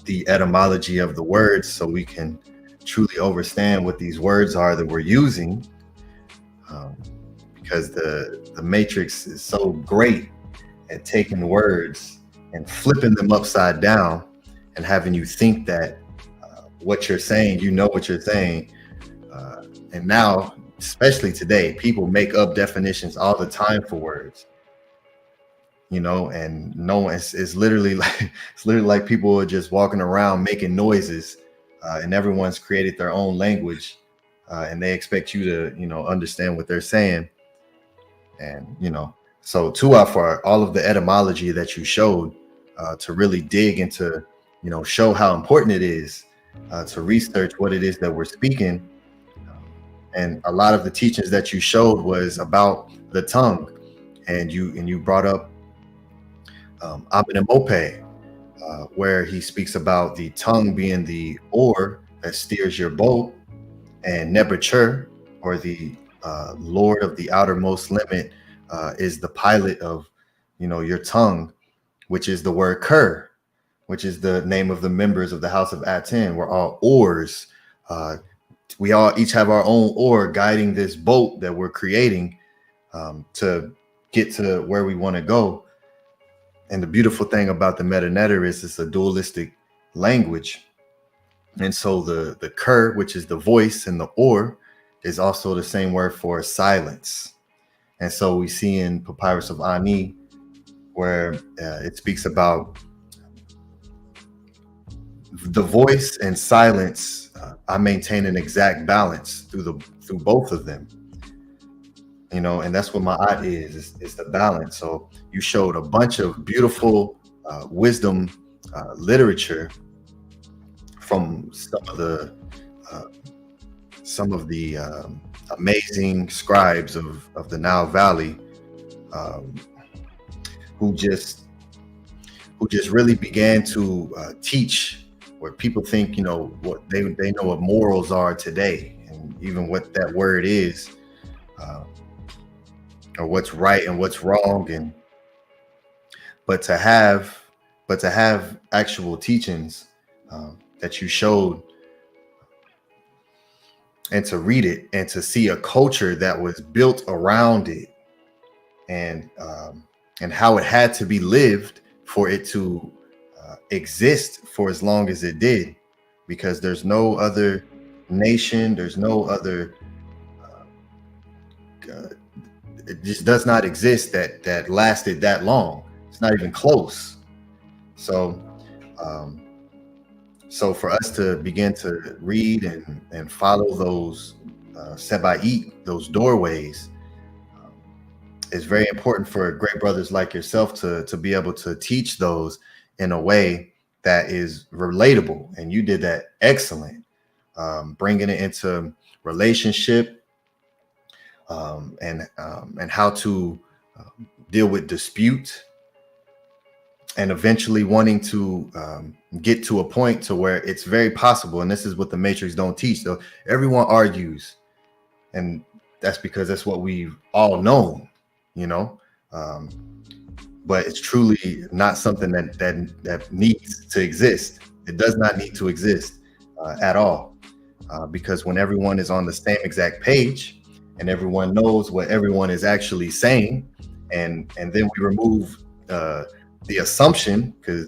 the etymology of the words, so we can truly understand what these words are that we're using, because the matrix is so great at taking words and flipping them upside down and having you think that what you're saying, what you're saying. And now, especially today, people make up definitions all the time for words, and no, it's literally like people are just walking around making noises, and everyone's created their own language, and they expect you to, understand what they're saying. And, so Tua, for all of the etymology that you showed, to really dig into, show how important it is to research what it is that we're speaking. And a lot of the teachings that you showed was about the tongue, and you brought up AMENEMOPE, where he speaks about the tongue being the oar that steers your boat, and Nebuchadnezzar, or the Lord of the outermost limit, is the pilot of your tongue, which is the word Ker, which is the name of the members of the House of Aten. We're all oars. We all each have our own oar guiding this boat that we're creating to get to where we want to go. And the beautiful thing about the meta-netter is it's a dualistic language. And so the Ker, which is the voice, and the oar is also the same word for silence. And so we see in Papyrus of Ani, where it speaks about the voice and silence, I maintain an exact balance through both of them. You know, and that's what Maat is the balance. So you showed a bunch of beautiful wisdom literature from some of the amazing scribes of the Nile Valley, who just really began to teach, where people think, you know, what they know what morals are today, and even what that word is, or what's right and what's wrong, but to have actual teachings that you showed, and to read it and to see a culture that was built around it, and how it had to be lived for it to exist for as long as it did, because there's no other nation, there's no other, it just does not exist that lasted that long. It's not even close. So so for us to begin to read and follow those sebaid, those doorways, is very important for great brothers like yourself to be able to teach those in a way that is relatable. And you did that excellent, bringing it into relationship, and how to deal with dispute, and eventually wanting to get to a point to where it's very possible. And this is what the Matrix don't teach. So everyone argues, and that's because that's what we've all known, you know, but it's truly not something that needs to exist. It does not need to exist at all, because when everyone is on the same exact page and everyone knows what everyone is actually saying, and then we remove the assumption, because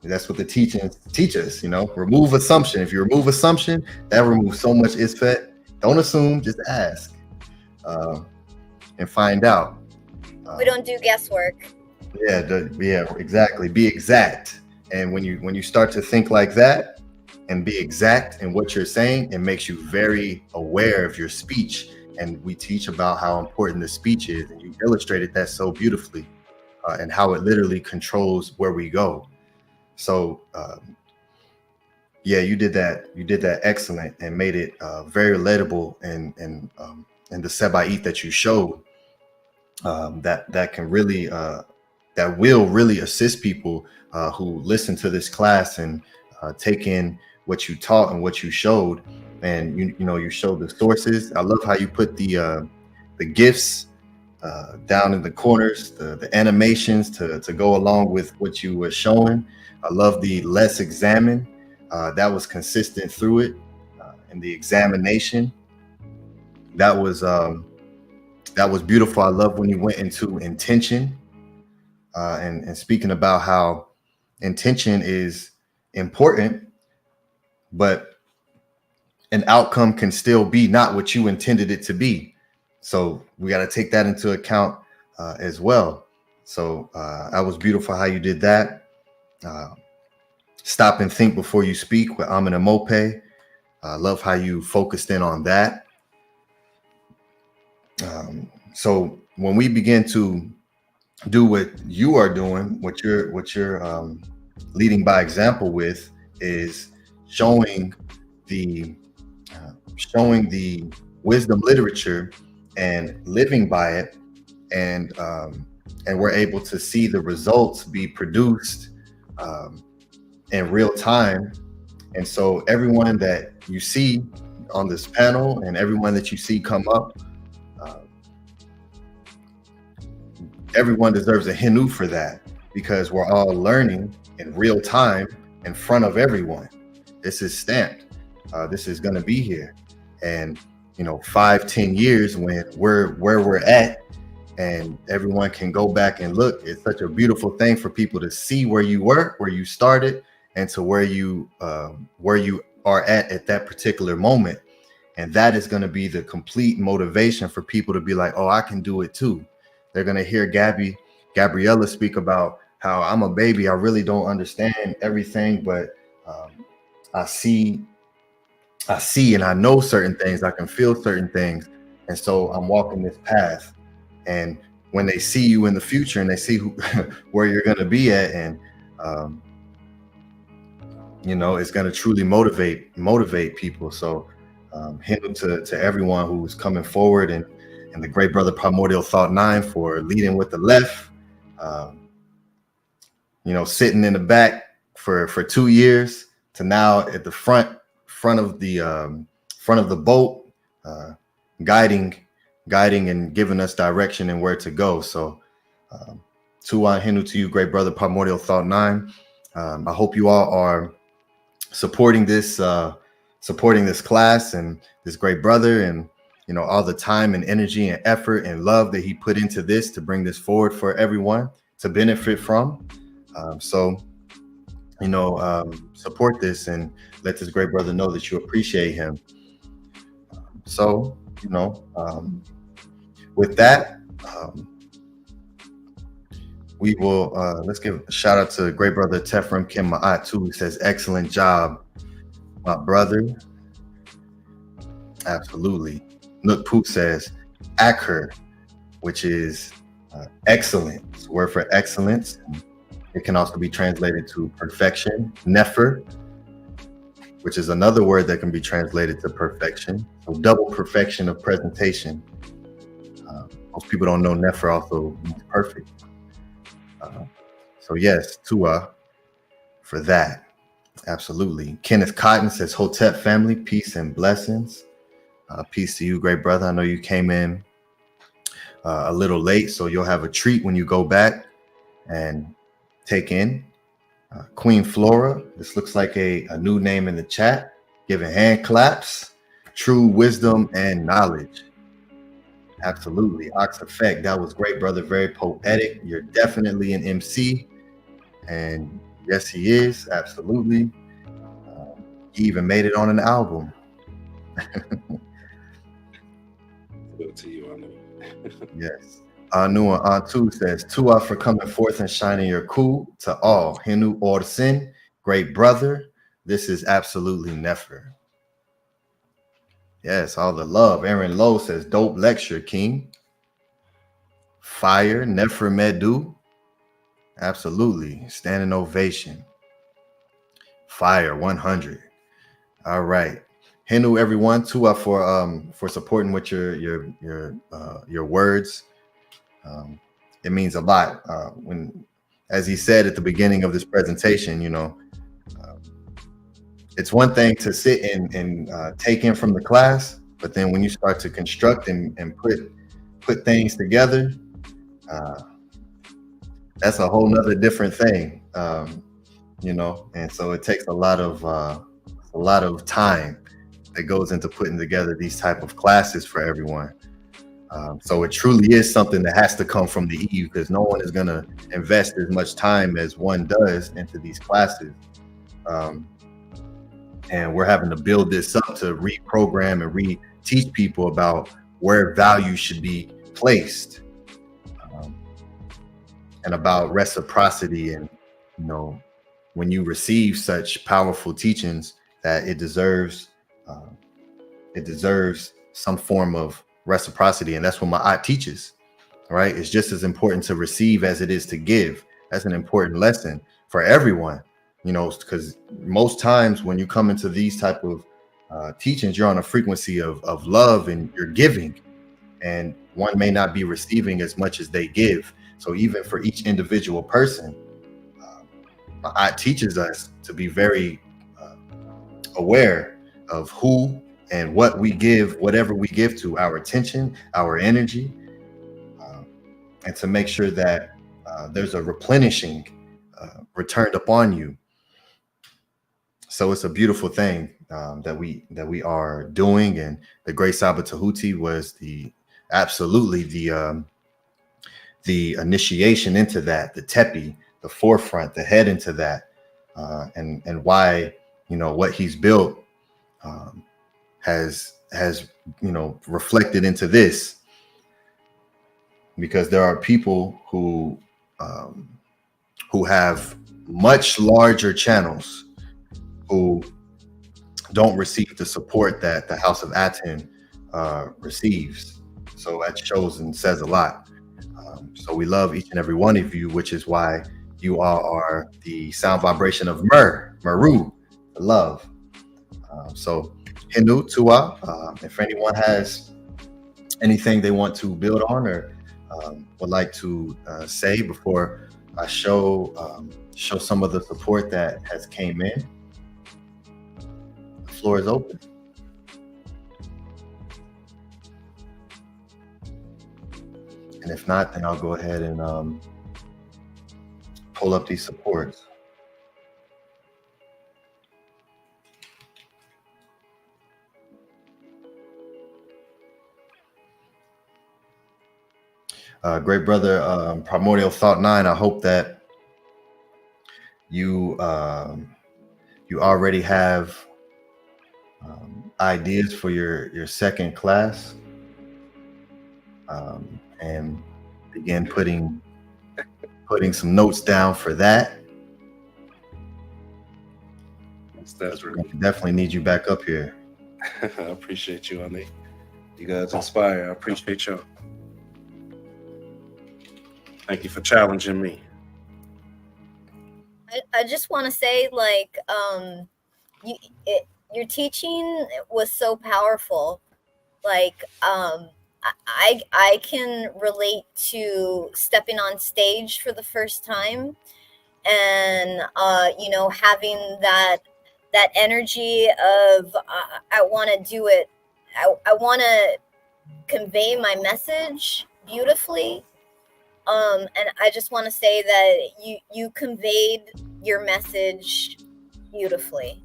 that's what the teachings teach us, you know, remove assumption. If you remove assumption, that removes so much isfet. Don't assume, just ask, and find out. We don't do guesswork. Yeah, exactly. Be exact. And when you start to think like that and be exact in what you're saying, it makes you very aware of your speech. And we teach about how important the speech is, and you illustrated that so beautifully, and how it literally controls where we go. So yeah, you did that excellent, and made it very relatable, and the sebaid that you showed, that can really that will really assist people who listen to this class and take in what you taught and what you showed. And you know, you showed the sources. I love how you put the gifts down in the corners, the animations to go along with what you were showing. I love the let's examine. That was consistent through it, and the examination. That was beautiful. I love when you went into intention, and speaking about how intention is important, but an outcome can still be not what you intended it to be. So we got to take that into account as well. So that was beautiful how you did that. Stop and think before you speak with AMENEMOPE. I love how you focused in on that. So when we begin to do what you are doing, what you're leading by example with, is showing the wisdom literature and living by it, and we're able to see the results be produced in real time. And so everyone that you see on this panel and everyone that you see come up, everyone deserves a HERU for that, because we're all learning in real time in front of everyone. This is stamped. This is going to be here. And, you know, 5-10 years when we're where we're at, and everyone can go back and look, it's such a beautiful thing for people to see where you were, where you started, and to where you are at that particular moment. And that is going to be the complete motivation for people to be like, oh, I can do it too. They're going to hear Gabriella speak about how I'm a baby. I really don't understand everything, but I see and I know certain things, I can feel certain things. And so I'm walking this path. And when they see you in the future and they see where you're going to be at, and you know, it's going to truly motivate people. So him to everyone who's coming forward, and the great brother Primordial Thought 9 for leading with the left, you know, sitting in the back for 2 years to now at the front of the boat, guiding and giving us direction and where to go. So Tuan Hinu to you, great brother Primordial Thought 9. I hope you all are supporting this class and this great brother, and you know, all the time and energy and effort and love that he put into this to bring this forward for everyone to benefit from. So you know, support this and let this great brother know that you appreciate him. So you know, with that, we will let's give a shout out to great brother Tefram Kim Maat too, who says excellent job, my brother. Absolutely. Nook Poop says AKHER, which is excellent. It's a word for excellence. It can also be translated to perfection. Nefer, which is another word that can be translated to perfection. So double perfection of presentation. Most people don't know Nefer also means perfect. So yes, Tua for that. Absolutely. Kenneth Cotton says, Hotep family, peace and blessings. Peace to you, great brother. I know you came in a little late, so you'll have a treat when you go back and take in Queen Flora. This looks like a new name in the chat, giving hand claps, true wisdom and knowledge. Absolutely. Ox Effect, that was great, brother. Very poetic. You're definitely an MC. And yes, he is. Absolutely. He even made it on an album. Good to you, Anu. Yes. Anu and Antu says, Tua for coming forth and shining your cool to all. Hinu Orsin, great brother. This is absolutely Nefer. Yes, all the love. Aaron Lowe says, dope lecture, King. Fire, Nefer Medu. Absolutely. Standing ovation. Fire, 100. All right. Hinu, everyone, Tua for supporting with your words. It means a lot. When, as he said at the beginning of this presentation, you know, it's one thing to sit and take in from the class, but then when you start to construct and put things together, that's a whole nother different thing, you know. And so it takes a lot of time that goes into putting together these type of classes for everyone. So it truly is something that has to come from the EU, because no one is going to invest as much time as one does into these classes. And we're having to build this up to reprogram and re-teach people about where value should be placed, and about reciprocity. And, you know, when you receive such powerful teachings, that it deserves some form of reciprocity. And that's what Maat teaches, right? It's just as important to receive as it is to give. That's an important lesson for everyone. You know, because most times when you come into these type of teachings, you're on a frequency of love and you're giving, and one may not be receiving as much as they give. So even for each individual person, Maat teaches us to be very aware of who and what we give, whatever we give to, our attention, our energy, and to make sure that there's a replenishing returned upon you. So it's a beautiful thing that we are doing, and the great Saba Tehuti was absolutely the initiation into that, the tepi, the forefront, the head into that, and why, you know, what he's built has you know, reflected into this, because there are people who have much larger channels, who don't receive the support that the House of Aten receives. So that shows and says a lot. So we love each and every one of you, which is why you all are the sound vibration of Meru, love. So Hindu, Tua, if anyone has anything they want to build on or would like to say before I show some of the support that has came in, the floor is open. And if not, then I'll go ahead and pull up these supports. Great brother, Primordial Thought 9. I hope that you already have ideas for your second class, and begin putting some notes down for that. That's We definitely need you back up here. I appreciate you, honey. You guys inspire. I appreciate y'all. Thank you for challenging me. I just want to say, like, your teaching was so powerful. Like, I can relate to stepping on stage for the first time, and you know, having that energy of I want to do it. I want to convey my message beautifully. And I just want to say that you conveyed your message beautifully,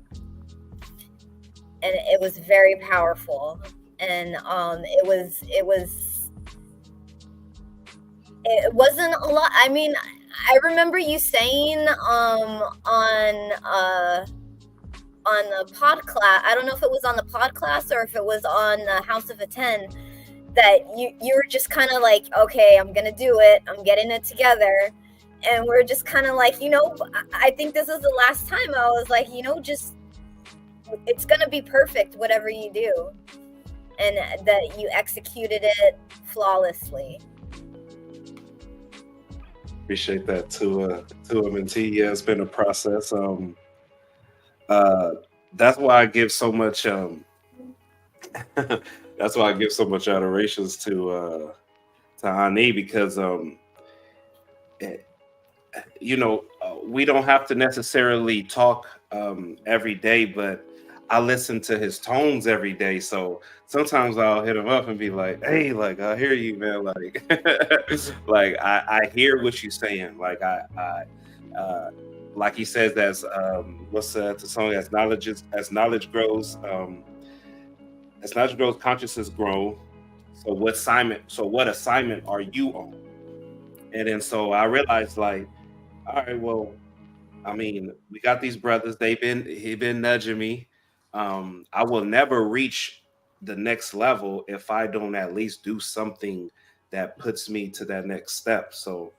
and it was very powerful. And it wasn't a lot. I mean, I remember you saying on the pod class, I don't know if it was on the pod class or if it was on the House of Aten, that you were just kind of like, okay, I'm gonna do it, I'm getting it together. And we're just kind of like, you know, I think this is the last time I was like, you know, just, it's gonna be perfect whatever you do, and that you executed it flawlessly. Appreciate that too, T. Yeah, it's been a process. That's why I give so much that's why I give so much adorations to Ani, because you know, we don't have to necessarily talk every day, but I listen to his tones every day. So sometimes I'll hit him up and be like, hey, like, I hear you, man. Like, like I hear what you're saying. Like like he says, that's what's the song? As knowledge grows, consciousness grows. So what assignment are you on? And then so I realized, like, all right, well, I mean, we got these brothers. He's been nudging me. I will never reach the next level if I don't at least do something that puts me to that next step. So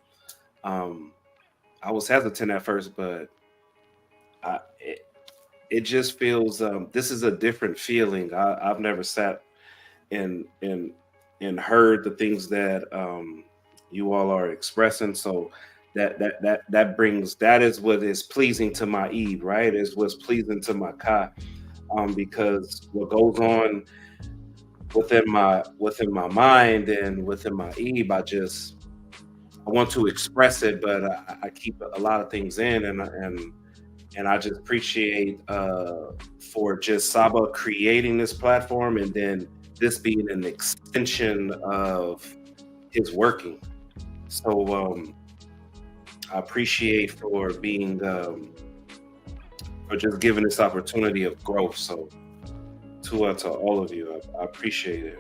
I was hesitant at first, but it just feels this is a different feeling. I've never sat and heard the things that you all are expressing. So that is what is pleasing to my Eve, right? Is what's pleasing to my Ka, because what goes on within my mind and within my Eve, I want to express it, but I keep a lot of things in, and I just appreciate for just Saba creating this platform, and then this being an extension of his working. So I appreciate for being for just giving this opportunity of growth. So to all of you, I appreciate it.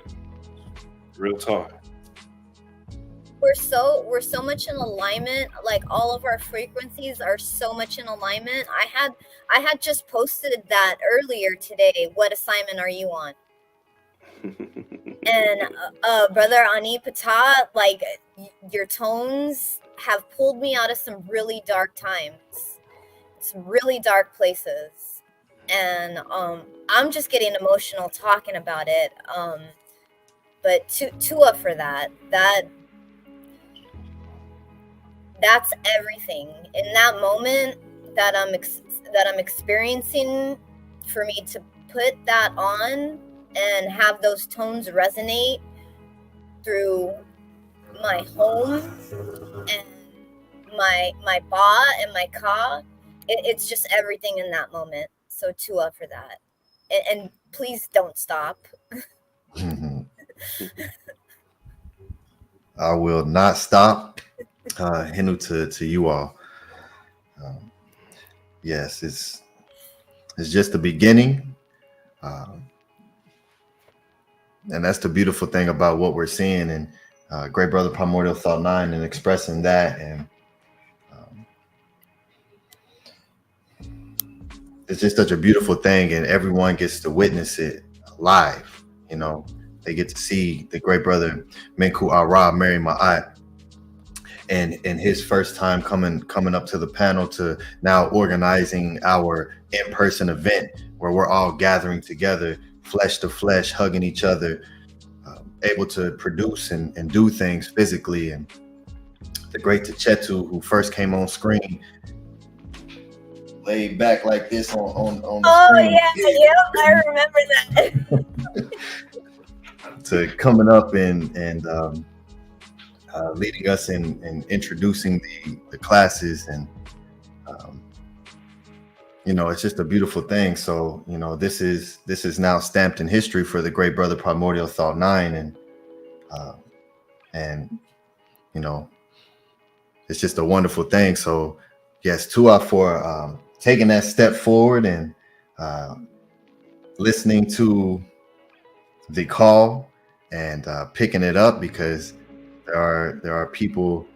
Real talk. We're so much in alignment. Like, all of our frequencies are so much in alignment. I had just posted that earlier today. What assignment are you on? And brother Ani Ptah, like, your tones have pulled me out of some really dark times, some really dark places. and I'm just getting emotional talking about it. But Tua for that. That's everything in that moment that I'm experiencing. For me to put that on and have those tones resonate through my home and my ba and my ka, it's just everything in that moment. So Tua for that, and please don't stop. I will not stop. Henu to you all. Yes, it's just the beginning, and that's the beautiful thing about what we're seeing. And Great Brother Primordial Thought 9 and expressing that, and it's just such a beautiful thing, and everyone gets to witness it live. You know, they get to see the Great Brother Menkhu Ara Meri Maat, and his first time coming up to the panel, to now organizing our in-person event where we're all gathering together, flesh to flesh, hugging each other, able to produce and do things physically. And the great Techetu, who first came on screen, laid back like this on the screen. Yeah, I remember that. To coming up and leading us in introducing the classes, and you know, it's just a beautiful thing. So, you know, this is now stamped in history for the Great Brother Primordial Thought 9, and you know, it's just a wonderful thing. So yes, Tua for taking that step forward and listening to the call and picking it up, because there are people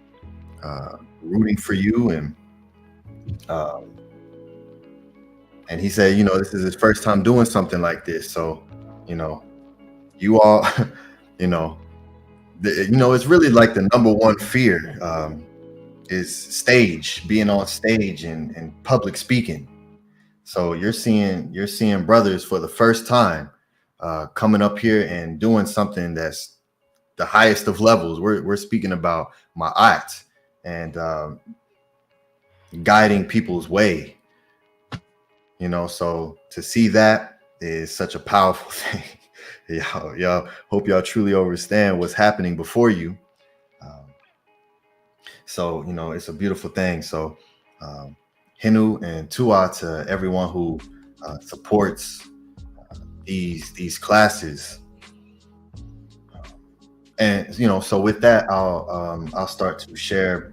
rooting for you. And he said, you know, this is his first time doing something like this. So, you know, you all, you know, it's really like the number one fear is stage, being on stage and public speaking. So you're seeing brothers for the first time coming up here and doing something that's the highest of levels. We're speaking about Maat and guiding people's way. You know, so to see that is such a powerful thing. Y'all hope y'all truly understand what's happening before you. So, you know, it's a beautiful thing. So Henu and Tua to everyone who supports these classes. And, you know, so with that, I'll start to share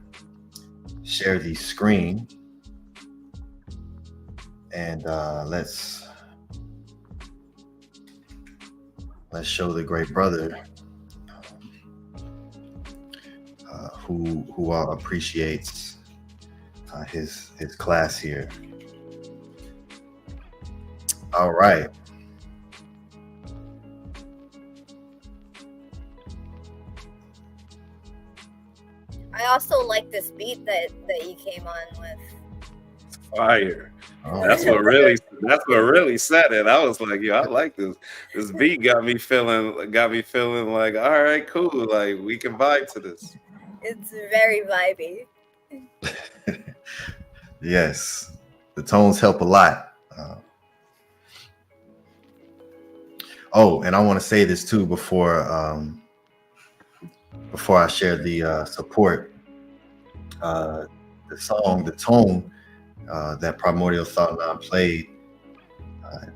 the screen. And let's show the Great Brother who appreciates his class here. All right. I also like this beat that you came on with. Fire. Oh. That's what really said it. I was like, yo, I like this. This beat got me feeling like, all right, cool. Like, we can vibe to this. It's very vibey. Yes, the tones help a lot. Oh, and I want to say this too before I share the support. The song, the tone that Primordial Thought 9 played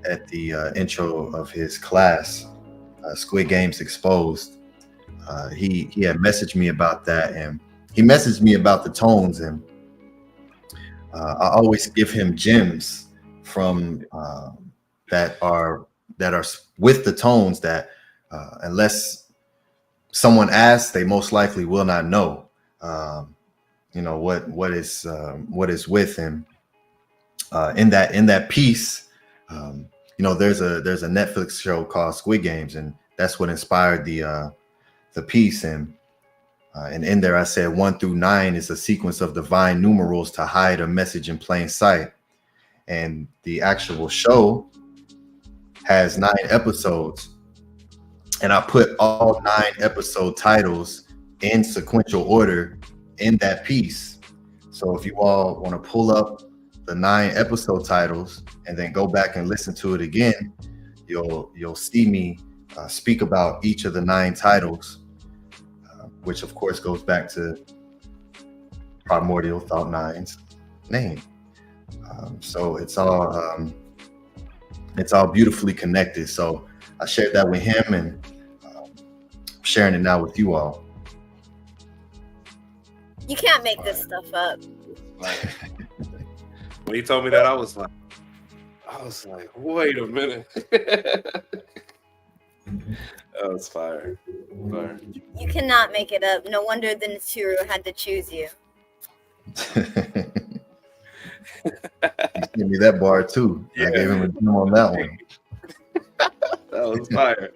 at the intro of his class, Squid Games Exposed. He had messaged me about that, and he messaged me about the tones, and I always give him gems from that are with the tones that unless someone asks, they most likely will not know. You know what is with him in that piece. You know, there's a Netflix show called Squid Games, and that's what inspired the piece. And in there I said 1 through 9 is a sequence of divine numerals to hide a message in plain sight. and the actual show has 9 episodes, and I put all 9 episode titles in sequential order in that piece. So if you all want to pull up the 9 episode titles and then go back and listen to it again, you'll see me speak about each of the 9 titles, which of course goes back to Primordial Thought 9's name. So it's all beautifully connected. So I shared that with him, and sharing it now with you all. You can't make this stuff up. When he told me that, I was like, wait a minute. That was fire. You cannot make it up. No wonder the Naturu had to choose you. He gave me that bar too. Yeah. I gave him a gem on that one. That was fire.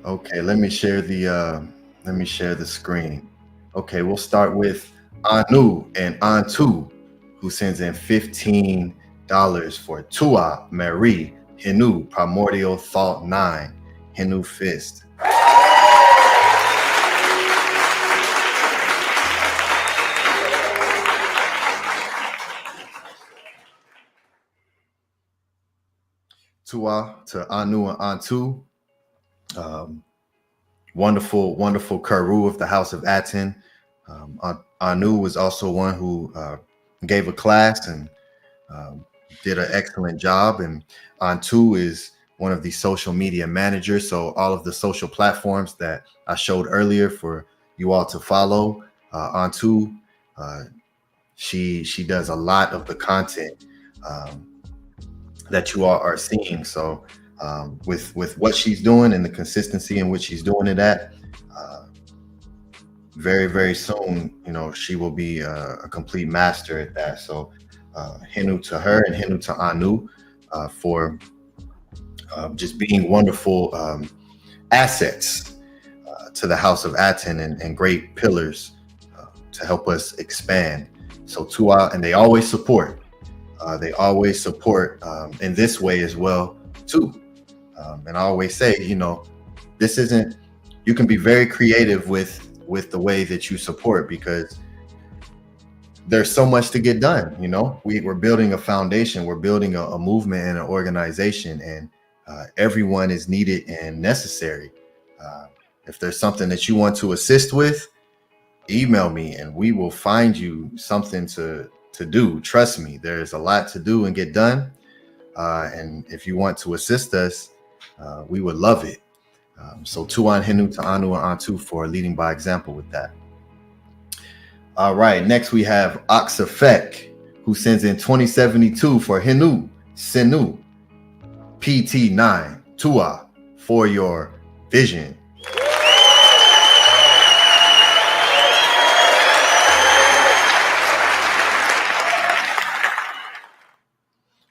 Okay, let me share the screen. Okay, we'll start with Anu and Antu, who sends in $15 for Tua, Meri, HERU, Primordial Thought 9, HERU Fist. Tua to Anu and Antu. Wonderful HERU of the House of Aten. Anu was also one who gave a class and did an excellent job. And Antu is one of the social media managers. So all of the social platforms that I showed earlier for you all to follow, Antu, she does a lot of the content that you all are seeing. So with what she's doing and the consistency in which she's doing it at, very, very soon, she will be a complete master at that. So HERU to her and HERU to Anu for just being wonderful assets to the House of Aten and great pillars to help us expand. So Tua, and they always support. They always support in this way as well too. And I always say, this isn't, you can be very creative with the way that you support, because there's so much to get done. We're building a foundation, we're building a movement and an organization, and everyone is needed and necessary. If there's something that you want to assist with, email me and we will find you something to do. Trust me, there's a lot to do and get done. And if you want to assist us, we would love it. So Tuan HERU to Anu and Antu for leading by example with that. All right, next we have Oxafek, who sends in 2072 for HERU, Senu, PT9, Tua, for your vision.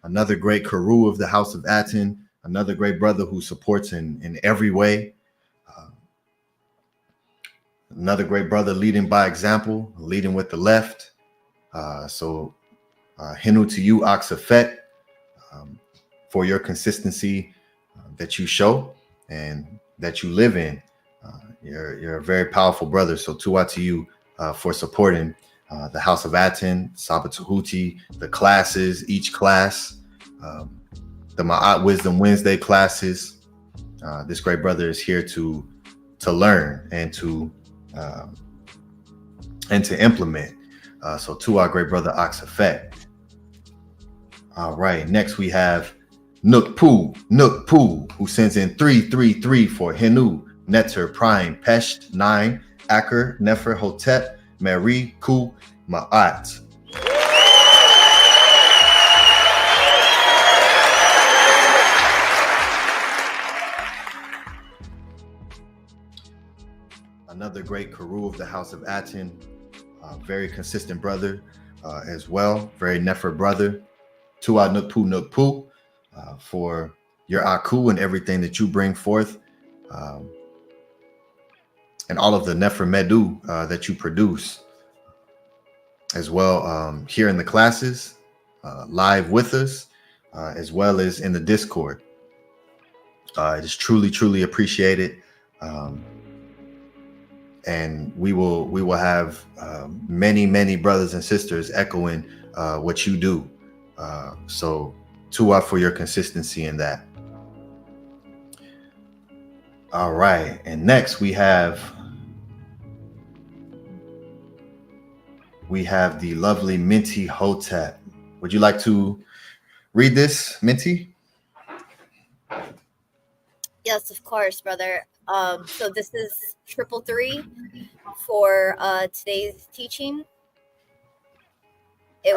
Another great HERU of the House of Aten, another great brother who supports in every way. Another great brother leading by example, leading with the left. So HERU to you, Oxafet, for your consistency that you show and that you live in. You're a very powerful brother. So Tua to you for supporting the House of Aten, Sabbath Tehuti, the classes, each class, the Maat Wisdom Wednesday classes. This great brother is here to learn and to implement. So to our great brother Oxafet. All right, next we have Nookpoo, who sends in 333 for HERU, Neter, Prime, Pesht, 9, Aker, Nefer, Hotep, Meri, Ku, Maat. Another great HERU of the House of Aten, very consistent brother as well, very Nefer brother. Tua Nookpoo, for your Aku and everything that you bring forth, and all of the Nefer Medu that you produce. as well here in the classes, live with us, as well as in the Discord. It is truly, truly appreciated. And we will have many brothers and sisters echoing what you do. So Tua for your consistency in that. All right, and next we have the lovely Minty Hotep. Would you like to read this, Minty? Yes, of course, brother. So this is 333 for today's teaching. It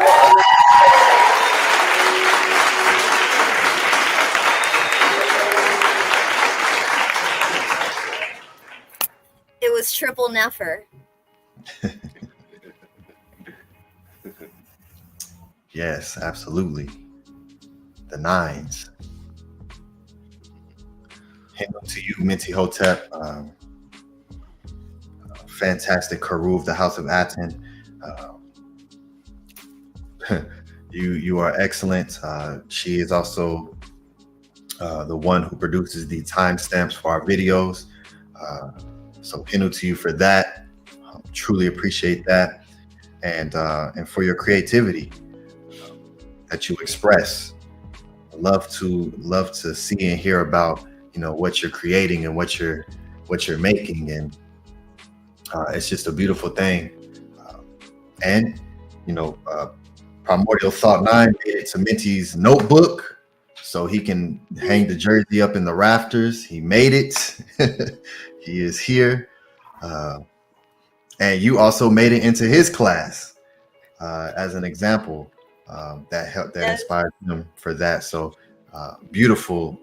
was triple nefer. Yes, absolutely. The nines. Hello to you, Minty Hotep. Fantastic Heru of the House of Aten. You are excellent. She is also the one who produces the timestamps for our videos. So Hinu to you for that. Truly appreciate that, and for your creativity that you express. Love to see and hear about what you're creating and what you're making, and it's just a beautiful thing. And Primordial Thought 9 made it to Minty's notebook so he can hang the jersey up in the rafters. He made it. He is here. And you also made it into his class as an example that inspired him for that. So beautiful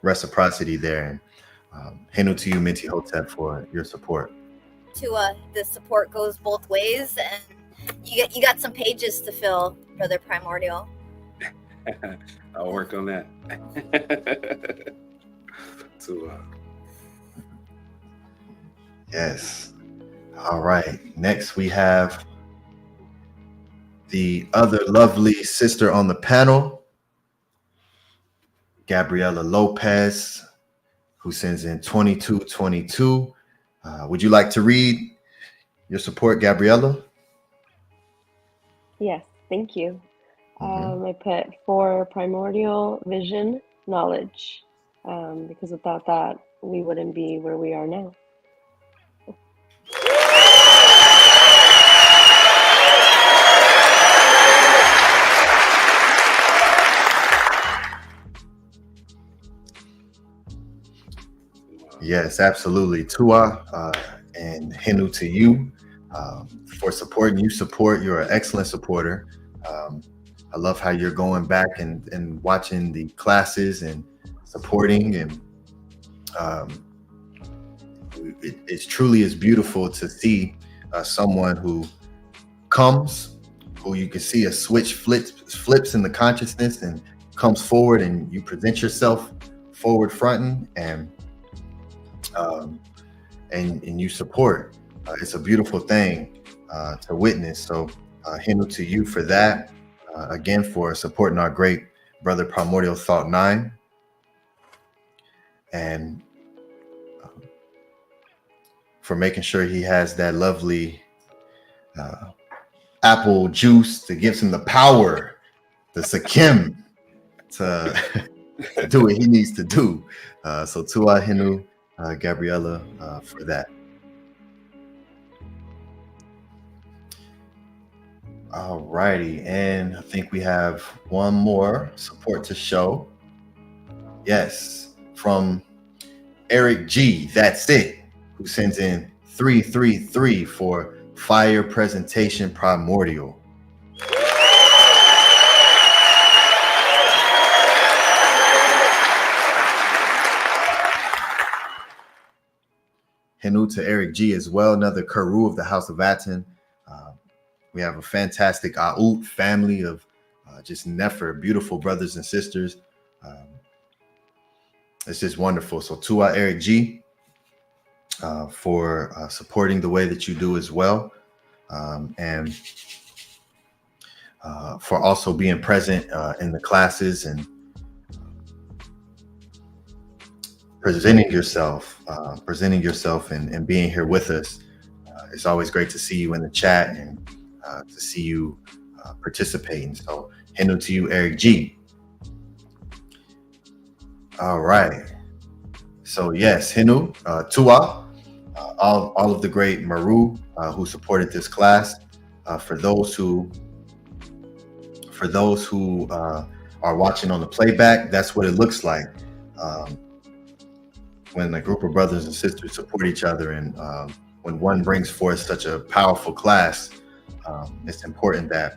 reciprocity there. And Henu to you, Minty Hotep, for your support. The support goes both ways, and you got some pages to fill, Brother Primordial. I'll work on that. Yes. All right. Next, we have the other lovely sister on the panel, Gabriela Lopez, who sends in 2222. Would you like to read your support, Gabriela? Yes, thank you. I put for primordial vision knowledge, because without that, we wouldn't be where we are now. Yes, absolutely. Tua and Henu to you for supporting. You support. You're an excellent supporter. I love how you're going back and watching the classes and supporting, and it truly is beautiful to see someone who comes, who you can see a switch flips in the consciousness and comes forward, and you present yourself forward fronting and you support. It's a beautiful thing to witness. So Hinu to you for that. Again, for supporting our great brother Primordial Thought 9. And for making sure he has that lovely apple juice that gives him the power, the Sakim, to do what he needs to do. So Tua Hinu, Gabriela, for that. All righty, and I think we have one more support to show. Yes, from Eric G, that's it, who sends in 333 for Fire Presentation Primordial. Henu to Eric G as well, another Heru of the House of Aten. We have a fantastic Aout family of just Nefer, beautiful brothers and sisters. It's just wonderful. So Tua Eric G for supporting the way that you do as well. and for also being present in the classes and presenting yourself and being here with us. It's always great to see you in the chat and to see you participating. So, hello to you, Eric G. All right. So yes, Hinu, Tua, all of the great Meru who supported this class. For those who are watching on the playback, that's what it looks like when a group of brothers and sisters support each other, and when one brings forth such a powerful class. It's important that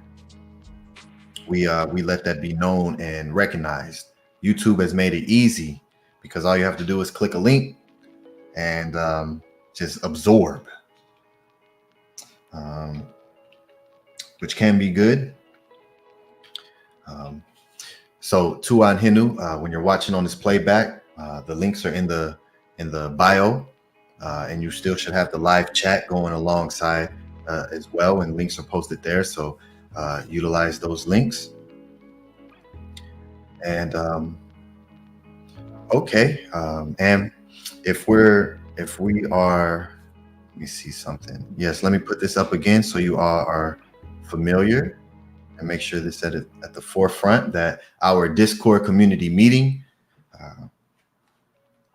we let that be known and recognized. YouTube has made it easy because all you have to do is click a link and just absorb, which can be good. So Tua and Hinu, when you're watching on this playback, the links are in the bio, and you still should have the live chat going alongside as well, and links are posted there. So utilize those links. And okay, and if we are, let me see something. Yes, let me put this up again so you all are familiar, and make sure this at the forefront that our Discord community meeting,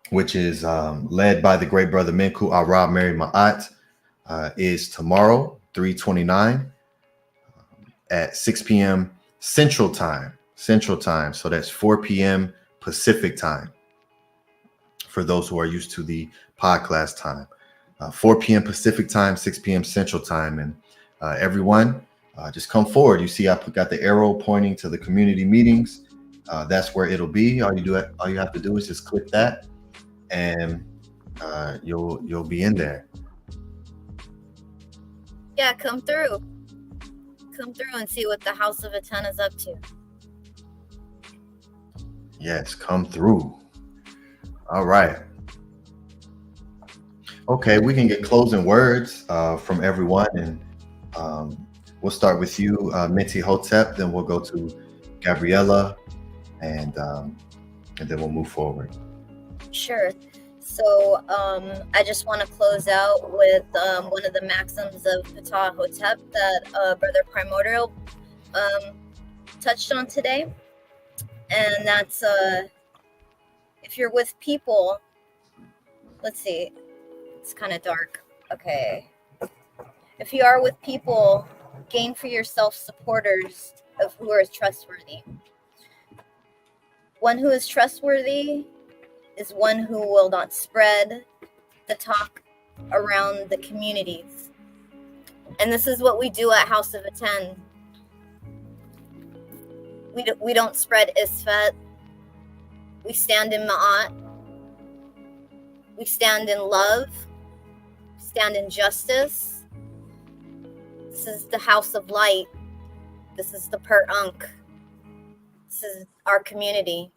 which is led by the great brother Menkhu, Meri, Maat, is tomorrow, 3/29, at 6 p.m. Central Time. So that's 4 p.m. Pacific Time for those who are used to the podcast time. 4 p.m. Pacific Time, 6 p.m. Central Time. And everyone, just come forward. You see I got the arrow pointing to the community meetings. That's where it'll be. All you have to do is just click that, and you'll be in there. Yeah, come through and see what the House of Aten is up to. Yes, come through. All right. Okay, we can get closing words from everyone, and we'll start with you, Minty Hotep. Then we'll go to Gabriella, and then we'll move forward. Sure. So I just want to close out with one of the maxims of Ptah Hotep that Brother Primordial touched on today. And that's if you're with people, let's see, it's kind of dark. Okay. If you are with people, gain for yourself supporters of who are trustworthy. One who is trustworthy is one who will not spread the talk around the communities. And this is what we do at House of Aten. We don't spread Isfet. We stand in Maat. We stand in love. Stand in justice. This is the House of Light. This is the PRUDENCE. This is our community.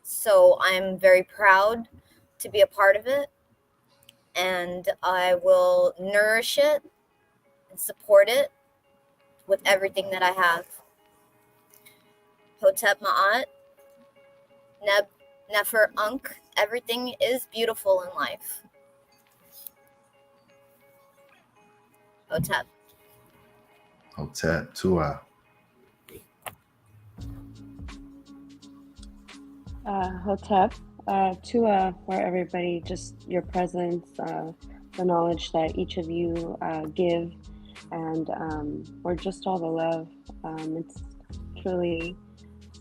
So I'm very proud to be a part of it, and I will nourish it and support it with everything that I have. Hotep Maat, Nefer Unk, everything is beautiful in life. Hotep. Hotep, Tua. Hotep, Tua for everybody, just your presence, the knowledge that each of you give, and or just all the love. It's truly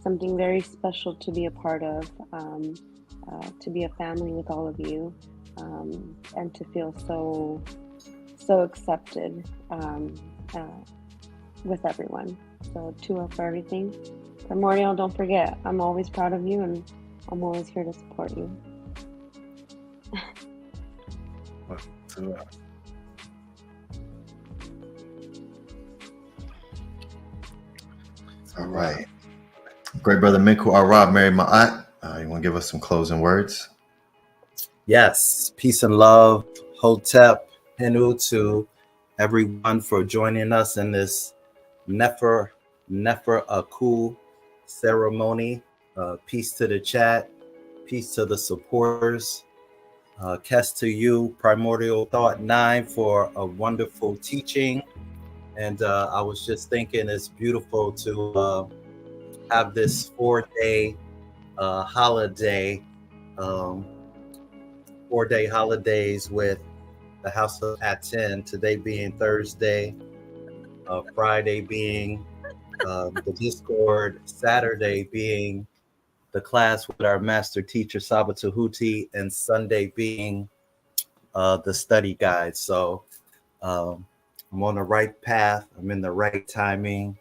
something very special to be a part of, to be a family with all of you, and to feel so accepted with everyone. So Tua for everything. Primordial, don't forget, I'm always proud of you, and I'm always here to support you. All right. Great brother Menkhu, Meri, Maat. You want to give us some closing words? Yes. Peace and love. Hotep, Hinu to everyone for joining us in this Nefer Aku ceremony. Peace to the chat. Peace to the supporters. Kes to you, Primordial Thought 9, for a wonderful teaching. And I was just thinking it's beautiful to have this 4-day holiday, 4-day holidays with the House of Aten, today being Thursday, Friday being the Discord, Saturday being the class with our master teacher, Saba Tehuti, and Sunday being the study guide. So I'm on the right path. I'm in the right timing.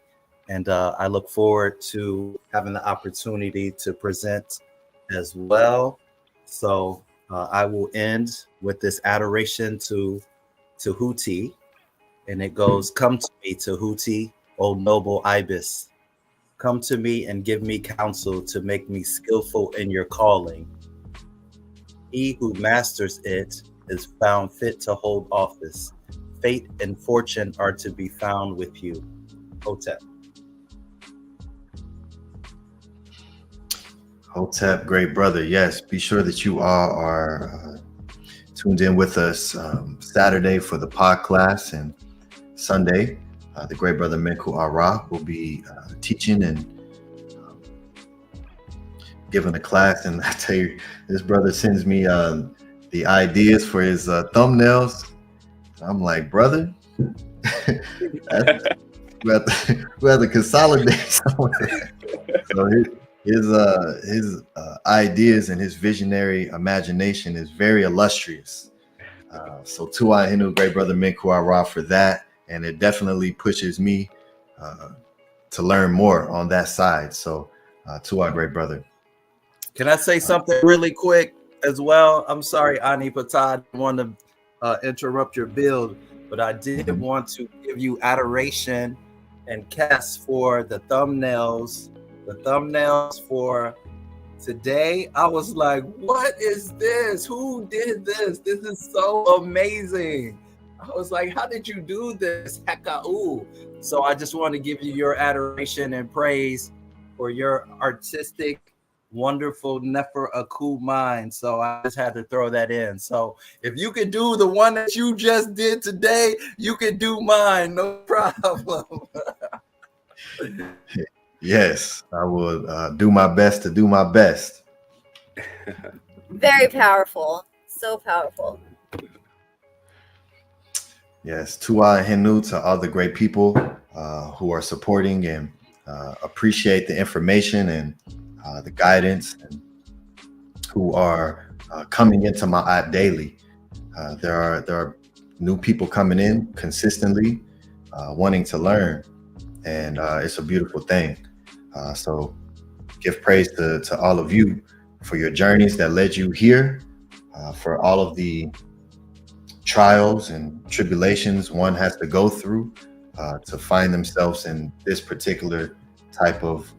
And I look forward to having the opportunity to present as well. So I will end with this adoration to Tehuti. And it goes, "Come to me, Tehuti, O noble ibis. Come to me and give me counsel to make me skillful in your calling. He who masters it is found fit to hold office. Fate and fortune are to be found with you." Hotep. Hotep, great brother. Yes, be sure that you all are tuned in with us Saturday for the pod class, and Sunday, the great brother Menkhu Ara will be teaching and giving a class. And I tell you, this brother sends me the ideas for his thumbnails. I'm like, brother, we have to consolidate some of that. So his ideas and his visionary imagination is very illustrious. So Tu'a Hinu, great brother Menkhu Ara, for that. And it definitely pushes me to learn more on that side. So to our great brother. Can I say something really quick as well? I'm sorry, Ani Ptah, I want to interrupt your build, but I did want to give you adoration and Kes for the thumbnails. The thumbnails for today, I was like, what is this? Who did this? This is so amazing. I was like, how did you do this? Heka'u. So I just want to give you your adoration and praise for your artistic, wonderful Nefer Aku mind. So I just had to throw that in. So if you could do the one that you just did today, you could do mine, no problem. Yes, I will do my best to do my best. Very powerful. So powerful. Yes, Tu'a Hinu, to all the great people who are supporting and appreciate the information and the guidance, and who are coming into Maat daily. There are new people coming in consistently, wanting to learn, and it's a beautiful thing. So give praise to all of you for your journeys that led you here, for all of the trials and tribulations one has to go through to find themselves in this particular type of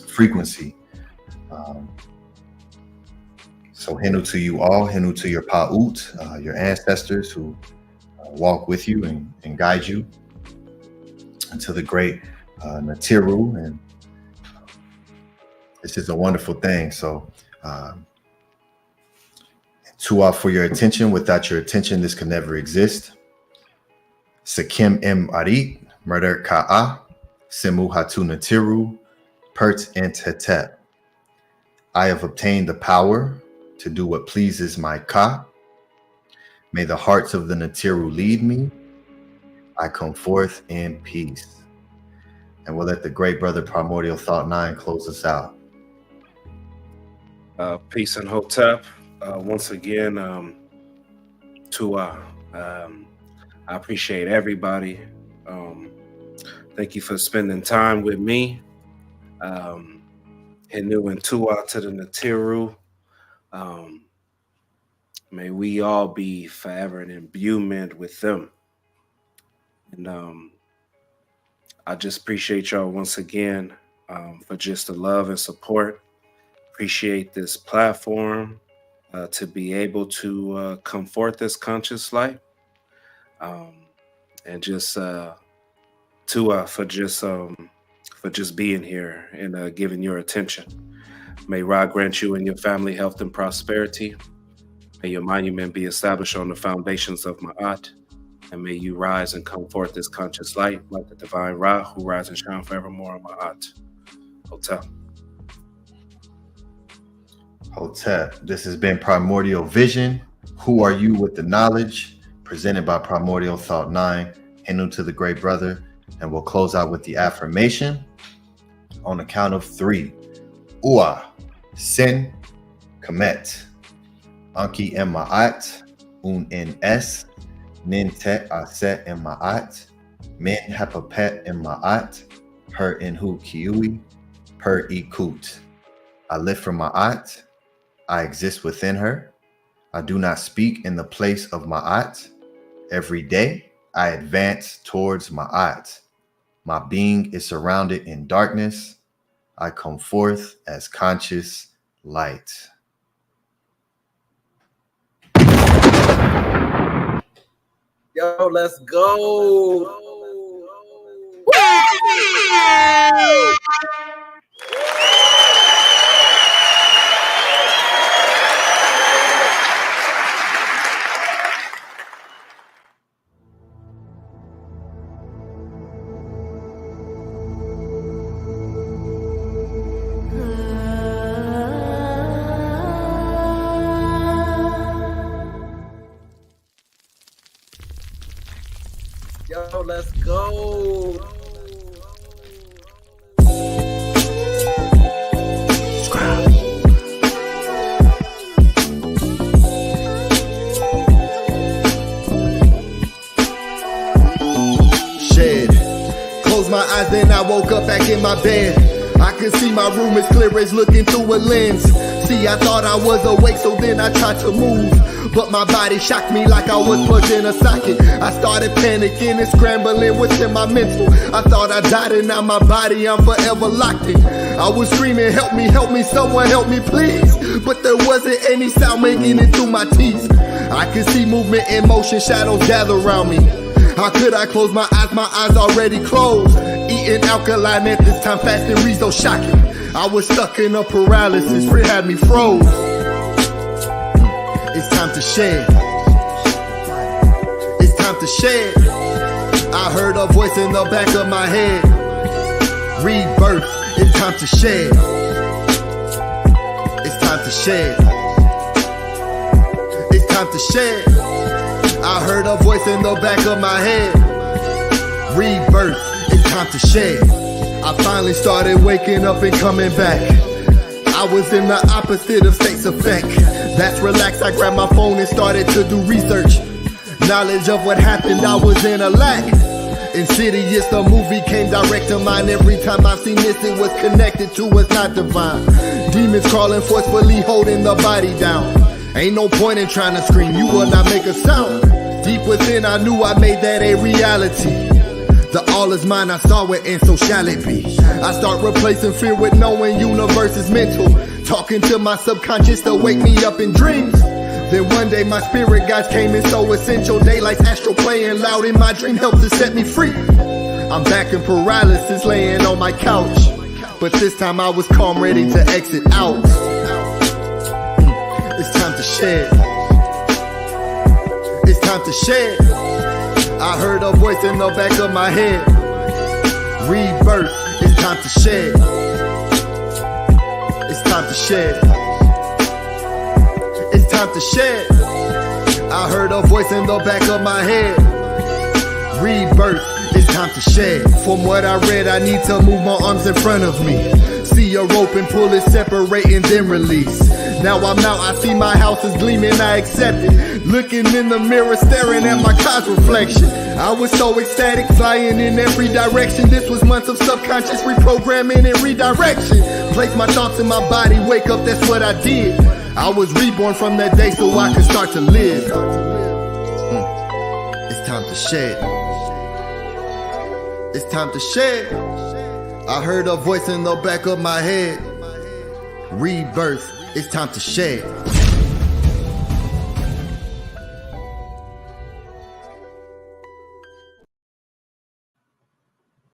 frequency. So Hinu to you all, Hinu to your Pa'ut, your ancestors who walk with you and guide you, and to the great Natiru. And this is a wonderful thing. So Tu'a for your attention. Without your attention, this could never exist. Sakim M. Arit, Murder Ka'a, Simu Hatu Natiru, Pert and Tetep. I have obtained the power to do what pleases my Ka. May the hearts of the Natiru lead me. I come forth in peace. And we'll let the great brother Primordial Thought 9 close us out. Peace and Hotep. Once again, Tu'a. I appreciate everybody. Thank you for spending time with me. Hinu and Tu'a to the Natiru. May we all be forever in imbuement with them. And I just appreciate y'all once again for just the love and support. Appreciate this platform to be able to come forth this conscious light. and just for just being here and giving your attention. May Ra grant you and your family health and prosperity. May your monument be established on the foundations of Maat, and may you rise and come forth as conscious light like the divine Ra who rise and shine forevermore on Maat. Hotep. Hotep. This has been Primordial Vision. Who are you with the knowledge? Presented by Primordial Thought 9, Hindu to the Great Brother. And we'll close out with the affirmation on the count of 3. Ua, Sin, Kemet, Anki en Maat, Un en Es, Nin Tet Aset en Maat, Min Hapapet en Maat, Per in Hu Kiui, Per Ikut. I live from Maat. I exist within her. I do not speak in the place of Maat. Every day, I advance towards Maat. My being is surrounded in darkness. I come forth as conscious light. Yo, let's go. Yo, let's go. Shed. Closed my eyes, then I woke up back in my bed. I could see my room as clear as looking through a lens. See, I thought I was awake, so then I tried to move, but my body shocked me like I was plugged in a socket. I started panicking and scrambling within my mental. I thought I died and now my body, I'm forever locked in. I was screaming, help me, someone help me please. But there wasn't any sound making it through my teeth. I could see movement in motion, shadows gather around me. How could I close my eyes already closed. Eating alkaline at this time, fasting reads so shocking. I was stuck in a paralysis, fear had me froze. It's time to shed. It's time to shed. I heard a voice in the back of my head. Rebirth. It's time to shed. It's time to shed. It's time to shed. I heard a voice in the back of my head. Rebirth. It's time to shed. I finally started waking up and coming back. I was in the opposite of state's effect. That's relaxed, I grabbed my phone and started to do research. Knowledge of what happened, I was in a lack. Insidious, the movie came direct to mind. Every time I've seen this, it was connected to what's not divine. Demons crawling forcefully, holding the body down. Ain't no point in trying to scream, you will not make a sound. Deep within, I knew I made that a reality. The all is mine, I saw it, and so shall it be. I start replacing fear with knowing universe is mental. Talking to my subconscious to wake me up in dreams. Then one day my spirit guides came in so essential. Daylight's astral playing loud in my dream helped to set me free. I'm back in paralysis laying on my couch. But this time I was calm, ready to exit out. It's time to shed. It's time to shed. I heard a voice in the back of my head. Rebirth. It's time to shed. It's time to shed. It's time to shed. I heard a voice in the back of my head. Rebirth. It's time to shed. From what I read, I need to move my arms in front of me. See a rope and pull it, separate and then release. Now I'm out, I see my house is gleaming, I accept it. Looking in the mirror, staring at my car's reflection. I was so ecstatic, flying in every direction. This was months of subconscious reprogramming and redirection. Place my thoughts in my body, wake up, that's what I did. I was reborn from that day so I could start to live. It's time to shed. It's time to shed. I heard a voice in the back of my head. Rebirth. It's time to shed.